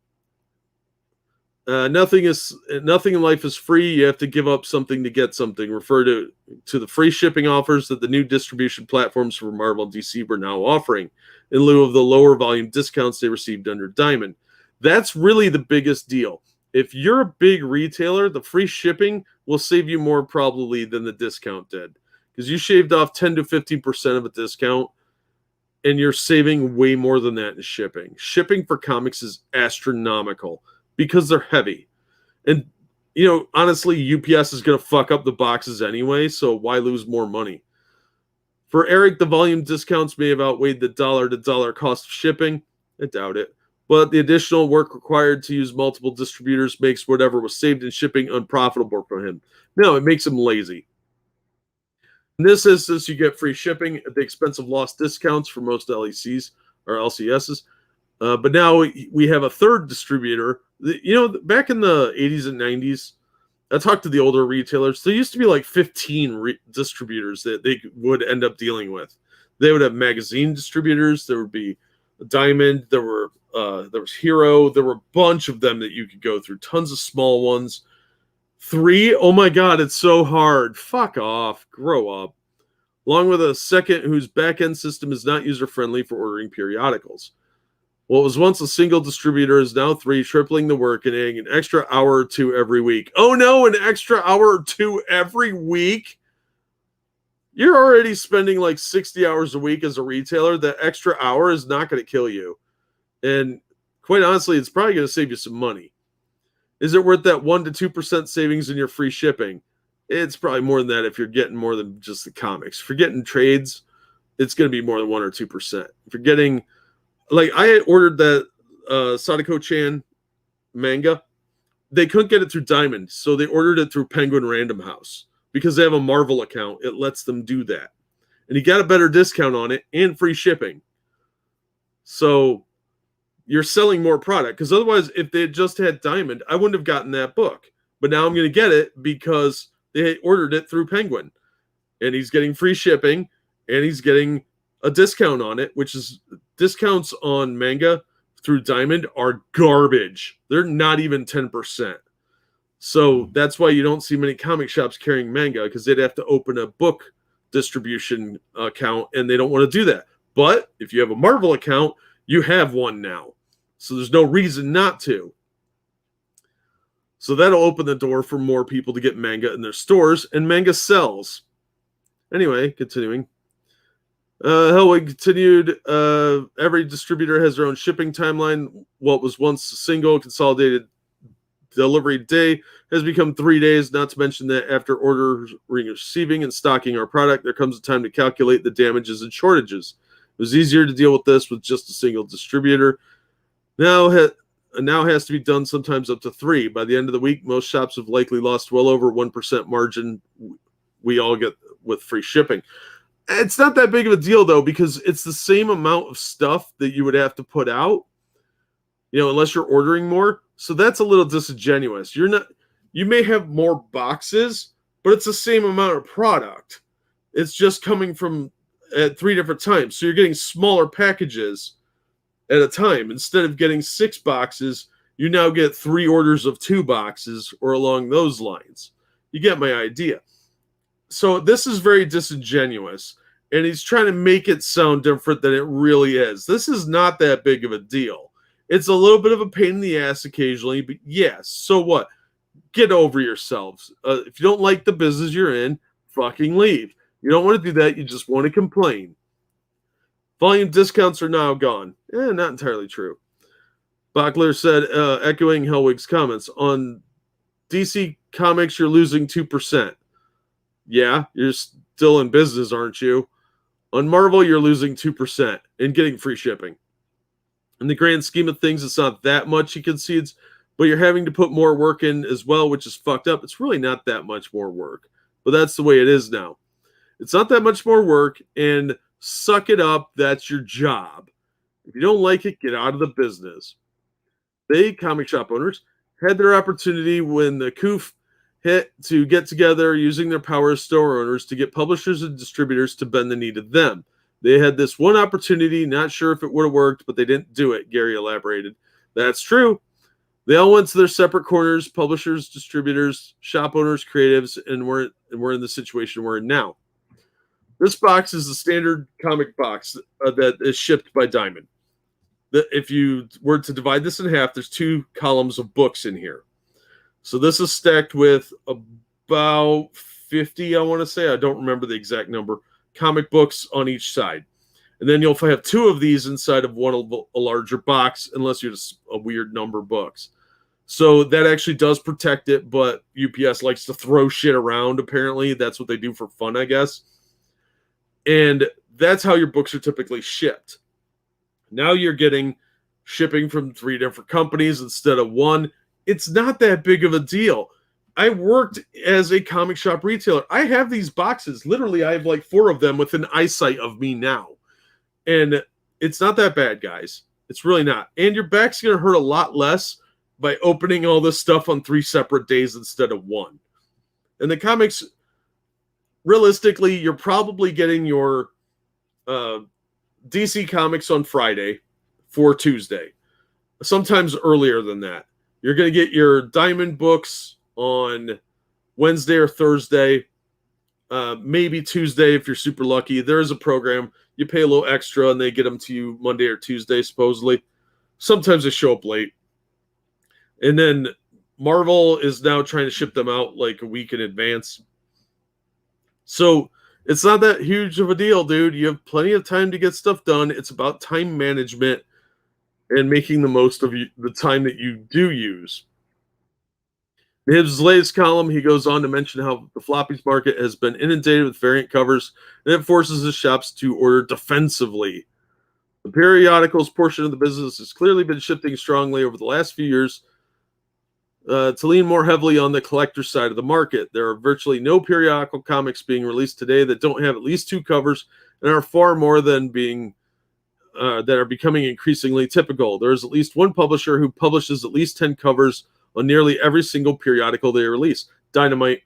Nothing in life is free. You have to give up something to get something. Refer to the free shipping offers that the new distribution platforms for Marvel and DC were now offering, in lieu of the lower volume discounts they received under Diamond. That's really the biggest deal. If you're a big retailer, the free shipping will save you more probably than the discount did, because you shaved off 10 to 15% of a discount, and you're saving way more than that in shipping. Shipping for comics is astronomical because they're heavy. And, honestly, UPS is going to fuck up the boxes anyway, so why lose more money? For Eric, the volume discounts may have outweighed the dollar-to-dollar cost of shipping. I doubt it. But the additional work required to use multiple distributors makes whatever was saved in shipping unprofitable for him. No, it makes him lazy. In this instance, you get free shipping at the expense of lost discounts for most LECs or LCSs. But now we have a third distributor. Back in the 80s and 90s, I talked to the older retailers. There used to be like 15 distributors that they would end up dealing with. They would have magazine distributors. There would be Diamond. There was Hero. There were a bunch of them that you could go through. Tons of small ones. 3? Oh my God, it's so hard. Fuck off. Grow up. Along with a second whose back-end system is not user-friendly for ordering periodicals. What was once a single distributor is now 3, tripling the work and adding an extra hour or 2 every week. Oh no, an extra hour or 2 every week? You're already spending like 60 hours a week as a retailer. That extra hour is not going to kill you. And quite honestly, it's probably going to save you some money. Is it worth that 1 to 2% savings in your free shipping? It's probably more than that if you're getting more than just the comics. If you're getting trades, it's going to be more than 1 or 2%. If you're getting, like, I had ordered that Sadako-chan manga. They couldn't get it through Diamond, so they ordered it through Penguin Random House. Because they have a Marvel account, it lets them do that. And you got a better discount on it and free shipping. So you're selling more product. Because otherwise, if they had just had Diamond, I wouldn't have gotten that book. But now I'm going to get it because they ordered it through Penguin. And he's getting free shipping. And he's getting a discount on it, which is discounts on manga through Diamond are garbage. They're not even 10%. So that's why you don't see many comic shops carrying manga, because they'd have to open a book distribution account, and they don't want to do that. But if you have a Marvel account, you have one now. So there's no reason not to. So that'll open the door for more people to get manga in their stores, and manga sells. Anyway, continuing. Hellwig continued, every distributor has their own shipping timeline. What was once a single consolidated delivery day has become 3 days, not to mention that after ordering, receiving, and stocking our product, there comes a time to calculate the damages and shortages. It was easier to deal with this with just a single distributor. Now has to be done sometimes up to 3. By the end of the week, most shops have likely lost well over 1% margin we all get with free shipping. It's not that big of a deal, though, because it's the same amount of stuff that you would have to put out, unless you're ordering more. So that's a little disingenuous. You may have more boxes, but it's the same amount of product. It's just coming from at 3 different times. So you're getting smaller packages at a time. Instead of getting 6 boxes, you now get 3 orders of 2 boxes, or along those lines. You get my idea. So this is very disingenuous, and he's trying to make it sound different than it really is. This is not that big of a deal. It's a little bit of a pain in the ass occasionally, but yes, so what? Get over yourselves. If you don't like the business you're in, fucking leave. You don't want to do that. You just want to complain. Volume discounts are now gone. Not entirely true. Bachler said, echoing Hellwig's comments, on DC Comics, you're losing 2%. Yeah, you're still in business, aren't you? On Marvel, you're losing 2% and getting free shipping. In the grand scheme of things, it's not that much, he concedes, but you're having to put more work in as well, which is fucked up. It's really not that much more work, but that's the way it is now. It's not that much more work, and suck it up. That's your job. If you don't like it, get out of the business. They, comic shop owners, had their opportunity when the COOF hit to get together using their power as store owners to get publishers and distributors to bend the knee to them. They had this one opportunity, not sure if it would have worked, but they didn't do it, Gary elaborated. That's true. They all went to their separate corners, publishers, distributors, shop owners, creatives, and we're in the situation we're in now. This box is the standard comic box that is shipped by Diamond. If you were to divide this in half, there's 2 columns of books in here. So this is stacked with about 50, I want to say, I don't remember the exact number, comic books on each side. And then you'll have 2 of these inside of a larger box, unless you're just a weird number of books. So that actually does protect it, but UPS likes to throw shit around, apparently. That's what they do for fun, I guess. And that's how your books are typically shipped. Now you're getting shipping from 3 different companies instead of 1. It's not that big of a deal. I worked as a comic shop retailer. I have these boxes. Literally, I have like 4 of them within eyesight of me now. And it's not that bad, guys. It's really not. And your back's going to hurt a lot less by opening all this stuff on 3 separate days instead of 1. And the comics, realistically, you're probably getting your DC Comics on Friday for Tuesday. Sometimes earlier than that. You're going to get your Diamond books on Wednesday or Thursday, maybe Tuesday if you're super lucky. There is a program. You pay a little extra and they get them to you Monday or Tuesday, supposedly. Sometimes they show up late. And then Marvel is now trying to ship them out like a week in advance. So it's not that huge of a deal, dude. You have plenty of time to get stuff done. It's about time management and making the most of the time that you do use. In his latest column, he goes on to mention how the floppies market has been inundated with variant covers, and it forces the shops to order defensively. The periodicals portion of the business has clearly been shifting strongly over the last few years to lean more heavily on the collector side of the market. There are virtually no periodical comics being released today that don't have at least 2 covers, and are far more than that are becoming increasingly typical. There is at least 1 publisher who publishes at least 10 covers on nearly every single periodical they release. Dynamite.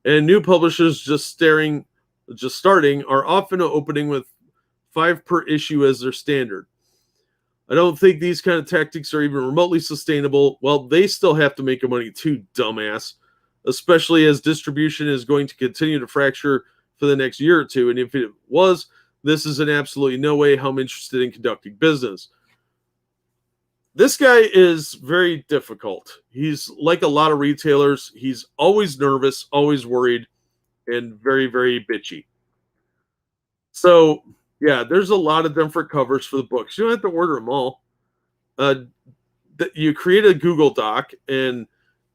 And new publishers just starting are often opening with 5 per issue as their standard. I don't think these kind of tactics are even remotely sustainable. Well, they still have to make money too, dumbass, especially as distribution is going to continue to fracture for the next year or two. And if it was, this is in absolutely no way how I'm interested in conducting business. This guy is very difficult. He's like a lot of retailers. He's always nervous, always worried, and very, very bitchy. So, yeah, there's a lot of different covers for the books. You don't have to order them all. You create a Google Doc and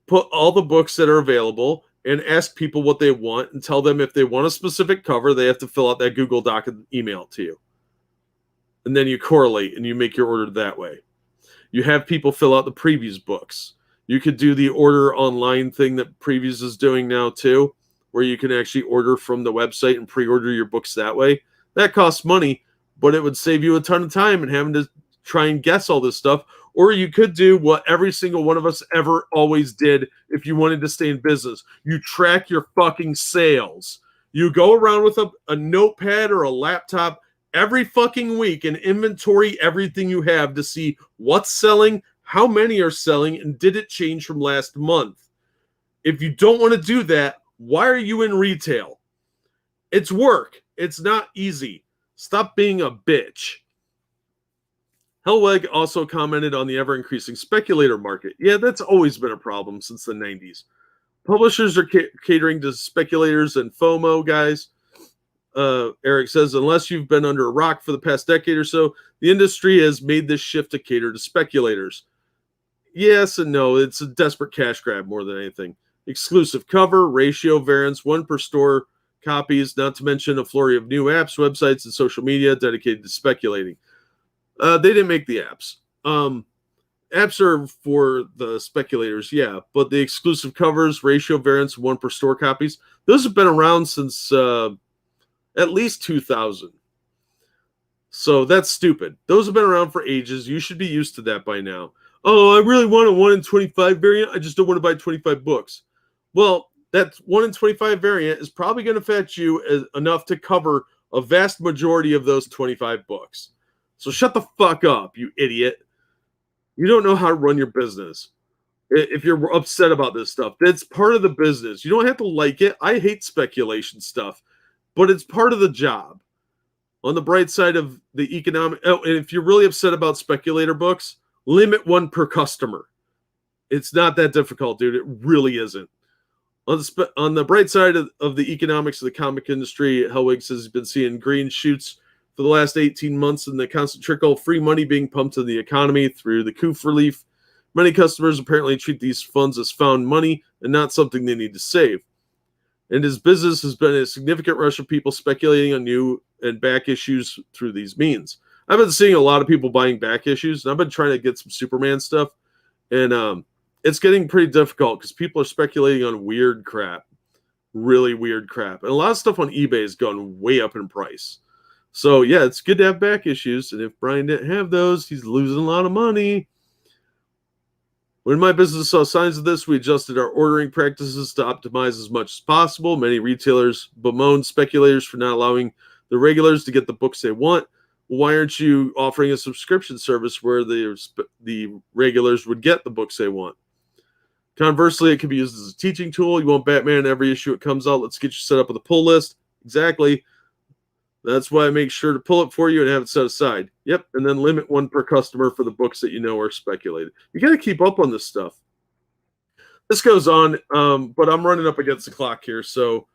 put all the books that are available and ask people what they want and tell them if they want a specific cover, they have to fill out that Google Doc and email it to you. And then you correlate and you make your order that way. You have people fill out the previews books. You could do the order online thing that Previews is doing now too, where you can actually order from the website and pre-order your books that way. That costs money, but it would save you a ton of time and having to try and guess all this stuff. Or you could do what every single one of us ever always did if you wanted to stay in business. You track your fucking sales. You go around with a notepad or a laptop every fucking week and inventory everything you have to see what's selling, how many are selling, and did it change from last month. If you don't want to do that, why are you in retail? It's work. It's not easy. Stop being a bitch. Hellweg also commented on the ever-increasing speculator market. Yeah, that's always been a problem since the 90s. Publishers are catering to speculators and FOMO guys. Eric says, unless you've been under a rock for the past decade or so, the industry has made this shift to cater to speculators. Yes and no. It's a desperate cash grab more than anything. Exclusive cover, ratio, variance, one per store copies, not to mention a flurry of new apps, websites, and social media dedicated to speculating. They didn't make the apps. Apps are for the speculators, yeah, but the exclusive covers, ratio, variance, one per store copies, those have been around since at least 2000. So that's stupid. Those have been around for ages. You should be used to that by now. Oh, I really want a 1 in 25 variant. I just don't want to buy 25 books. Well, that 1 in 25 variant is probably going to fetch you enough to cover a vast majority of those 25 books. So shut the fuck up, you idiot. You don't know how to run your business. If you're upset about this stuff, that's part of the business. You don't have to like it. I hate speculation stuff, but it's part of the job. On the bright side of the economic, and if you're really upset about speculator books, limit one per customer. It's not that difficult, dude. It really isn't. On the bright side of the economics of the comic industry, Hellwig says he's been seeing green shoots for the last 18 months and the constant trickle of free money being pumped to the economy through the coup relief. Many customers apparently treat these funds as found money and not something they need to save. And his business has been a significant rush of people speculating on new and back issues through these means. I've been seeing a lot of people buying back issues, and I've been trying to get some Superman stuff. And it's getting pretty difficult because people are speculating on weird crap, really weird crap. And a lot of stuff on eBay has gone way up in price. So, yeah, it's good to have back issues. And if Brian didn't have those, he's losing a lot of money. When my business saw signs of this, we adjusted our ordering practices to optimize as much as possible. Many retailers bemoan speculators for not allowing the regulars to get the books they want. Why aren't you offering a subscription service where the regulars would get the books they want? Conversely, it can be used as a teaching tool. You want Batman every issue it comes out. Let's get you set up with a pull list. Exactly. That's why I make sure to pull it for you and have it set aside. Yep, and then limit one per customer for the books that you know are speculated. You got to keep up on this stuff. This goes on, but I'm running up against the clock here, so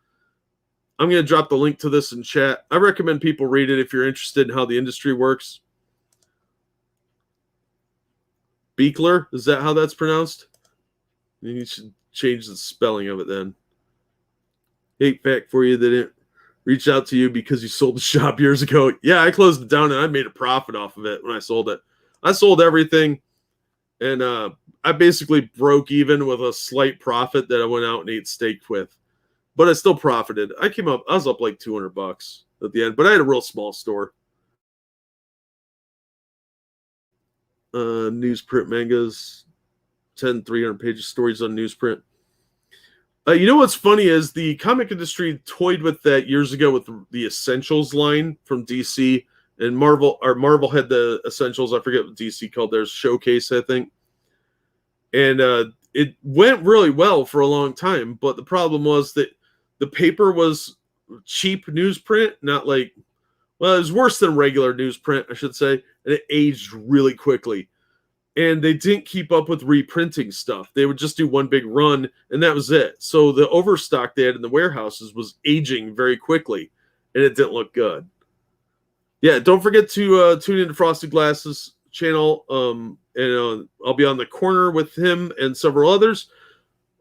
I'm going to drop the link to this in chat. I recommend people read it if you're interested in how the industry works. Beekler, is that how that's pronounced? You should change the spelling of it then. Hate fact for you that it reached out to you because you sold the shop years ago. Yeah, I closed it down and I made a profit off of it when I sold it. I sold everything, and I basically broke even with a slight profit that I went out and ate steak with. But I still profited. I was up like $200 at the end, but I had a real small store. Newsprint mangas, 300 pages stories on newsprint. You know what's funny is the comic industry toyed with that years ago with the Essentials line from DC And Marvel had the Essentials. I forget what DC called theirs, Showcase, I think. And it went really well for a long time. But the problem was that the paper was cheap newsprint, not like, well, it was worse than regular newsprint, I should say. And it aged really quickly. And they didn't keep up with reprinting stuff. They would just do one big run, and that was it. So the overstock they had in the warehouses was aging very quickly, and it didn't look good. Yeah, don't forget to tune into Frosted Glasses channel. And I'll be on the corner with him and several others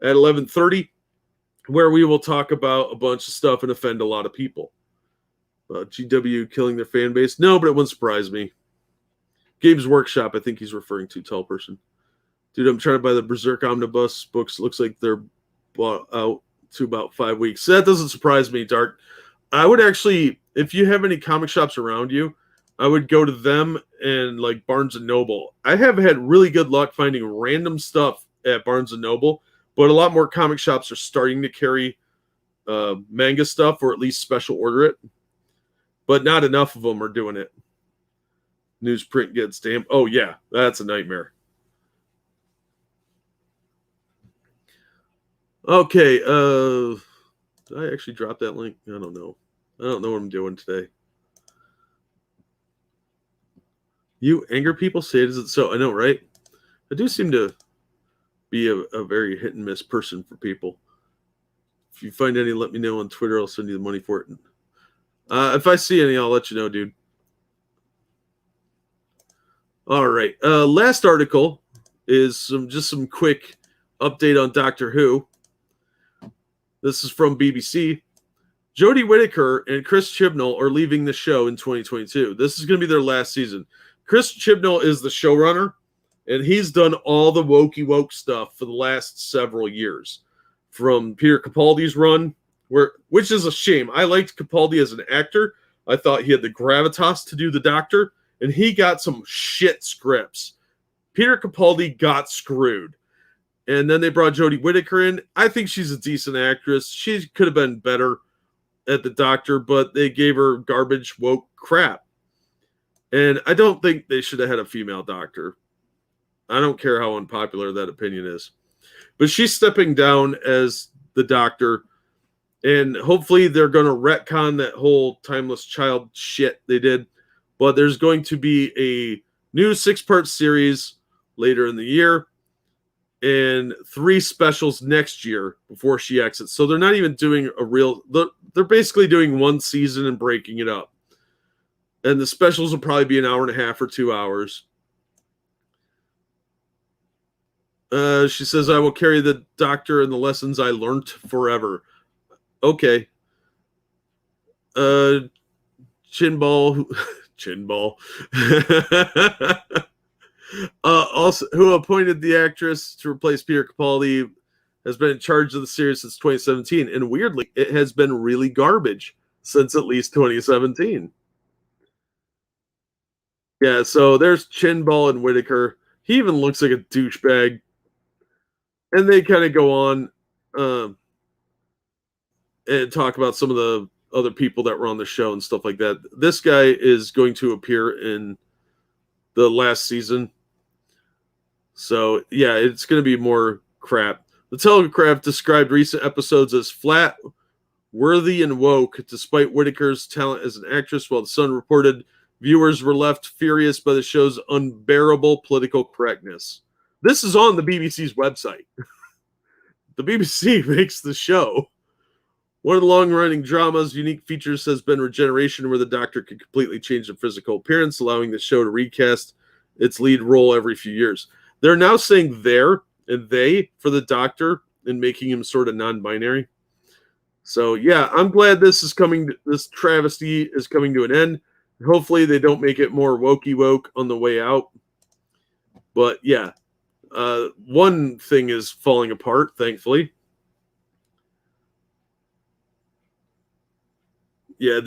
at 11:30, where we will talk about a bunch of stuff and offend a lot of people. GW killing their fan base? No, but it wouldn't surprise me. Gabe's Workshop, I think he's referring to, tall person. Dude, I'm trying to buy the Berserk Omnibus books. Looks like they're bought out to about 5 weeks. So that doesn't surprise me, Dark. I would actually, if you have any comic shops around you, I would go to them and like Barnes & Noble. I have had really good luck finding random stuff at Barnes & Noble, but a lot more comic shops are starting to carry manga stuff, or at least special order it. But not enough of them are doing it. Newsprint gets damn. Oh, yeah, that's a nightmare. Okay, did I actually drop that link? I don't know. I don't know what I'm doing today. You anger people? Say it isn't so. I know, right? I do seem to be a very hit and miss person for people. If you find any, let me know on Twitter. I'll send you the money for it. If I see any, I'll let you know, dude. All right. Last article is some quick update on Doctor Who. This is from BBC. Jodie Whittaker and Chris Chibnall are leaving the show in 2022. This is going to be their last season. Chris Chibnall is the showrunner, and he's done all the woke stuff for the last several years. From Peter Capaldi's run, which is a shame. I liked Capaldi as an actor. I thought he had the gravitas to do the Doctor, and he got some shit scripts. Peter Capaldi got screwed. And then they brought Jodie Whittaker in. I think she's a decent actress. She could have been better at the Doctor, but they gave her garbage woke crap. And I don't think they should have had a female Doctor. I don't care how unpopular that opinion is. But she's stepping down as the Doctor, and hopefully they're going to retcon that whole Timeless Child shit they did. But there's going to be a new 6-part series later in the year and 3 specials next year before she exits. So they're not even doing a real... They're basically doing one season and breaking it up. And the specials will probably be an hour and a half or 2 hours. She says, I will carry the Doctor and the lessons I learned forever. Okay. Chinball. Also, who appointed the actress to replace Peter Capaldi, has been in charge of the series since 2017. And weirdly, it has been really garbage since at least 2017. Yeah, so there's Chinball and Whittaker. He even looks like a douchebag. And they kind of go on and talk about some of the other people that were on the show and stuff like that. This guy is going to appear in the last season. So, yeah, it's going to be more crap. The Telegraph described recent episodes as flat, worthy, and woke, despite Whittaker's talent as an actress, while The Sun reported viewers were left furious by the show's unbearable political correctness. This is on the BBC's website. The BBC makes the show. One of the long-running drama's unique features has been regeneration, where the Doctor can completely change their physical appearance, allowing the show to recast its lead role every few years. They're now saying "there" and "they" for the Doctor and making him sort of non-binary. So, yeah, I'm glad this travesty is coming to an end. Hopefully they don't make it more woke on the way out. But, yeah. One thing is falling apart, thankfully. Yeah,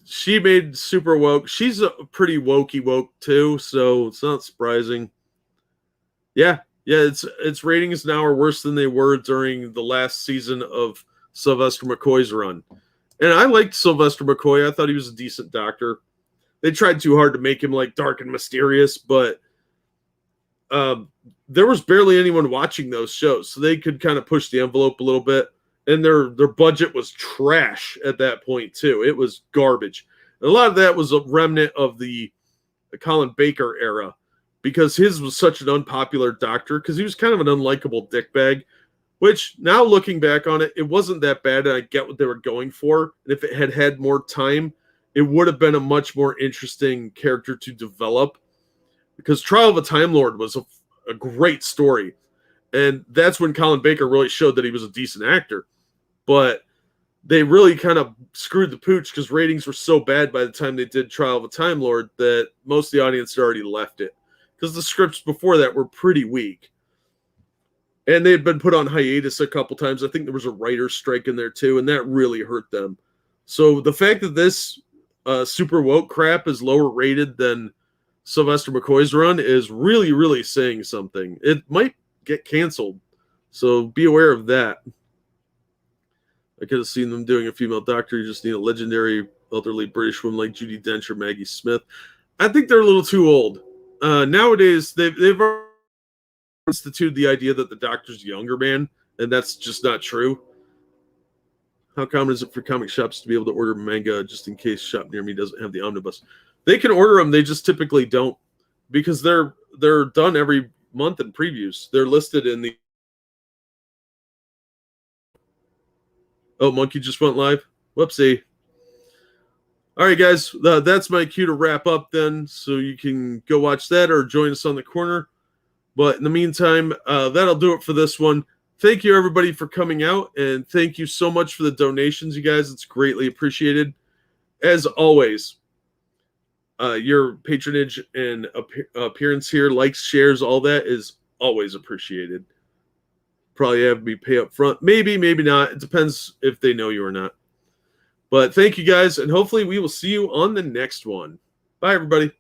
she made super woke. She's a pretty woke too, so it's not surprising. Yeah, its ratings now are worse than they were during the last season of Sylvester McCoy's run. And I liked Sylvester McCoy. I thought he was a decent doctor. They tried too hard to make him like dark and mysterious, but there was barely anyone watching those shows, so they could kind of push the envelope a little bit. And their budget was trash at that point too. It was garbage. And a lot of that was a remnant of the Colin Baker era, because his was such an unpopular doctor because he was kind of an unlikable dickbag. Which, now looking back on it, it wasn't that bad, and I get what they were going for. And if it had had more time, it would have been a much more interesting character to develop. Because Trial of a Time Lord was a great story. And that's when Colin Baker really showed that he was a decent actor. But they really kind of screwed the pooch because ratings were so bad by the time they did Trial of a Time Lord that most of the audience had already left it. Because the scripts before that were pretty weak. And they had been put on hiatus a couple times. I think there was a writer's strike in there too, and that really hurt them. So the fact that this super woke crap is lower rated than Sylvester McCoy's run is really, really saying something. It might get canceled, so be aware of that. I could have seen them doing a female doctor. You just need a legendary elderly British woman like Judi Dench or Maggie Smith. I think they're a little too old. Nowadays, they've instituted the idea that the doctor's a younger man, and that's just not true. How common is it for comic shops to be able to order manga just in case shop near me doesn't have the omnibus? They can order them, they just typically don't, because they're done every month in previews. They're listed in the... Oh, Monkey just went live? Whoopsie. All right, guys, that's my cue to wrap up then, so you can go watch that or join us on the corner. But in the meantime, that'll do it for this one. Thank you, everybody, for coming out, and thank you so much for the donations, you guys. It's greatly appreciated. As always, your patronage and appearance here, likes, shares, all that is always appreciated. Probably have me pay up front. Maybe, maybe not. It depends if they know you or not. But thank you, guys, and hopefully we will see you on the next one. Bye, everybody.